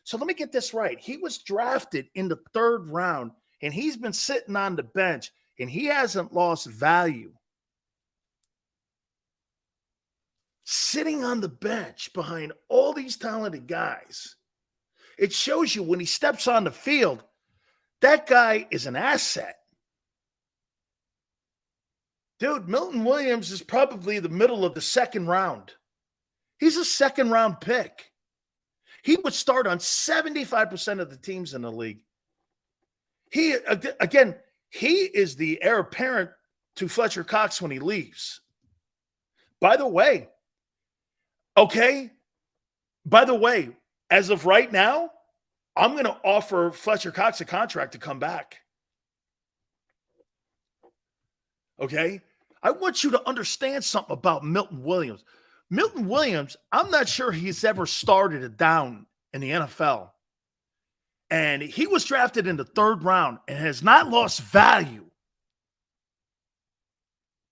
So let me get this right. He was drafted in the third round, and he's been sitting on the bench, and he hasn't lost value. Sitting on the bench behind all these talented guys. It shows you when he steps on the field, that guy is an asset. Dude, Milton Williams is probably the middle of the second round. He's a second round pick. He would start on 75% of the teams in the league. He is the heir apparent to Fletcher Cox when he leaves. By the way, as of right now, I'm going to offer Fletcher Cox a contract to come back. Okay? I want you to understand something about Milton Williams. Milton Williams, I'm not sure he's ever started a down in the NFL. And he was drafted in the third round and has not lost value.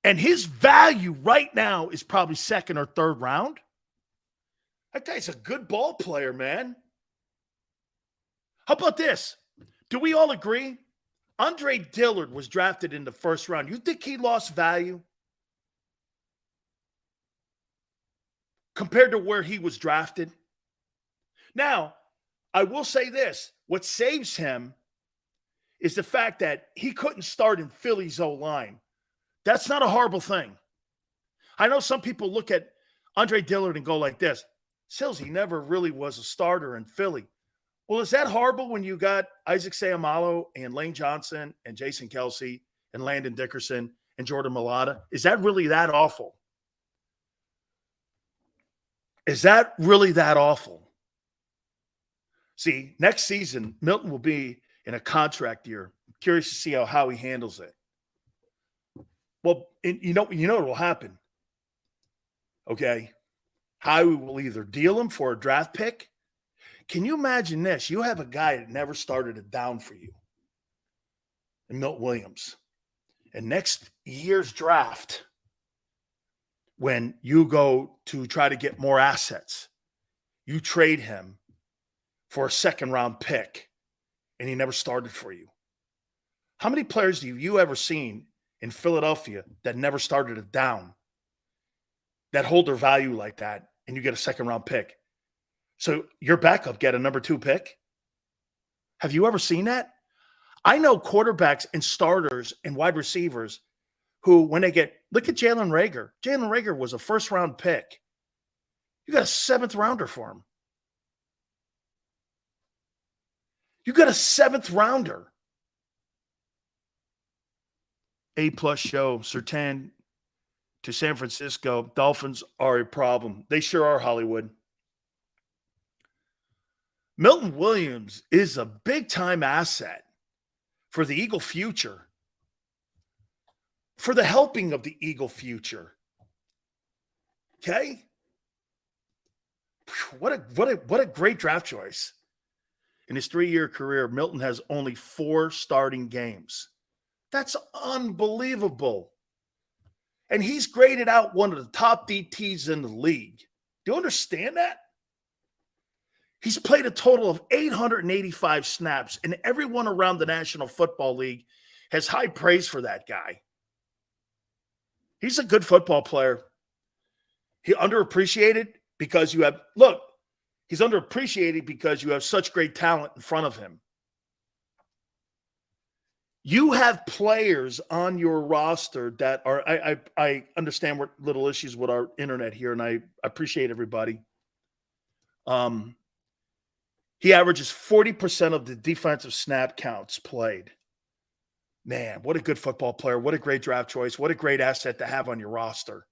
And his value right now is probably second or third round. That guy's a good ball player, man. How about this? Do we all agree? Andre Dillard was drafted in the first round. You think he lost value compared to where he was drafted? Now, I will say this. What saves him is the fact that he couldn't start in Philly's O-line. That's not a horrible thing. I know some people look at Andre Dillard and go like this. Sills, he never really was a starter in Philly. Well, is that horrible when you got Isaac Seumalo and Lane Johnson and Jason Kelsey and Landon Dickerson and Jordan Mailata? Is that really that awful? Is that really that awful? See, next season, Milton will be in a contract year. I'm curious to see how Howie handles it. Well, you know what will happen. Okay. Howie will either deal him for a draft pick. Can you imagine this? You have a guy that never started a down for you, and Milton Williams. And next year's draft, when you go to try to get more assets, you trade him for a second-round pick, and he never started for you. How many players have you ever seen in Philadelphia that never started a down, that hold their value like that, and you get a second-round pick? So your backup get a number 2 pick? Have you ever seen that? I know quarterbacks and starters and wide receivers who, when they get, look at Jalen Reagor. Jalen Reagor was a first-round pick. You got a 7th rounder for him. You got a 7th rounder. A+ show, Sertan to San Francisco. Dolphins are a problem. They sure are, Hollywood. Milton Williams is a big-time asset for the Eagle future, for the helping of the Eagle future. Okay? What a great draft choice. in his 3-year career, Milton has only 4 starting games. That's unbelievable. And he's graded out one of the top DTs in the league. Do you understand that? He's played a total of 885 snaps, and everyone around the National Football League has high praise for that guy. He's a good football player. He underappreciated because you have, look, he's underappreciated because you have such great talent in front of him. You have players on your roster that are, I understand we're little issues with our internet here, and I appreciate everybody. He averages 40% of the defensive snap counts played. Man, what a good football player. What a great draft choice. What a great asset to have on your roster.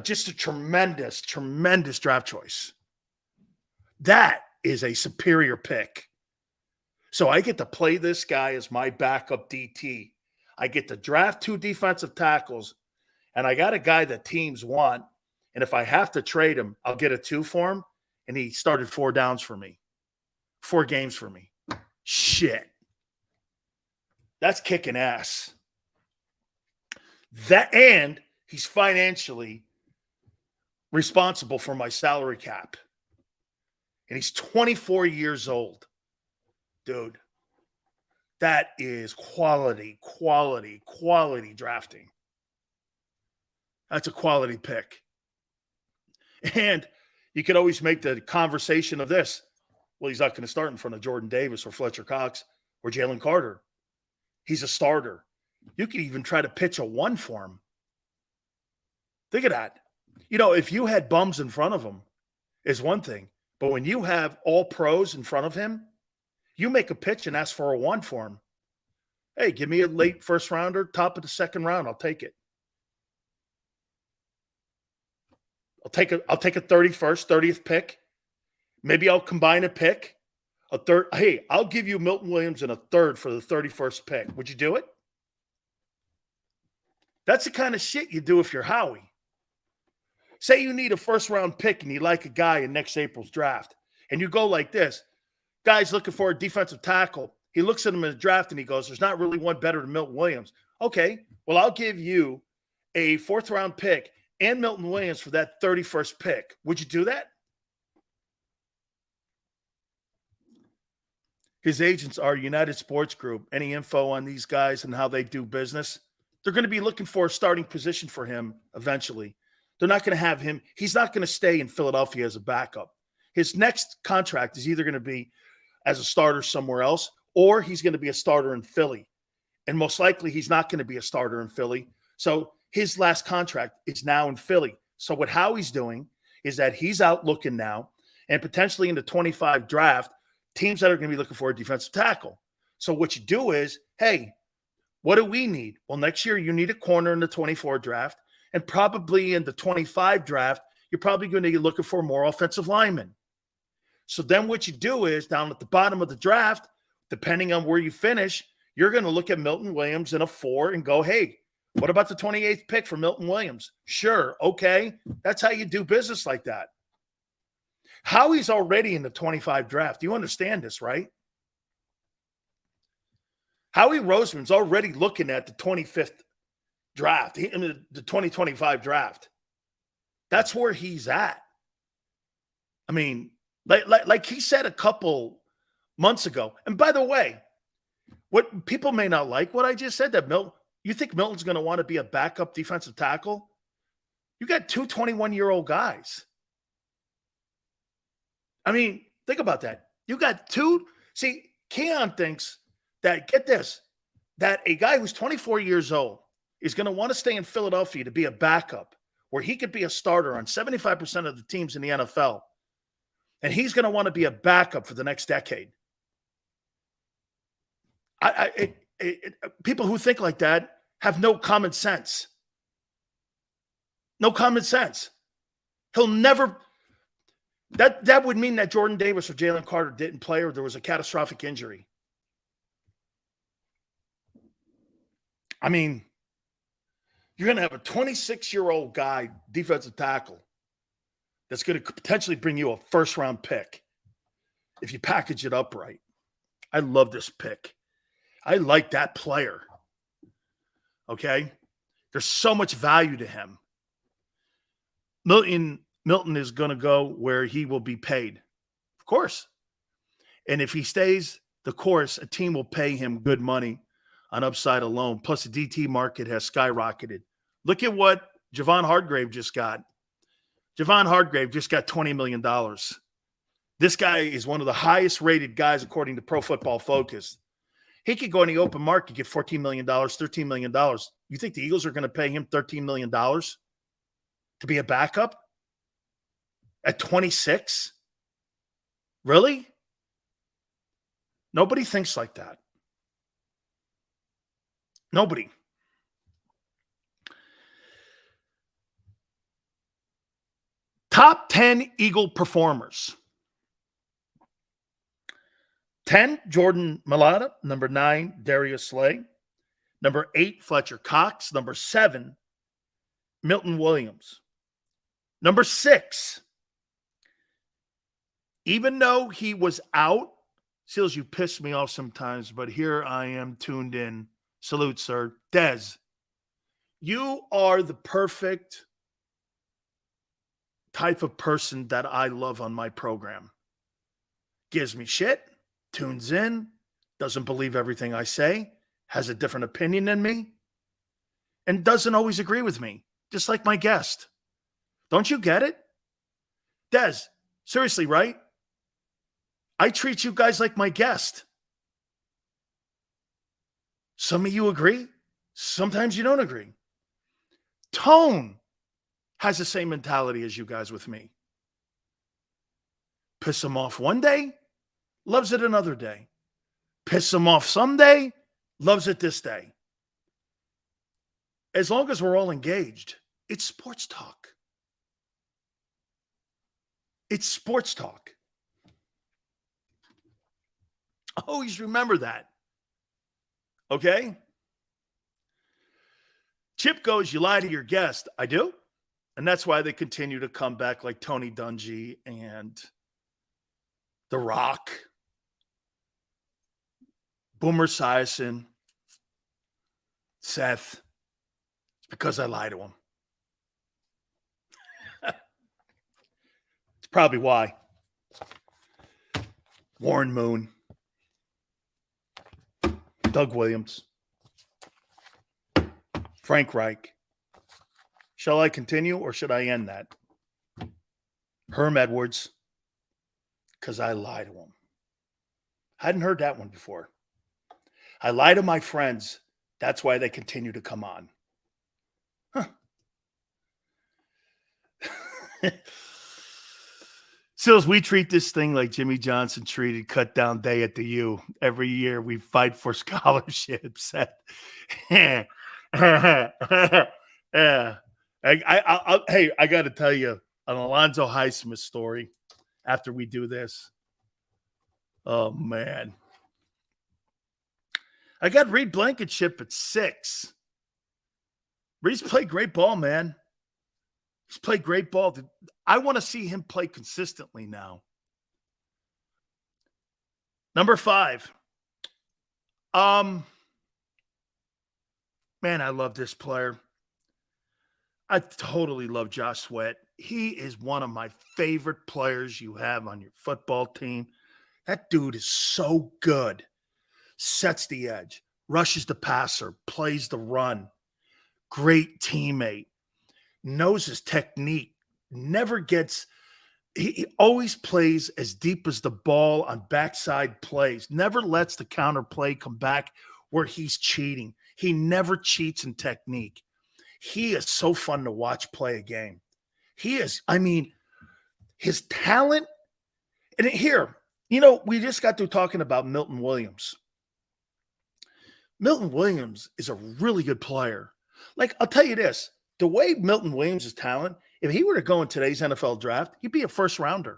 Just a tremendous, tremendous draft choice. That is a superior pick. So I get to play this guy as my backup DT. I get to draft 2 defensive tackles, and I got a guy that teams want. And if I have to trade him, I'll get a 2 for him. And he started 4 downs for me. 4 games for me. Shit. That's kicking ass. And he's financially responsible for my salary cap. And he's 24 years old. Dude, that is quality drafting. That's a quality pick. And you could always make the conversation of this. Well, he's not going to start in front of Jordan Davis or Fletcher Cox or Jalen Carter. He's a starter. You could even try to pitch a 1 for him. Think of that. You know, if you had bums in front of him, is one thing. But when you have all pros in front of him, you make a pitch and ask for a 1 for him. Hey, give me a late first rounder, top of the second round. I'll take it. I'll take a 31st, 30th pick. Maybe I'll combine a pick. A third. Hey, I'll give you Milton Williams and a third for the 31st pick. Would you do it? That's the kind of shit you do if you're Howie. Say you need a first-round pick and you like a guy in next April's draft, and you go like this. Guy's looking for a defensive tackle. He looks at him in the draft and he goes, there's not really one better than Milton Williams. Okay, well, I'll give you a 4th-round pick and Milton Williams for that 31st pick. Would you do that? His agents are United Sports Group. Any info on these guys and how they do business? They're going to be looking for a starting position for him eventually. They're not going to have him. He's not going to stay in Philadelphia as a backup. His next contract is either going to be as a starter somewhere else, or he's going to be a starter in Philly. And most likely he's not going to be a starter in Philly. So his last contract is now in Philly. So what Howie's doing is that he's out looking now, and potentially in the 25 draft, teams that are going to be looking for a defensive tackle. So what you do is, hey, what do we need? Well, next year you need a corner in the 24 draft, and probably in the 25 draft, you're probably going to be looking for more offensive linemen. So then what you do is down at the bottom of the draft, depending on where you finish, you're going to look at Milton Williams in a 4 and go, hey, what about the 28th pick for Milton Williams? Sure. Okay. That's how you do business like that. Howie's already in the 25 draft. You understand this, right? Howie Roseman's already looking at the 25th draft, the 2025 draft. That's where he's at. I mean, like he said a couple months ago. And by the way, what people may not like what I just said, that you think Milton's going to want to be a backup defensive tackle? You got 2 21-year-old guys. I mean, think about that. You got 2. See, Keon thinks that, get this, that a guy who's 24 years old is going to want to stay in Philadelphia to be a backup where he could be a starter on 75% of the teams in the NFL. And he's going to want to be a backup for the next decade. People who think like that have no common sense. No common sense. He'll never. That would mean that Jordan Davis or Jalen Carter didn't play, or there was a catastrophic injury. I mean, you're going to have a 26-year-old guy, defensive tackle, that's going to potentially bring you a first-round pick. if you package it up right. I love this pick. I like that player. Okay? There's so much value to him. Milton is going to go where he will be paid. Of course. And if he stays the course, a team will pay him good money on upside alone. Plus, the DT market has skyrocketed. Look at what Javon Hargrave just got. Javon Hargrave just got $20 million. This guy is one of the highest rated guys according to Pro Football Focus. He could go in the open market, get $14 million, $13 million. You think the Eagles are going to pay him $13 million to be a backup at 26? Really? Nobody thinks like that. Nobody. Top 10 Eagle performers. 10, Jordan Mailata. Number 9, Darius Slay. Number 8, Fletcher Cox. Number 7, Milton Williams. Number 6, even though he was out, Seals, you piss me off sometimes, but here I am tuned in. Salute, sir. Dez, you are the perfect type of person that I love on my program. Gives me shit, tunes in, doesn't believe everything I say, has a different opinion than me, and doesn't always agree with me, just like my guest. Don't you get it? Dez, seriously, right? I treat you guys like my guest. Some of you agree. Sometimes you don't agree. Tone has the same mentality as you guys with me. Piss him off one day, loves it another day. Piss him off someday, loves it this day. As long as we're all engaged, it's sports talk. It's sports talk. Always remember that. Okay? Chip goes, you lie to your guest. I do. And that's why they continue to come back like Tony Dungy and The Rock, Boomer Esiason, Seth. It's because I lie to him. It's probably why. Warren Moon. Doug Williams. Frank Reich. Shall I continue or should I end that? Herm Edwards. Because I lie to him. Hadn't heard that one before. I lie to my friends. That's why they continue to come on. Huh. Sills, we treat this thing like Jimmy Johnson treated Cut Down Day at the U. Every year we fight for scholarships. Yeah. Hey, I got to tell you an Alonzo Highsmith story after we do this. Oh, man. I got Reed Blankenship at 6. Reed's played great ball, man. He's played great ball. I want to see him play consistently now. Number 5. Man, I love this player. I totally love Josh Sweat. He is one of my favorite players you have on your football team. That dude is so good. Sets the edge, rushes the passer, plays the run. Great teammate. Knows his technique. Never gets – he always plays as deep as the ball on backside plays. Never lets the counter play come back where he's cheating. He never cheats in technique. He is so fun to watch play a game. He is, I mean, his talent. And here, you know, we just got through talking about Milton Williams. Milton Williams is a really good player. Like, I'll tell you this. The way Milton Williams is talent, if he were to go in today's NFL draft, he'd be a first rounder.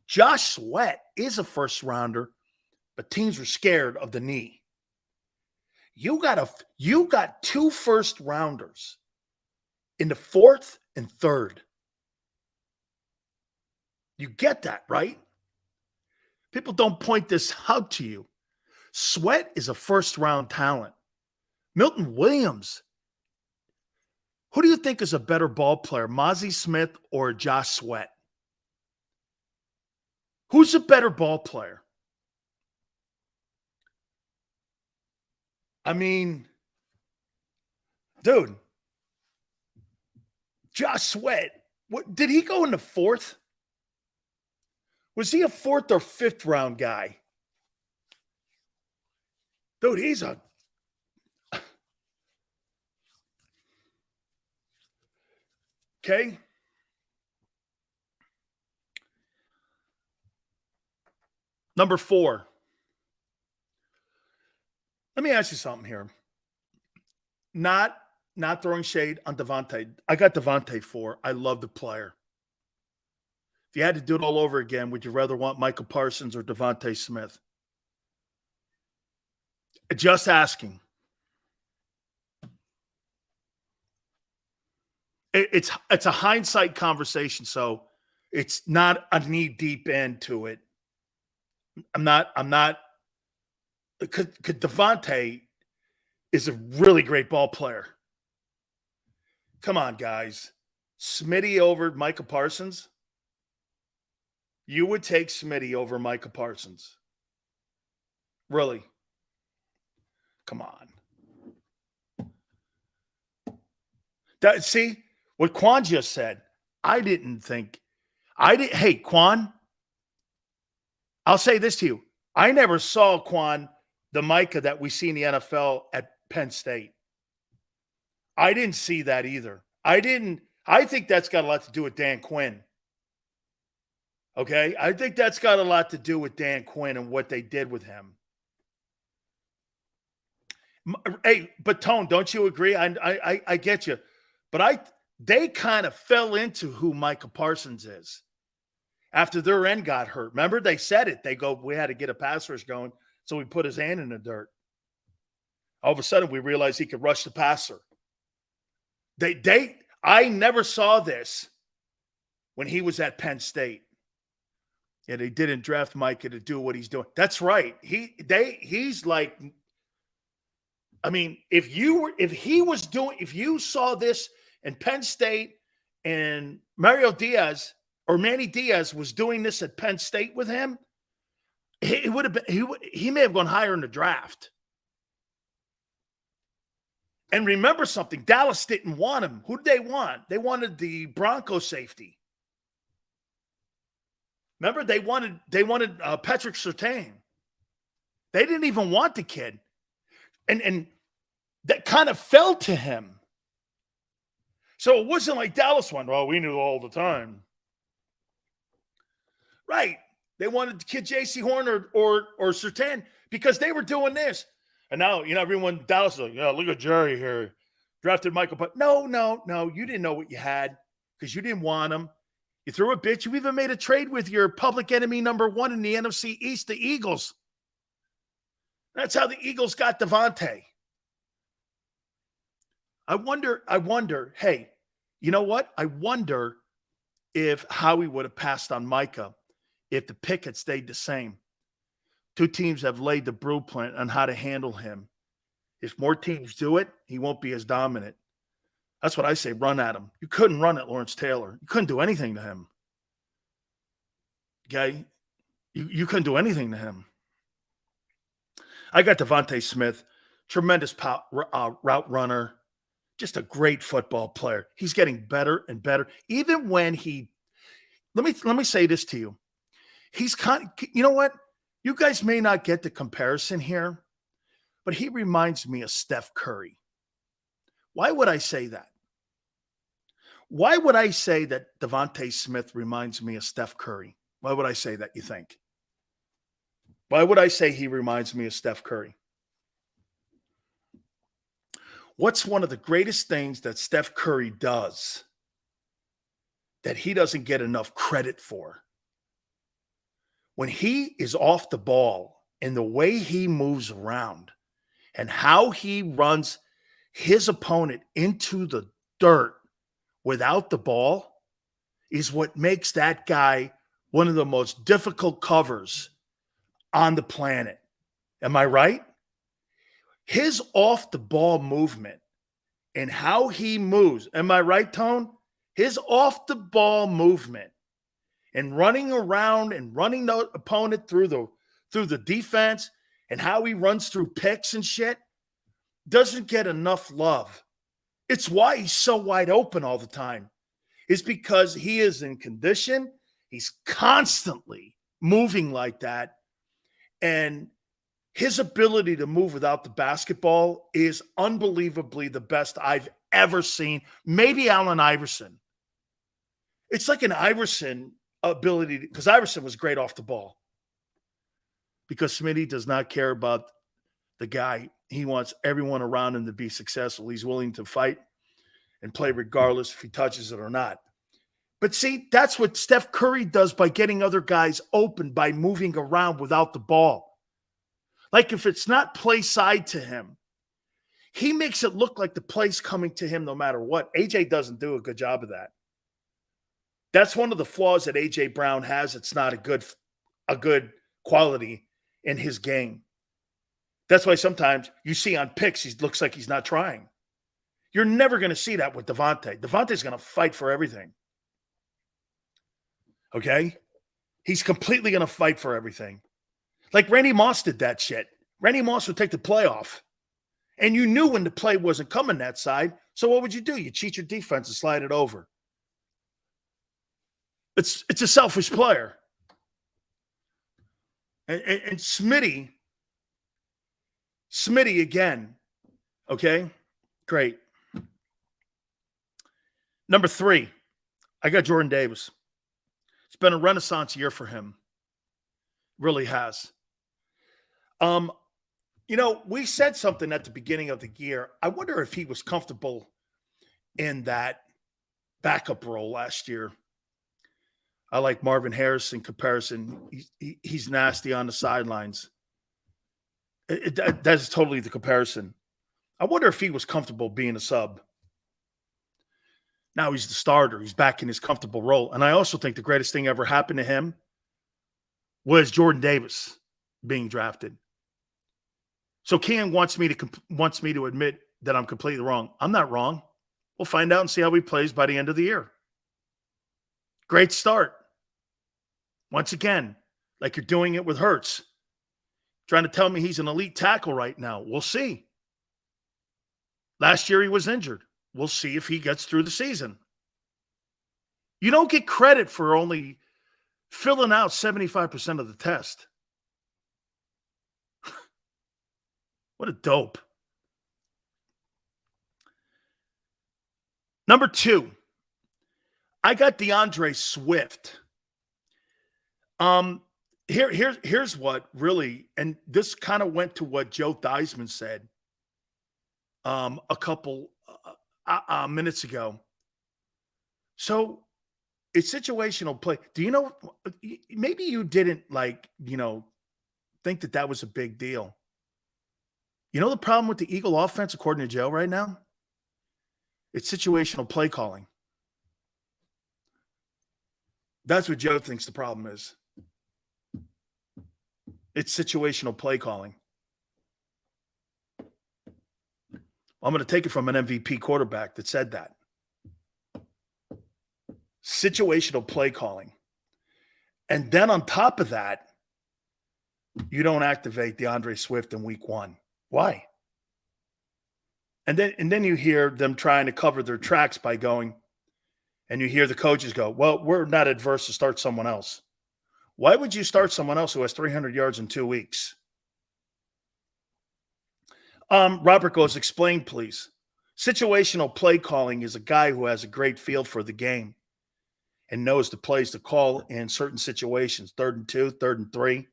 Josh Sweat is a first rounder, but teams were scared of the knee. You got 2 first rounders in the 4th and 3rd. You get that, right? People don't point this out to you. Sweat is a first-round talent. Milton Williams. Who do you think is a better ball player, Mozzie Smith or Josh Sweat? Who's a better ball player? I mean, dude, Josh Sweat, what, did he go in the fourth? Was he a fourth or fifth round guy? Dude, he's a... Okay. Number 4. Let me ask you something here. Not throwing shade on Devontae. I got Devontae 4. I love the player. If you had to do it all over again, would you rather want Michael Parsons or Devontae Smith? Just asking. It's a hindsight conversation, so it's not a knee-deep end to it. I'm not because Devontae is a really great ball player. Come on, guys. Smitty over Micah Parsons? You would take Smitty over Micah Parsons. Really? Come on. See, what Quan just said, hey, Quan, I'll say this to you. I never saw, Quan, the Micah that we see in the NFL at Penn State. I didn't see that either. I think that's got a lot to do with Dan Quinn. Okay? I think that's got a lot to do with Dan Quinn and what they did with him. Hey, but Tone, don't you agree? I get you. But they kind of fell into who Micah Parsons is after their end got hurt. Remember, they said it. They go, we had to get a pass rush going, so we put his hand in the dirt. All of a sudden, we realized he could rush the passer. I never saw this when he was at Penn State. Yeah, they didn't draft Micah to do what he's doing. That's right. He's like, I mean, if you saw this in Penn State and Mario Diaz or Manny Diaz was doing this at Penn State with him, it would have been, he may have gone higher in the draft. And remember something, Dallas didn't want him. Who did they want? They wanted the Bronco safety. Remember, they wanted Patrick Surtain. They didn't even want the kid. And that kind of fell to him. So it wasn't like Dallas went, well, we knew all the time. Right. They wanted the kid J.C. Horn or Surtain because they were doing this. And now, everyone, Dallas is like, yeah, look at Jerry here. Drafted Michael. But no, you didn't know what you had because you didn't want him. You threw a bitch. You even made a trade with your public enemy number 1 in the NFC East, the Eagles. That's how the Eagles got Devontae. I wonder, hey, you know what? I wonder if Howie would have passed on Micah if the pick had stayed the same. 2 teams have laid the blueprint on how to handle him. If more teams do it, he won't be as dominant. That's what I say, run at him. You couldn't run at Lawrence Taylor. You couldn't do anything to him. Okay? You couldn't do anything to him. I got Devontae Smith, tremendous route runner, just a great football player. He's getting better and better. Even when let me say this to you. He's you know what? You guys may not get the comparison here, but he reminds me of Steph Curry. Why would I say that? Why would I say that Devontae Smith reminds me of Steph Curry? Why would I say that, you think? Why would I say he reminds me of Steph Curry? What's one of the greatest things that Steph Curry does that he doesn't get enough credit for? When he is off the ball and the way he moves around and how he runs his opponent into the dirt without the ball is what makes that guy one of the most difficult covers on the planet. Am I right? His off the ball movement and how he moves. Am I right, Tone? His off the ball movement and running around and running the opponent through the defense and how he runs through picks and shit doesn't get enough love. It's why he's so wide open all the time. It's because he is in condition. He's constantly moving like that. And his ability to move without the basketball is unbelievably the best I've ever seen. Maybe Allen Iverson. It's like an Iverson ability, because Iverson was great off the ball. Because Smitty does not care about the guy. He wants everyone around him to be successful. He's willing to fight and play regardless if he touches it or not. But see, that's what Steph Curry does by getting other guys open by moving around without the ball. Like if it's not play side to him, he makes it look like the play's coming to him no matter what. AJ doesn't do a good job of that. That's one of the flaws that AJ Brown has. It's not a good quality in his game. That's why sometimes you see on picks, he looks like he's not trying. You're never going to see that with Devontae. Devontae's going to fight for everything. Okay? He's completely going to fight for everything. Like Randy Moss did that shit. Randy Moss would take the play off. And you knew when the play wasn't coming that side. So what would you do? You cheat your defense and slide it over. It's a selfish player. And Smitty again. Okay? Great. Number 3, I got Jordan Davis. It's been a renaissance year for him. Really has. We said something at the beginning of the year. I wonder if he was comfortable in that backup role last year. I like Marvin Harris in comparison. He's nasty on the sidelines. That's totally the comparison. I wonder if he was comfortable being a sub. Now he's the starter. He's back in his comfortable role. And I also think the greatest thing ever happened to him was Jordan Davis being drafted. So Ken wants me to admit that I'm completely wrong. I'm not wrong. We'll find out and see how he plays by the end of the year. Great start. Once again, like you're doing it with Hurts. Trying to tell me he's an elite tackle right now. We'll see. Last year he was injured. We'll see if he gets through the season. You don't get credit for only filling out 75% of the test. What a dope. Number 2, I got DeAndre Swift. Here's what really, and this kind of went to what Joe Theismann said a couple minutes ago. So it's situational play. Do you know, maybe you didn't think that was a big deal. You know the problem with the Eagle offense, according to Joe right now? It's situational play calling. That's what Joe thinks the problem is. It's situational play calling. I'm going to take it from an MVP quarterback that said that. Situational play calling. And then on top of that, you don't activate DeAndre Swift in week 1. Why? And then you hear them trying to cover their tracks by going, and you hear the coaches go, well, we're not adverse to start someone else. Why would you start someone else who has 300 yards in 2 weeks? Robert goes, explain, please. Situational play calling is a guy who has a great feel for the game and knows the plays to call in certain situations, 3rd and 2, 3rd and 3.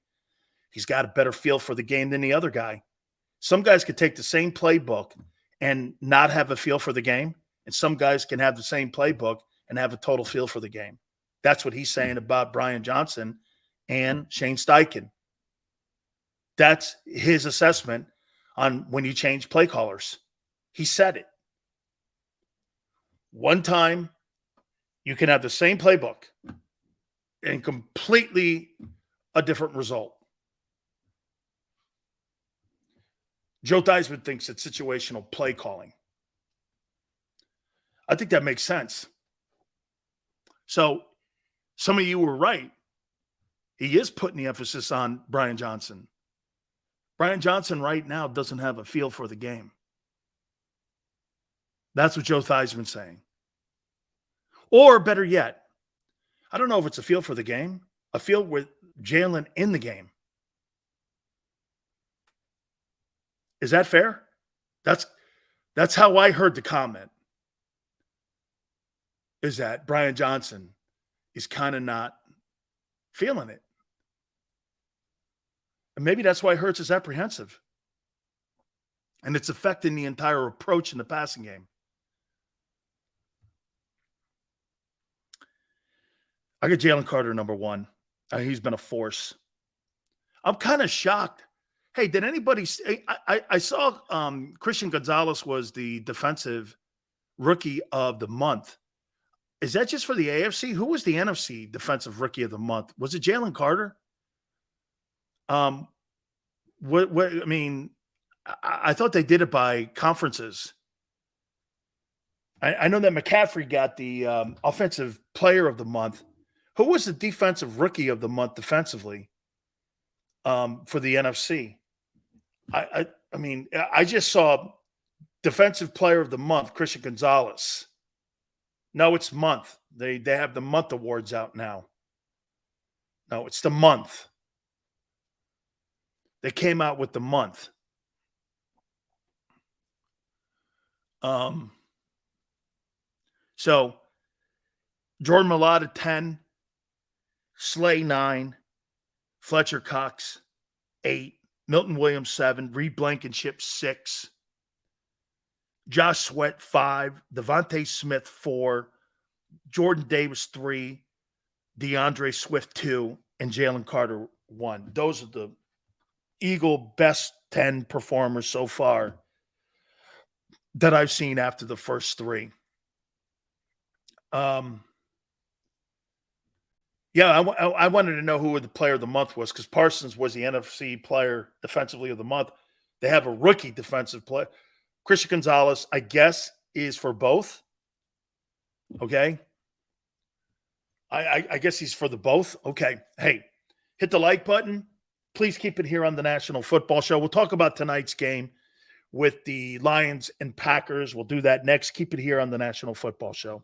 He's got a better feel for the game than the other guy. Some guys could take the same playbook and not have a feel for the game, and some guys can have the same playbook and have a total feel for the game. That's what he's saying about Brian Johnson and Shane Steichen. That's his assessment on when you change play callers. He said it. One time, you can have the same playbook and completely a different result. Joe Theismann thinks it's situational play calling. I think that makes sense. So some of you were right. He is putting the emphasis on Brian Johnson. Brian Johnson right now doesn't have a feel for the game. That's what Joe Theismann's saying. Or better yet, I don't know if it's a feel for the game, a feel with Jalen in the game. Is that fair? That's how I heard the comment. Is that Brian Johnson is kind of not feeling it. And maybe that's why Hurts is apprehensive. And it's affecting the entire approach in the passing game. I got Jalen Carter number 1. He's been a force. I'm kind of shocked. Hey, did anybody I saw Christian Gonzalez was the defensive rookie of the month. Is that just for the AFC? Who was the NFC defensive rookie of the month? Was it Jalen Carter? I mean, I thought they did it by conferences. I know that McCaffrey got the offensive player of the month. Who was the defensive rookie of the month defensively for the NFC? I mean, I just saw defensive player of the month, Christian Gonzalez. No, it's month. They have the month awards out now. No, it's the month. They came out with the month. So Jordan Mailata 10, Slay 9, Fletcher Cox 8, Milton Williams 7, Reed Blankenship 6, Josh Sweat 5, Devontae Smith 4, Jordan Davis 3, DeAndre Swift 2, and Jalen Carter 1. Those are the Eagle best 10 performers so far that I've seen after the first 3. Yeah, I wanted to know who the player of the month was because Parsons was the NFC player defensively of the month. They have a rookie defensive player. Christian Gonzalez, I guess, is for both. Okay. I guess he's for the both. Okay. Hey, hit the like button. Please keep it here on the National Football Show. We'll talk about tonight's game with the Lions and Packers. We'll do that next. Keep it here on the National Football Show.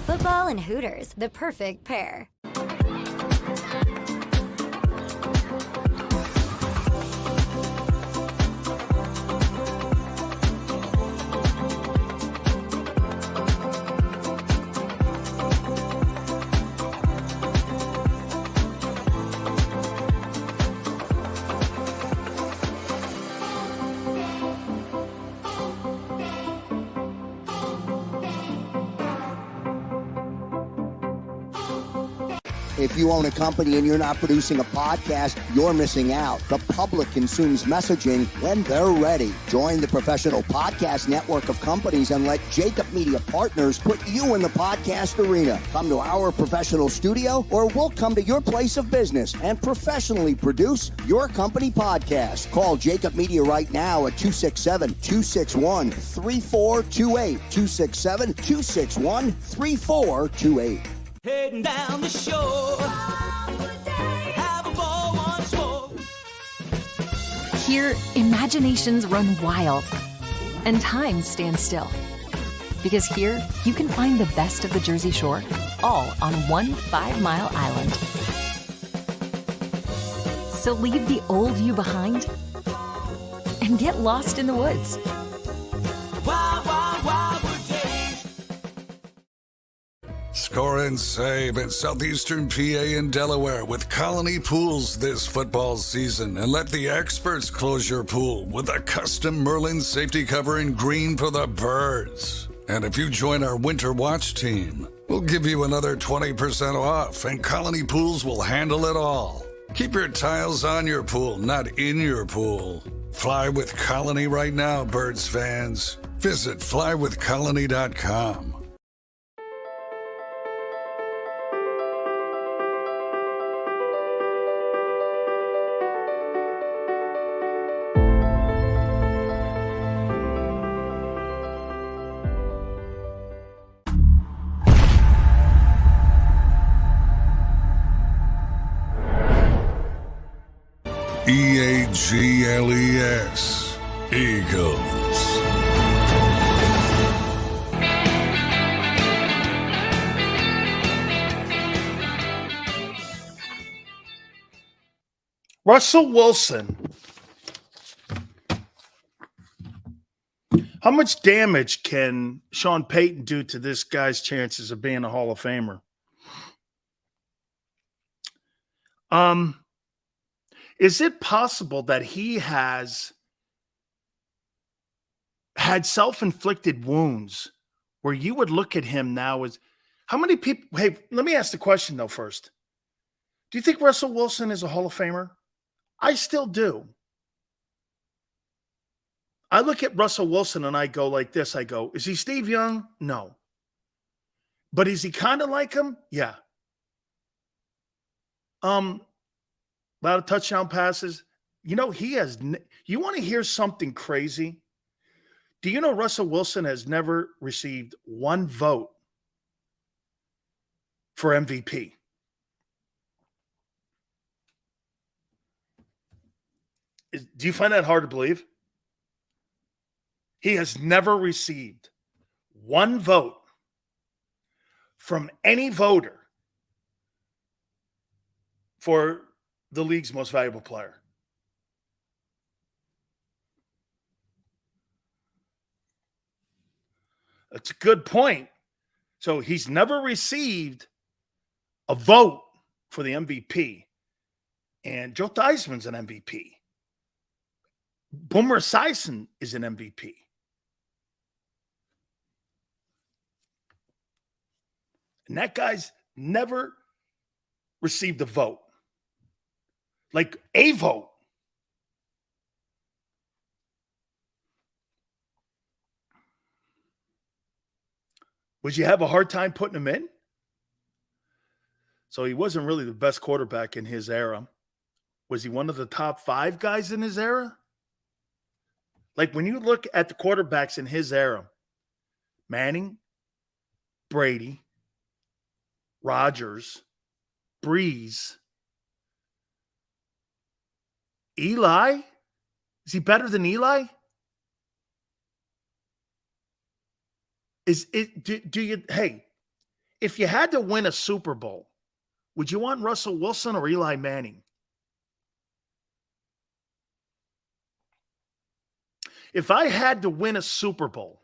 Football and Hooters, the perfect pair. If you own a company and you're not producing a podcast, you're missing out. The public consumes messaging when they're ready. Join the professional podcast network of companies and let JAKIB Media Partners put you in the podcast arena. Come to our professional studio or we'll come to your place of business and professionally produce your company podcast. Call JAKIB Media right now at 267-261-3428. 267-261-3428. Heading down the shore. Have a ball once more. Here, imaginations run wild and time stands still. Because here, you can find the best of the Jersey Shore, all on one 5-mile island. So leave the old you behind and get lost in the woods. Wild, wild, wildwood days. Score and save at Southeastern PA and Delaware with Colony Pools this football season, and let the experts close your pool with a custom Merlin safety cover in green for the birds. And if you join our Winter Watch team, we'll give you another 20% off, and Colony Pools will handle it all. Keep your tiles on your pool, not in your pool. Fly with Colony right now, Birds fans. Visit flywithcolony.com. EAGLES, Eagles. Russell Wilson. How much damage can Sean Payton do to this guy's chances of being a Hall of Famer? Is it possible that he has had self-inflicted wounds where you would look at him now as how many people? Hey, let me ask the question though first. Do you think Russell Wilson is a Hall of Famer? I still do. I look at Russell Wilson and I go like this. I go, is he Steve Young? No. But is he kind of like him? Yeah. A lot of touchdown passes. You know, he has you want to hear something crazy? Do you know Russell Wilson has never received one vote for MVP? Do you find that hard to believe? He has never received one vote from any voter for the league's most valuable player. That's a good point. So he's never received a vote for the MVP. And Joe Theismann's an MVP. Boomer Esiason is an MVP. And that guy's never received a vote. Like a vote. Would you have a hard time putting him in? So he wasn't really the best quarterback in his era. Was he one of the top 5 guys in his era? Like when you look at the quarterbacks in his era, Manning, Brady, Rodgers, Breeze, Eli? Is he better than Eli? Do you, hey, if you had to win a Super Bowl, would you want Russell Wilson or Eli Manning? If I had to win a Super Bowl,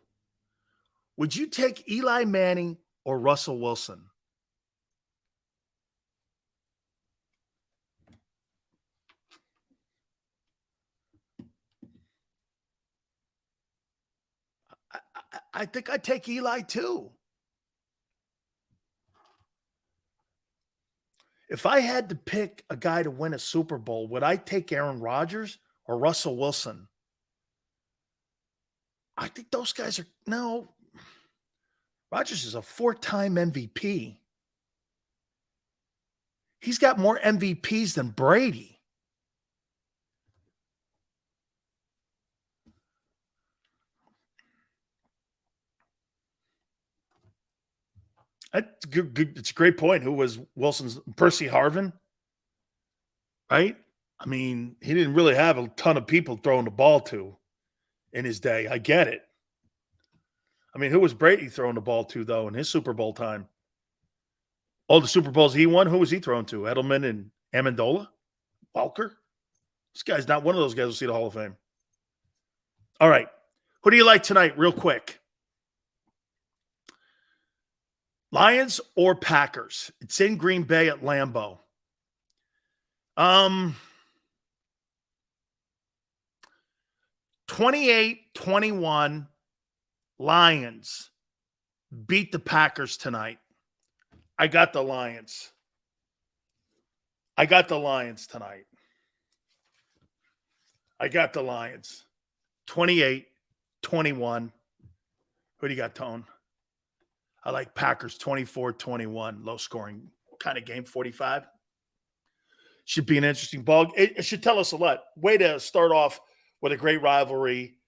would you take Eli Manning or Russell Wilson? I think I'd take Eli too. If I had to pick a guy to win a Super Bowl, would I take Aaron Rodgers or Russell Wilson? I think those guys are, no. Rodgers is a 4-time MVP. He's got more MVPs than Brady. That's good. It's a great point. Who was Wilson's? Percy Harvin, right? I mean, he didn't really have a ton of people throwing the ball to in his day. I get it. I mean, who was Brady throwing the ball to, though, in his Super Bowl time? All the Super Bowls he won, who was he throwing to? Edelman and Amendola? Welker? This guy's not one of those guys who'll see the Hall of Fame. All right. Who do you like tonight, real quick? Lions or Packers? It's in Green Bay at Lambeau. 28-21 Lions. beat the Packers tonight. I got the Lions. I got the Lions tonight. I got the Lions. 28-21. Who do you got, Tone? I like Packers 24-21. Low scoring kind of game, 45. Should be an interesting ball. It should tell us a lot. Way to start off with a great rivalry.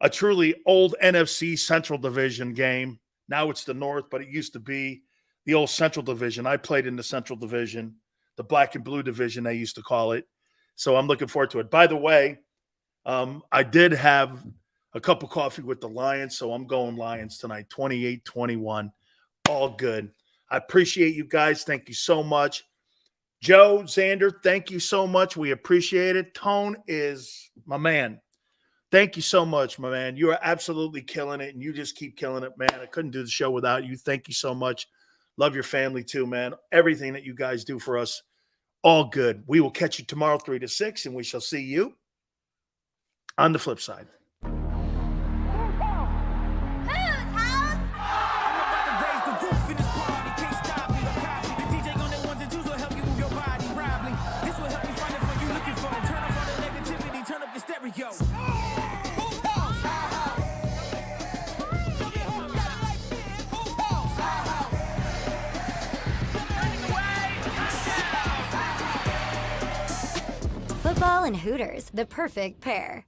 A truly old NFC Central Division game. Now it's the North, but it used to be the old Central Division. I played in the Central Division, the black and blue division, they used to call it. So I'm looking forward to it. By the way, I did have a cup of coffee with the Lions, so I'm going Lions tonight, 28-21. All good. I appreciate you guys. Thank you so much. Joe, Xander, thank you so much. We appreciate it. Tone is my man. Thank you so much, my man. You are absolutely killing it, and you just keep killing it, man. I couldn't do the show without you. Thank you so much. Love your family too, man. Everything that you guys do for us, all good. We will catch you tomorrow 3 to 6, and we shall see you on the flip side. Football and Hooters, the perfect pair.